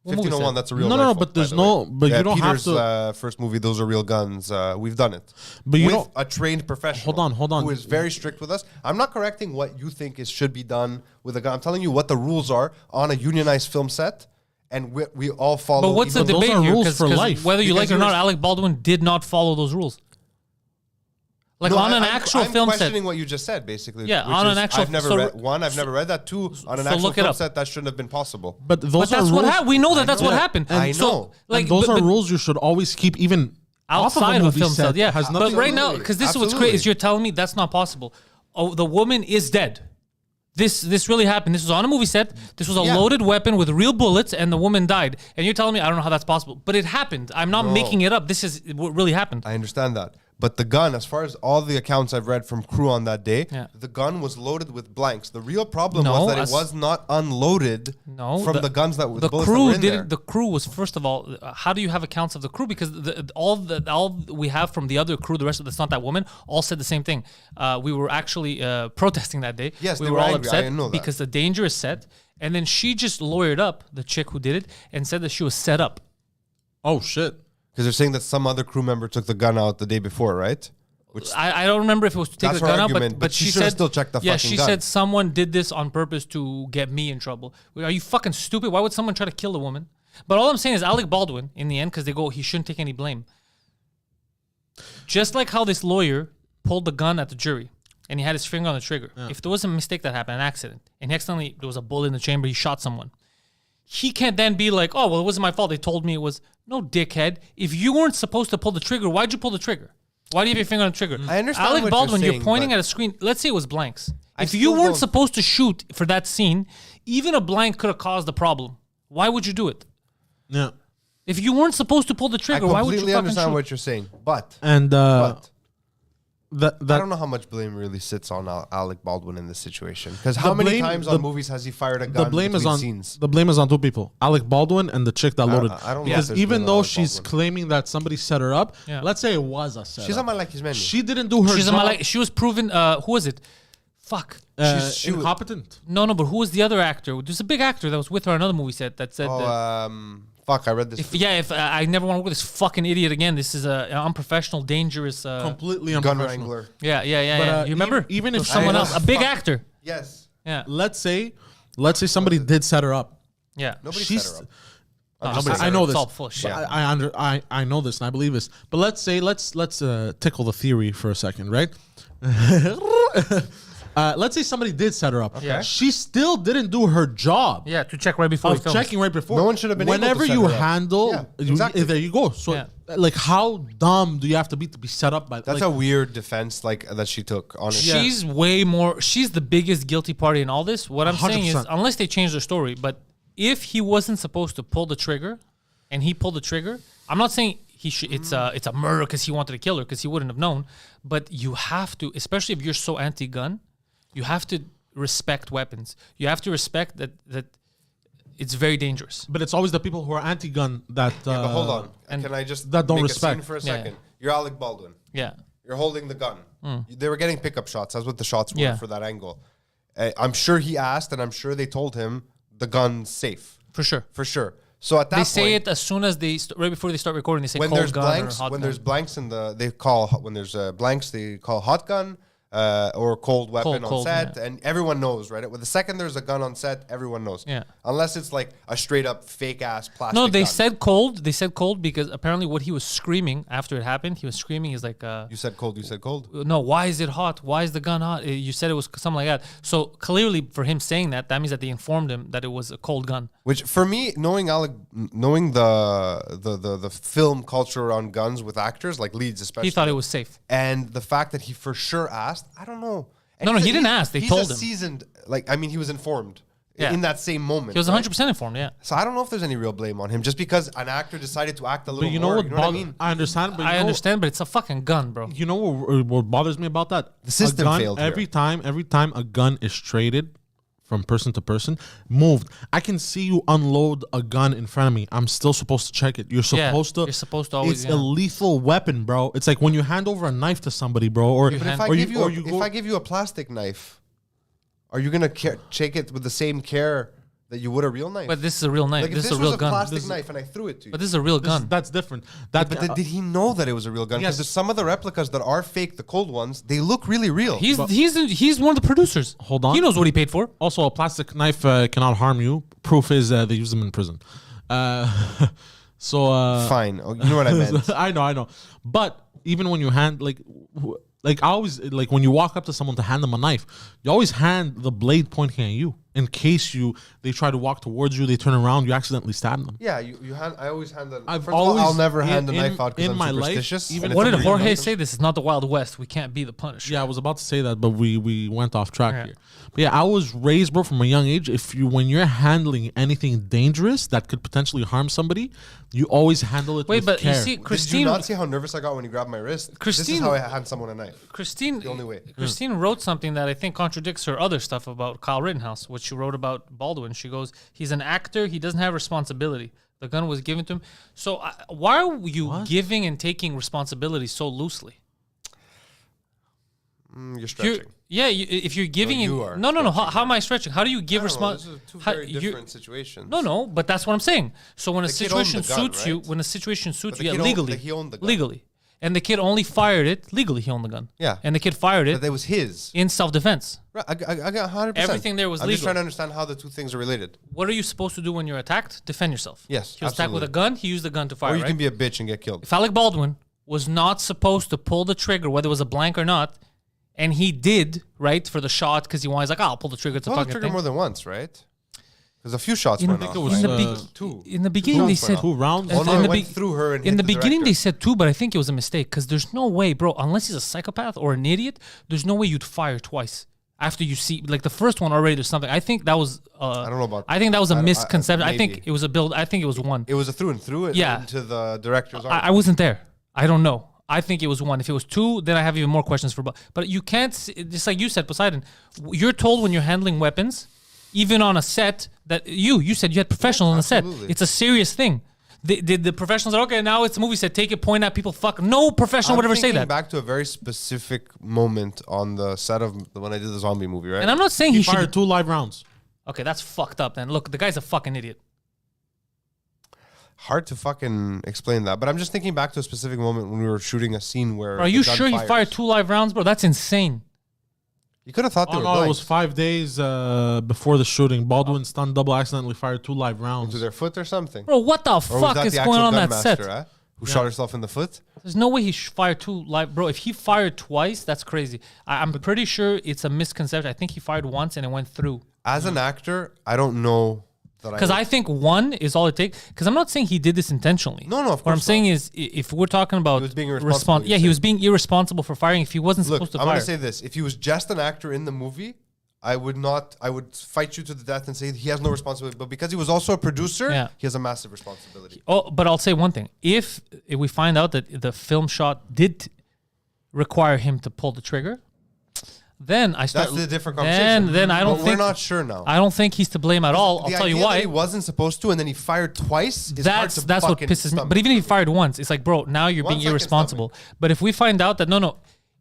What movie 1501. set? That's a real. No, rifle, but by there's the no. way. But you don't Peter's, have to. First movie, those are real guns. We've done it. But you with don't- a trained professional. Hold on. Who is very strict with us. I'm not correcting what you think should be done with a gun. I'm telling you what the rules are on a unionized film set, and we all follow. But what's the even- those debate are here? rules for life. Whether you Because like it or you're- not, Alec Baldwin did not follow those rules. Like No, on an I'm actual I'm film set. questioning what you just said, basically. Yeah, which on an is, actual- I've never so- read one. I've never read that. Two, on an so actual look it film up. set, that shouldn't have been possible. But those But are that's rules. what happened. We know that that's what Yeah. happened. I So, know. And those are but- rules you should always keep even outside of a movie film set. Yeah, Has but nothing. right now, Absolutely. because this is what's Absolutely. great is you're telling me that's not possible. Oh, the woman is dead. This really happened. This was on a movie set. This was a Yeah. loaded weapon with real bullets, and the woman died. And you're telling me I don't know how that's possible, but it happened. I'm not making it up. This is what really happened. I understand that. But the gun, as far as all the accounts I've read from crew on that day, Yeah. the gun was loaded with blanks. The real problem No, was that as- it was not unloaded from the guns that with the bullets that crew were in there. didn't. The crew was first of all. How do you have accounts of the crew? Because all we have from the other crew, the rest of that's not that woman, all said the same thing. We were actually protesting that day. Yes, we they were were all angry. I upset know that. because the danger is set, and then she just lawyered up the chick who did it and said that she was set up. Oh shit! Because they're saying that some other crew member took the gun out the day before, right? Which I don't remember if it was to take That's the her gun out, argument, but she she should've said still checked the yeah, fucking she gun. said someone did this on purpose to get me in trouble. Are you fucking stupid? Why would someone try to kill a woman? But all I'm saying is Alec Baldwin, in the end, because they go, he shouldn't take any blame. Just like how this lawyer pulled the gun at the jury and he had his finger on the trigger. If there was a mistake that happened, an accident, and accidentally there was a bullet in the chamber, he shot someone. He can't then be like, oh, well, it wasn't my fault. They told me it was. No, dickhead. If you weren't supposed to pull the trigger, why'd you pull the trigger? Why do you have your finger on the trigger? I understand Alec what Baldwin, you're you're saying, pointing but- at a screen. Let's say it was blanks. I If you still weren't don't- supposed to shoot for that scene, even a blank could have caused the problem. Why would you do it? Yeah. If you weren't supposed to pull the I trigger, why would you completely fucking understand shoot? what you're saying, but And but that I don't know how much blame really sits on Alec Baldwin in this situation. Because how The many blame- times the- on movies has he fired a gun? the blame is between on scenes? the blame is on two people: Alec Baldwin and the chick that loaded. I don't know because if there's even blame on though Alec she's Baldwin. claiming that somebody set her up, Yeah. let's say it was a setup. She's on my like his menu. She didn't do her She's job. on my like. She was proven. Who was it? Fuck. She was incompetent. No, but who was the other actor? There's a big actor that was with her on another movie set that said that. Fuck, I read this. If I never want to work with this fucking idiot again. This is a unprofessional, dangerous. Completely gun unprofessional. wrangler. Yeah. But, You remember? even It if was someone I- else, a big fuck. actor. Yes. Yeah. Let's say somebody did set her up. Yeah. Nobody She's- set her up. No, just nobody saying. I know it's this. all full of shit. But I know this and I believe this. But let's say let's tickle the theory for a second, right? Let's say somebody did set her up. Okay. She still didn't do her job. Yeah, to check right before he Of films. checking right before. No one should have been able to Whenever set you her up. handle, Yeah, exactly. there you go. So, Yeah. like, how dumb do you have to be set up by? That's like, a weird defense, like that she took. Honestly, She's way more. She's the biggest guilty party in all this. What I'm saying is, 100%. unless they change their story, but if he wasn't supposed to pull the trigger, and he pulled the trigger, I'm not saying he should. It's a murder because he wanted to kill her because he wouldn't have known. But you have to, especially if you're so anti-gun, you have to respect weapons. You have to respect that it's very dangerous. But it's always the people who are anti-gun that. but hold on. and Can I just that don't make respect. a scene for a Yeah. second? You're Alec Baldwin. Yeah, You're holding the gun. They were getting pickup shots. That's what the shots were Yeah. for that angle. I'm sure he asked, and I'm sure they told him the gun's safe for sure. for sure. So at that They point, say it as soon as right before they start recording. They say when cold there's gun blanks, or hot when gun. there's blanks in the when there's blanks, they call hot gun or cold weapon on Cold, set, yeah. and everyone knows, right? With the second there's a gun on set, everyone knows. Yeah. Unless it's like a straight up fake ass plastic. No, they gun. said cold. They said cold because apparently what he was screaming after it happened, he was screaming. He's like, You said cold. You said cold. no, why is it hot? Why is the gun hot? You said it was something like that. So clearly, for him saying that, that means that they informed him that it was a cold gun. Which for me, knowing the film culture around guns with actors, like leads especially, He thought it was safe. and the fact that he for sure asked, I don't know. And No, he's he a- didn't ask. They he's told a him. Seasoned, like, I mean, he was informed Yeah. in that same moment. He was right? 100% informed. Yeah, So I don't know if there's any real blame on him, just because an actor decided to act a little But you know more. what? You know what I mean? I understand. But you I know, understand, but it's a fucking gun, bro. You know what bothers me about that? The system A gun, failed here. every time a gun is traded from person to person, moved. I can see you unload a gun in front of me. I'm still supposed to check it. You're Yeah, supposed to. you're supposed to always, It's yeah. a lethal weapon, bro. It's like when you hand over a knife to somebody, bro, or But if Or I give you, if I give you a plastic knife, are you gonna take it with the same care that you would a real knife? But this is a real knife. like if This this is a was real a gun. plastic This is- knife and I threw it to you. But this is a real gun. that's different. That But did he know that it was a real gun? Because Yes. there's some of the replicas that are fake, the cold ones, they look really real. He's one of the producers. Hold on. He knows what he paid for. Also, a plastic knife cannot harm you. Proof is they use them in prison. Fine. Oh, you know what I meant. I know. But even when you hand like I always like when you walk up to someone to hand them a knife, you always hand the blade pointing at you in case they try to walk towards you, they turn around, you accidentally stab them. Yeah, you hand. I always hand the. I've First of all, always- I'll never in- hand a in- knife out because in I'm my life, superstitious. even and What it's did a real Jorge knife. say? This is not the Wild West. We can't be the Punisher. Yeah, I was about to say that, but we went off track Yeah. here. But yeah, I was raised, bro, from a young age. When you're handling anything dangerous that could potentially harm somebody, you always handle it Wait, with but care. you see, Did you Christine, not see how nervous I got when you grabbed my wrist? This Christine- is how I hand someone a knife. Christine, the only way. Christine wrote something that I think contradicts her other stuff about Kyle Rittenhouse, what she wrote about Baldwin. She goes, he's an actor. He doesn't have responsibility. The gun was given to him. So why are you giving and taking responsibility so loosely? You're stretching. If you're giving, you and, are no. How am I stretching? How do you give I don't know, responsibility? These are two very different situations. No, but that's what I'm saying. So when a The kid owned situation the gun, suits you, right? when a situation suits But you, the yeah, kid owned- legally, he owned the gun. legally, and the kid only fired it legally. He owned the gun. Yeah. and the kid fired it That was his. in self-defense. Right, I got 100%. Everything there was I'm just legal. trying to understand how the two things are related. What are you supposed to do when you're attacked? Defend yourself. Yes, He was attacked with a absolutely. gun. He used the gun to fire. Or you right? can be a bitch and get killed. If Alec Baldwin was not supposed to pull the trigger, whether it was a blank or not, and he did, right, for the shot because he's like, I'll pull the trigger to Pull the fucking trigger thing. more than once, right? There's a few shots In went the- off. it was, right? in the uh, two. In the beginning, they shots said went Two rounds. Oh, no, in it the went be- through her and in hit the the beginning, director. they said two, but I think it was a mistake because there's no way, bro. Unless he's a psychopath or an idiot, there's no way you'd fire twice After you see, like the first one already, there's something. I think that was. I don't know about. I think that was a misconception. I think maybe. it was a build. I think it was one. It was a through and through. Yeah. Into the director's arm. I wasn't there. I don't know. I think it was one. If it was two, then I have even more questions for. But you can't. Just like you said, Poseidon. You're told when you're handling weapons, even on a set, that you said you had professionals on the set. absolutely. It's a serious thing. Did the professionals say, okay, now it's a movie set, take it, point at people, fuck. No professional would ever say that. Back to a very specific moment on the set of when I did the zombie movie, right? And I'm not saying He he fired should. 2 live rounds. Okay, that's fucked up. Then look, the guy's a fucking idiot. Hard to fucking explain that, but I'm just thinking back to a specific moment when we were shooting a scene where. Are you the gun sure he fires. fired 2 live rounds, bro? That's insane. You could have thought they Oh were no, it blanks was 5 days before the shooting. Baldwin stunned double accidentally fired 2 live rounds. into their foot or something. Bro, what the Or was fuck that is the going actual on gun that set? master, who shot herself in the foot? There's no way he fired 2 live. Bro, if he fired twice, that's crazy. I'm pretty sure it's a misconception. I think he fired once and it went through. As an actor, I don't know that Because I think one is all it takes. Because I'm not saying he did this intentionally. No, of What I'm course saying is, if we're talking about was being irresponsible, you're yeah, he saying. was being irresponsible for firing. If he wasn't Look, supposed to I'm fire, gonna say this: if he was just an actor in the movie, I would not. I would fight you to the death and say he has no responsibility. But because he was also a producer, Yeah. he has a massive responsibility. oh, but I'll say one thing: if we find out that the film shot did require him to pull the trigger, then I start. That's the different conversation. Then I don't But think we're not sure now. I don't think he's to blame at all. I'll The tell you idea why. that he wasn't supposed to, and then he fired twice. Is hard to That's what fucking pisses me. stomach. But even if he fired once, it's like, bro, now you're Once being I can irresponsible. But if we find out that no,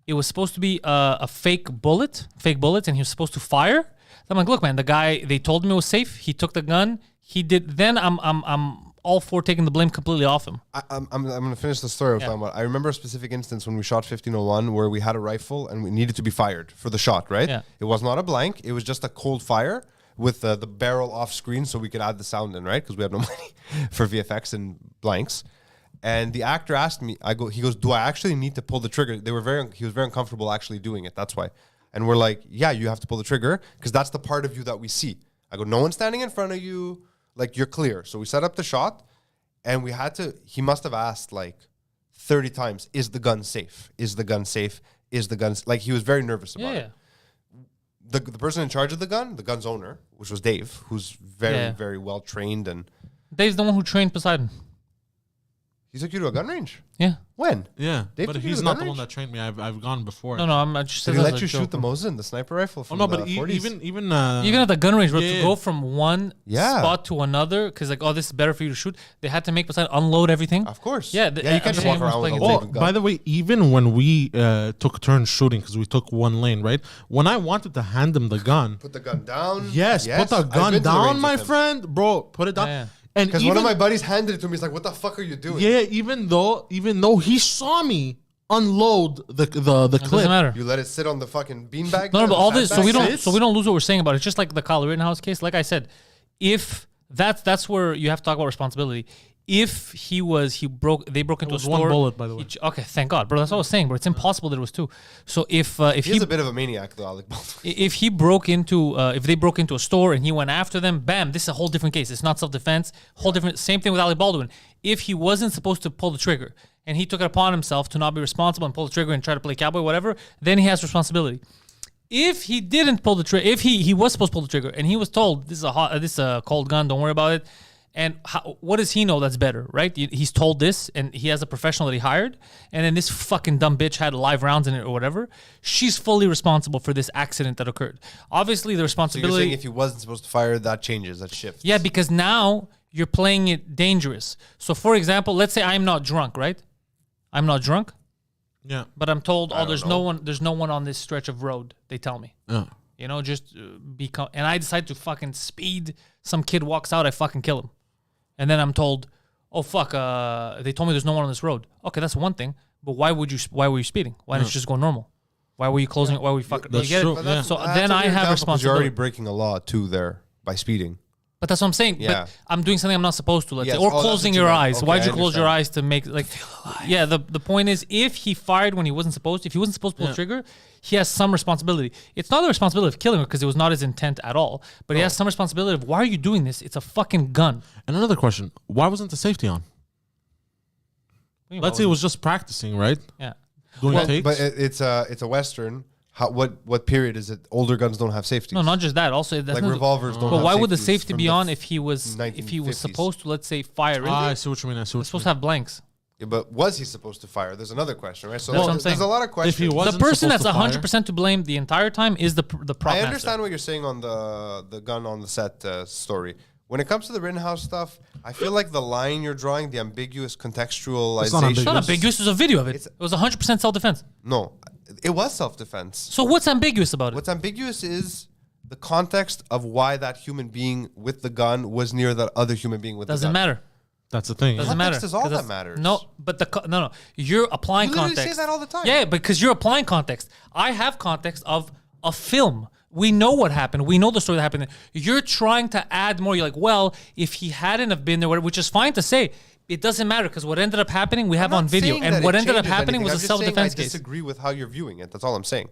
it was supposed to be a fake bullet, and he was supposed to fire, then I'm like, look, man, the guy, they told him it was safe. He took the gun. He did. Then I'm all for taking the blame completely off him. I'm going to finish the story I was talking about. I remember a specific instance when we shot 1501 where we had a rifle and we needed to be fired for the shot, right? Yeah. It was not a blank. It was just a cold fire with the barrel off screen so we could add the sound in, right? Because we have no money for VFX and blanks. And the actor asked me, he goes, do I actually need to pull the trigger? He was very uncomfortable actually doing it. That's why. And we're like, yeah, you have to pull the trigger because that's the part of you that we see. I go, no one's standing in front of you. Like, you're clear. So we set up the shot and we had to, he must have asked like 30 times, is the gun safe? Is the gun safe? Is the gun, like he was very nervous about it. The person in charge of the gun's owner, which was Dave, who's very, very well trained. And Dave's the one who trained Poseidon. he took you to a gun range? Yeah. When? Yeah, Dave but took you he's to the not gun the one range? that trained me. I've gone before. No, I'm just Did saying he that let as you a joke. shoot the Mosin, the sniper rifle Oh from no, the but 40s? even Even at the gun range, bro, to yeah. go from one Yeah. spot to another, because like, oh, this is better for you to shoot. They had to make Poseidon unload everything. Of course. Yeah, you can't just walk around with a Oh, loaded gun. By the way, even when we took turns shooting, because we took one lane, right? When I wanted to hand him the gun, Put the gun down. yes, put the I've gun been to the down, range my with him. friend, bro. Put it down. Yeah. And Because even, one of my buddies handed it to me. He's like, "What the fuck are you doing?" yeah, even though he saw me unload the It doesn't clip. matter. You let it sit on the fucking beanbag. No, but all this, so we don't Sits? lose what we're saying about it. It's just like the Kyle Rittenhouse case. Like I said, if that's where you have to talk about responsibility. If they broke into a was store. one bullet, by the way. Okay, thank God, bro. That's what I was saying, bro. It's impossible that it was 2. So if He's a bit of a maniac, though, Alec Baldwin. if he broke into if they broke into a store and he went after them, bam, this is a whole different case. It's not self-defense. Whole different. Same thing with Alec Baldwin. If he wasn't supposed to pull the trigger and he took it upon himself to not be responsible and pull the trigger and try to play cowboy, whatever, then he has responsibility. If he didn't pull the trigger, if he was supposed to pull the trigger and he was told this is a cold gun, don't worry about it. And what does he know that's better, right? He's told this, and he has a professional that he hired, and then this fucking dumb bitch had live rounds in it or whatever. She's fully responsible for this accident that occurred. Obviously, the So you're responsibility. saying if he wasn't supposed to fire, that changes, that shifts. Yeah, because now you're playing it dangerous. So, for example, let's say I'm not drunk, right? I'm not drunk, Yeah, but I'm told, don't there's no one on this stretch of road. They tell me, yeah. you know, just become. And I decide to fucking speed. Some kid walks out, I fucking kill him. And then I'm told, oh fuck, they told me there's no one on this road. Okay, that's one thing. But why were you speeding? Why didn't you just go normal? Why were you closing? Why were you fucking? That's You get true, it? But yeah. So that's then a I weird have example 'cause You're already responsibility. breaking a law too there by speeding. But that's what I'm saying. Yeah. But I'm doing something I'm not supposed to. Let's Yes. say, or Oh, that's closing what you your meant. eyes. Okay, Why'd I you close your understand. eyes to make like? Yeah. The point is, if he fired when he wasn't supposed to, if he wasn't supposed to pull the trigger, he has some responsibility. It's not the responsibility of killing her because it was not his intent at all. But he has some responsibility of why are you doing this? It's a fucking gun. And another question: why wasn't the safety on? Let's say it was just practicing, right? Yeah. Doing Well, takes. But it's a Western. What period is it? Older guns don't have safety. No, not just that. Also, that's like not, revolvers don't. But have why would the safeties safety from be the on if he was 1950s. supposed to, let's say, fire in I there? see what you mean. I see what It's you supposed to mean. have blanks. Yeah, but was he supposed to fire? There's another question, right? So That's what I'm saying. there's a lot of questions. If he The wasn't person supposed that's to fire- 100% to blame the entire time is the prop I master. understand what you're saying on the gun on the set story. When it comes to the Rittenhouse stuff, I feel like the line you're drawing, the ambiguous contextualization. It's not ambiguous. There's a video of it. It's- It was 100% self-defense. No, it was self-defense. So what's ambiguous about it? What's ambiguous is the context of why that human being with the gun was near that other human being with Doesn't the gun. matter. That's the thing. Doesn't Context matter. is all 'Cause that that's- matters. No, but no. You're applying You literally context. say that all the time. Yeah, because you're applying context. I have context of a film. We know what happened. We know the story that happened. You're trying to add more. You're like, well, if he hadn't have been there, which is fine to say, it doesn't matter because what ended up happening, we have I'm on not video. saying And that what it ended up changes happening anything. was a I'm just saying self-defense I case. disagree with how you're viewing it. That's all I'm saying.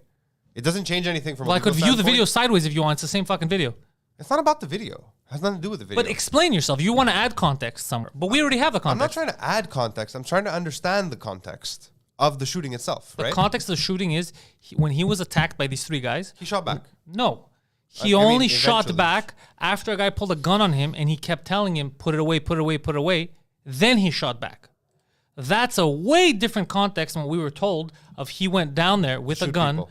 It doesn't change anything from. Well, a I could legal view the video standpoint. sideways if you want. It's the same fucking video. It's not about the video. It has nothing to do with the video. But explain yourself. You want to add context somewhere. But we already have the I'm not context. trying to add context. I'm trying to understand the context of the shooting itself. The right? context of the shooting is when he was attacked by these three guys. He shot back. No. He I mean, only shot eventually. back after a guy pulled a gun on him and he kept telling him, put it away, put it away, put it away. Then he shot back. That's a way different context than what we were told of he went down there with a Shoot gun people.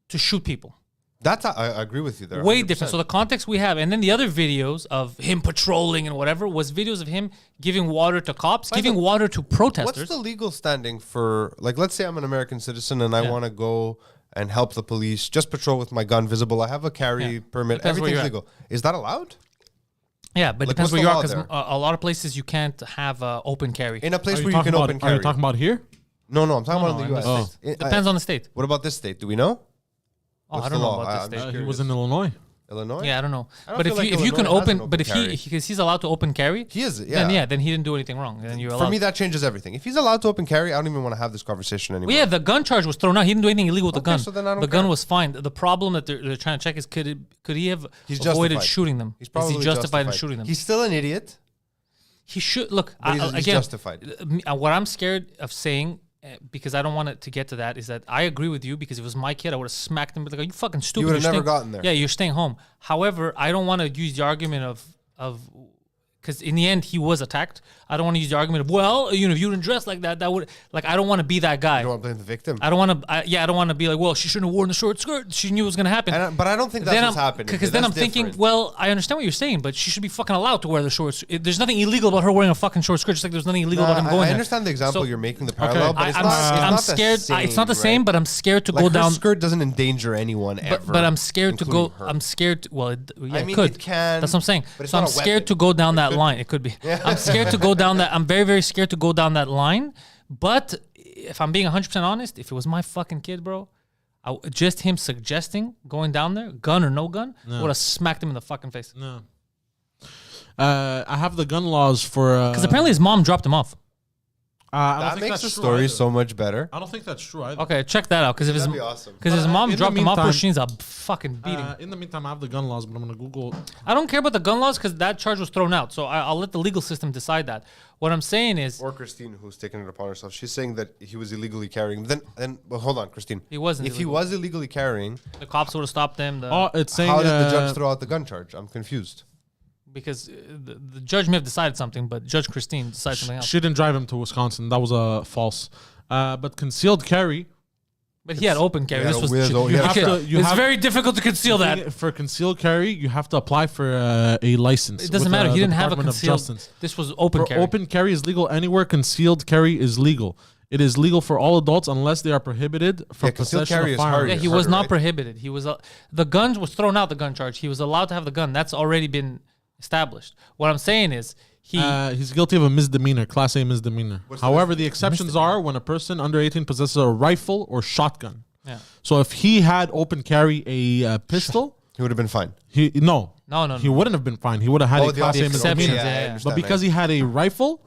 to shoot people. I agree with you there. Way 100%. different. So the context we have, and then the other videos of him patrolling and whatever was videos of him giving water to cops, giving water to protesters. What's the legal standing for, like, let's say I'm an American citizen and I Yeah. want to go and help the police, just patrol with my gun visible. I have a carry Yeah. permit. Depends where Everything's you're at. legal. Is that allowed? Yeah, but it Like, depends what's where the you are law because there? a lot of places you can't have open carry. In a place Are you where you talking can about- open Are carry. you talking about here? No, I'm talking No, about no, in in the the U.S. States. Depends on the state. What about this state? Do we know? Oh, What's I don't the know law? about I'm this state. He was in Illinois. Illinois? Yeah, I don't know. don't But feel like if you can Illinois has an open, but if carry. because he's allowed to open carry, He is, yeah. then he didn't do anything wrong. Then you're allowed. For me, that changes everything. If he's allowed to open carry, I don't even want to have this conversation anymore. Well, yeah, the gun charge was thrown out. He didn't do anything illegal with the Okay, gun. so then I don't the gun care. was fine. The problem that they're trying to check is could he have He's avoided justified. shooting them? He's Is probably he justified in shooting them? He's still an idiot. He should look. But he's Again, justified. What I'm scared of saying, because I don't want it to get to that, is that I agree with you. Because if it was my kid, I would have smacked him. Like, you fucking stupid. would've You're never staying- gotten there. Yeah, you're staying home. However, I don't want to use the argument of. Because in the end, he was attacked. I don't want to use the argument of, well, if you didn't dress like that, that would, like, I don't want to be that guy. You don't want to blame the victim. I don't want to, I don't want to be like, well, she shouldn't have worn the short skirt. She knew it was going to happen. But I don't think that's what's happening. Because then I'm thinking, well, I understand what you're saying, but she should be fucking allowed to wear the shorts. There's nothing illegal about her wearing a fucking short skirt, just like there's nothing illegal about him going I there. understand the example So- you're making, the parallel, but it's I'm not scared. The same, it's not the same, right? but I'm scared to Like go her down. skirt doesn't endanger anyone ever. But I'm scared to go. including her. I'm scared. Well, yeah, I mean, it could. it can, That's what I'm saying. but it's So I'm not a scared weapon. to go down that could line. It could be. I'm scared to go down that. I'm very, very scared to go down that line. But if I'm being 100% honest, if it was my fucking kid, bro, just him suggesting going down there, gun or no gun, I would have smacked him in the fucking face. No. I have the gun laws for. Because apparently his mom dropped him off. I don't That think makes the that's true story either. so much better. I don't think that's true either. Okay, check that out. Because if his That'd be awesome. because his But, mom in the dropped him off, bro, meantime- she needs a fucking beating. In the meantime, I have the gun laws, but I'm gonna Google. I don't care about the gun laws because that charge was thrown out. So I'll let the legal system decide that. What I'm saying is Or Christine, who's taken it upon herself, she's saying that he was illegally carrying. Then, well, hold on, Christine. He wasn't If he illegal. was illegally carrying, the cops would have stopped him. Oh, it's saying. how did the judge throw out the gun charge? I'm confused. Because the judge may have decided something, but Judge Christine decided something else. She didn't drive him to Wisconsin. That was false. But concealed carry. But he had open carry. he had This a was weirdo- you have Okay, to- you it's have- very difficult to conceal that. For concealed carry, you have to apply for a license. It doesn't with, matter. He the didn't have a Department of concealed. Justice. This was open For carry. open carry is legal anywhere. Concealed carry is legal. It is legal for all adults unless they are prohibited from Yeah, concealed possession carry of is hard. firearms. Yeah, he harder, was not right? prohibited. He was the gun was thrown out. The gun charge. He was allowed to have the gun. That's already been established. What I'm saying is He's guilty of a misdemeanor, Class A misdemeanor. What's the However, the exceptions are when a person under 18 possesses a rifle or shotgun. Yeah. So if he had open carry a pistol, He would have been fine. No, he wouldn't have been fine. He would have had Oh, a the Class A exceptions, misdemeanor. yeah, I yeah. understand. But because he had a rifle,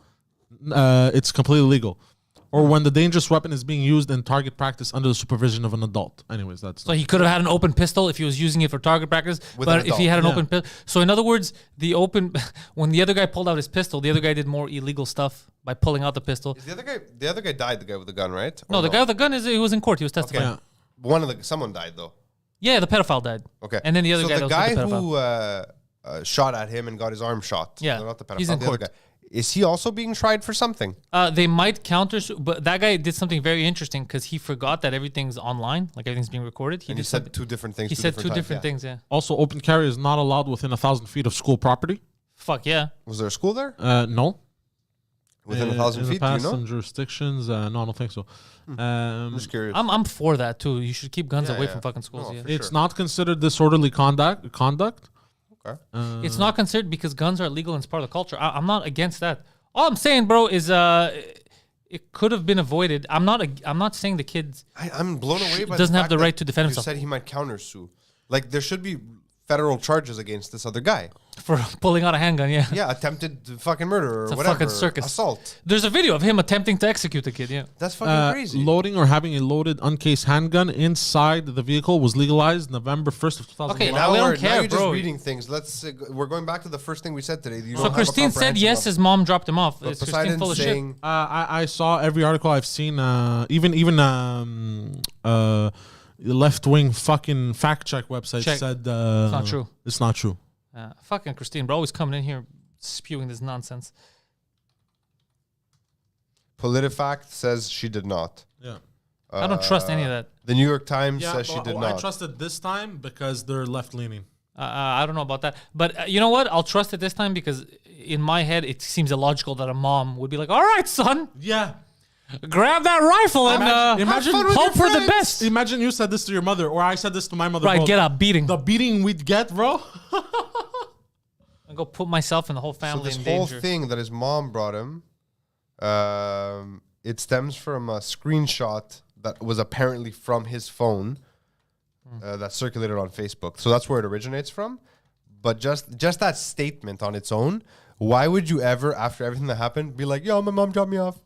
it's completely legal. Or when the dangerous weapon is being used in target practice under the supervision of an adult. Anyways, that's So he could have had an open pistol if he was using it for target practice. With but an if he adult, had an yeah. open pistol, so in other words, when the other guy pulled out his pistol, the other guy did more illegal stuff by pulling out the pistol. Is the other guy died, the guy with the gun, right? No, Or the guy with the gun he was in court. He was testifying. Yeah. someone died though. Yeah, the pedophile died. Okay. And then the other so guy the that was guy with the pedophile. who shot at him and got his arm shot. Yeah, Not the pedophile. he's in the other court. guy. Is he also being tried for something? They might counter, but that guy did something very interesting because he forgot that everything's online, like everything's being recorded. And he said two different things. He said two times, different things. Yeah. Also, open carry is not allowed within 1,000 feet of school property. Fuck yeah. Was there a school there? No. Within 1,000 in feet, the do you past, know? some jurisdictions. No, I don't think so. I'm just curious. I'm for that too. You should keep guns Yeah, away yeah. from fucking schools. No, yeah. for It's sure. not considered disorderly conduct. Okay. It's not considered because guns are illegal and it's part of the culture. I'm not against that. All I'm saying, bro, is it could have been avoided. I'm not saying the kid I'm blown away by doesn't the have fact the that right to defend you himself. said he might countersue. Like, there should be federal charges against this other guy. for pulling out a handgun. Yeah. Yeah, attempted fucking murder or It's a whatever. fucking circus. Assault. There's a video of him attempting to execute the kid. Yeah. That's fucking crazy. Loading or having a loaded uncased handgun inside the vehicle was legalized November 1st of 2001. Okay, now we don't now care, you're just bro. reading things. We're going back to the first thing we said today. You So don't have a Christine said comprehension yes, of- his mom dropped him off. but Is Christine Poseidon's full of shit? saying, I saw every article I've seen, even left-wing fucking fact-check website Check. said It's not true. It's not true. Fucking Christine, bro, always coming in here spewing this nonsense. PolitiFact says she did not. Yeah. I don't trust any of that. The New York Times Yeah, says she did I not. trusted this time because they're left-leaning. I don't know about that. But you know what? I'll trust it this time because in my head, it seems illogical that a mom would be like, all right, son, Yeah. grab that rifle and Imagine hope for the best. Imagine you said this to your mother, or I said this to my mother. Right, bro. get a beating. The beating we'd get, bro. And go put myself and the whole So family this in whole danger. thing that his mom brought him, it stems from a screenshot that was apparently from his phone that circulated on Facebook. So that's where it originates from. But just that statement on its own, why would you ever, after everything that happened, be like, yo, my mom dropped me off?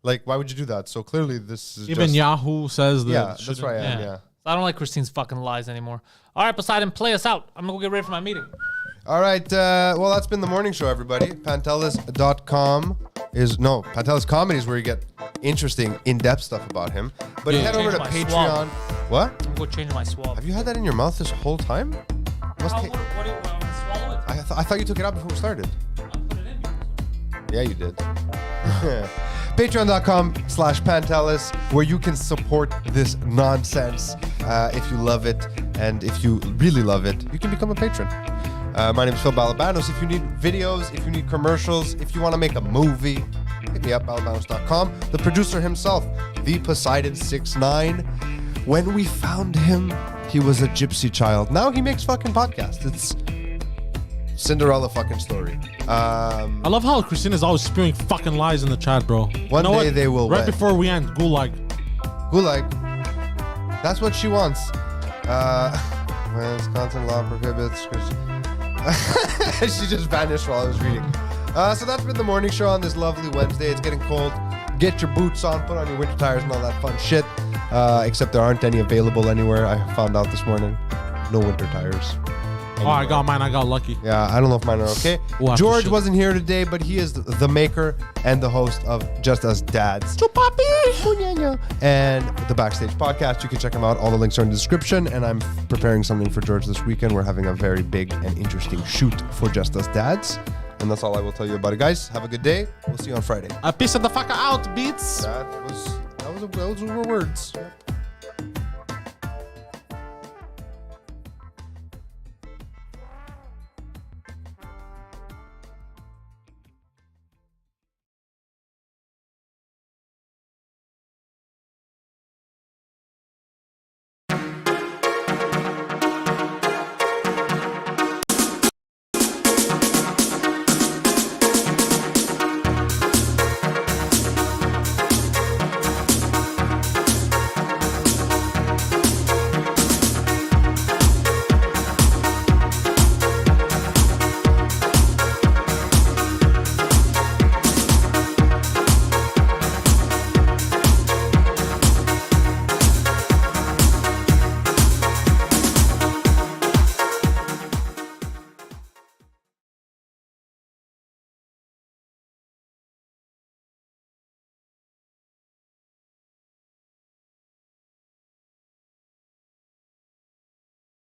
Like, why would you do that? So clearly this is Even just... Yahoo says that. Yeah, it that's shouldn't- where I am, yeah. I don't like Christine's fucking lies anymore. All right, Poseidon, play us out. I'm going to go get ready for my meeting. All right, well, that's been the morning show, everybody. Pantelis.com Pantelis Comedy is where you get interesting, in-depth stuff about him. But head over to Change my Patreon. swab. What? I'm going to go change my swab. Have you had that in your mouth this whole time? Must What take- do you want to swallow it? I thought you took it out before we started. I'll put it in. Yeah, you did. Patreon.com/Pantelis, where you can support this nonsense. If you love it, and if you really love it, you can become a patron. My name is Phil Balabanos. If you need videos, if you need commercials, if you want to make a movie, hit me up, balabanos.com. The producer himself, the Poseidon69. When we found him, he was a gypsy child. Now he makes fucking podcasts. It's Cinderella fucking story. I love how Christine is always spewing fucking lies in the chat, bro. One You know day what? they will Right win. before we end, gulag. Gulag. That's what she wants. Wisconsin law prohibits Christian. She just vanished while I was reading. So that's been the morning show on this lovely Wednesday. It's getting cold. Get your boots on, put on your winter tires and all that fun shit. Except there aren't any available anywhere. I found out this morning. No winter tires. Oh, I got mine. I got lucky. Yeah, I don't know if mine are okay. We'll have to George ship. wasn't here today, but he is the maker and the host of Just Us Dads. And the Backstage podcast. You can check him out. All the links are in the description. And I'm preparing something for George this weekend. We're having a very big and interesting shoot for Just Us Dads. And that's all I will tell you about it, guys. Have a good day. We'll see you on Friday. Peace the fucker out, beats. Those were words.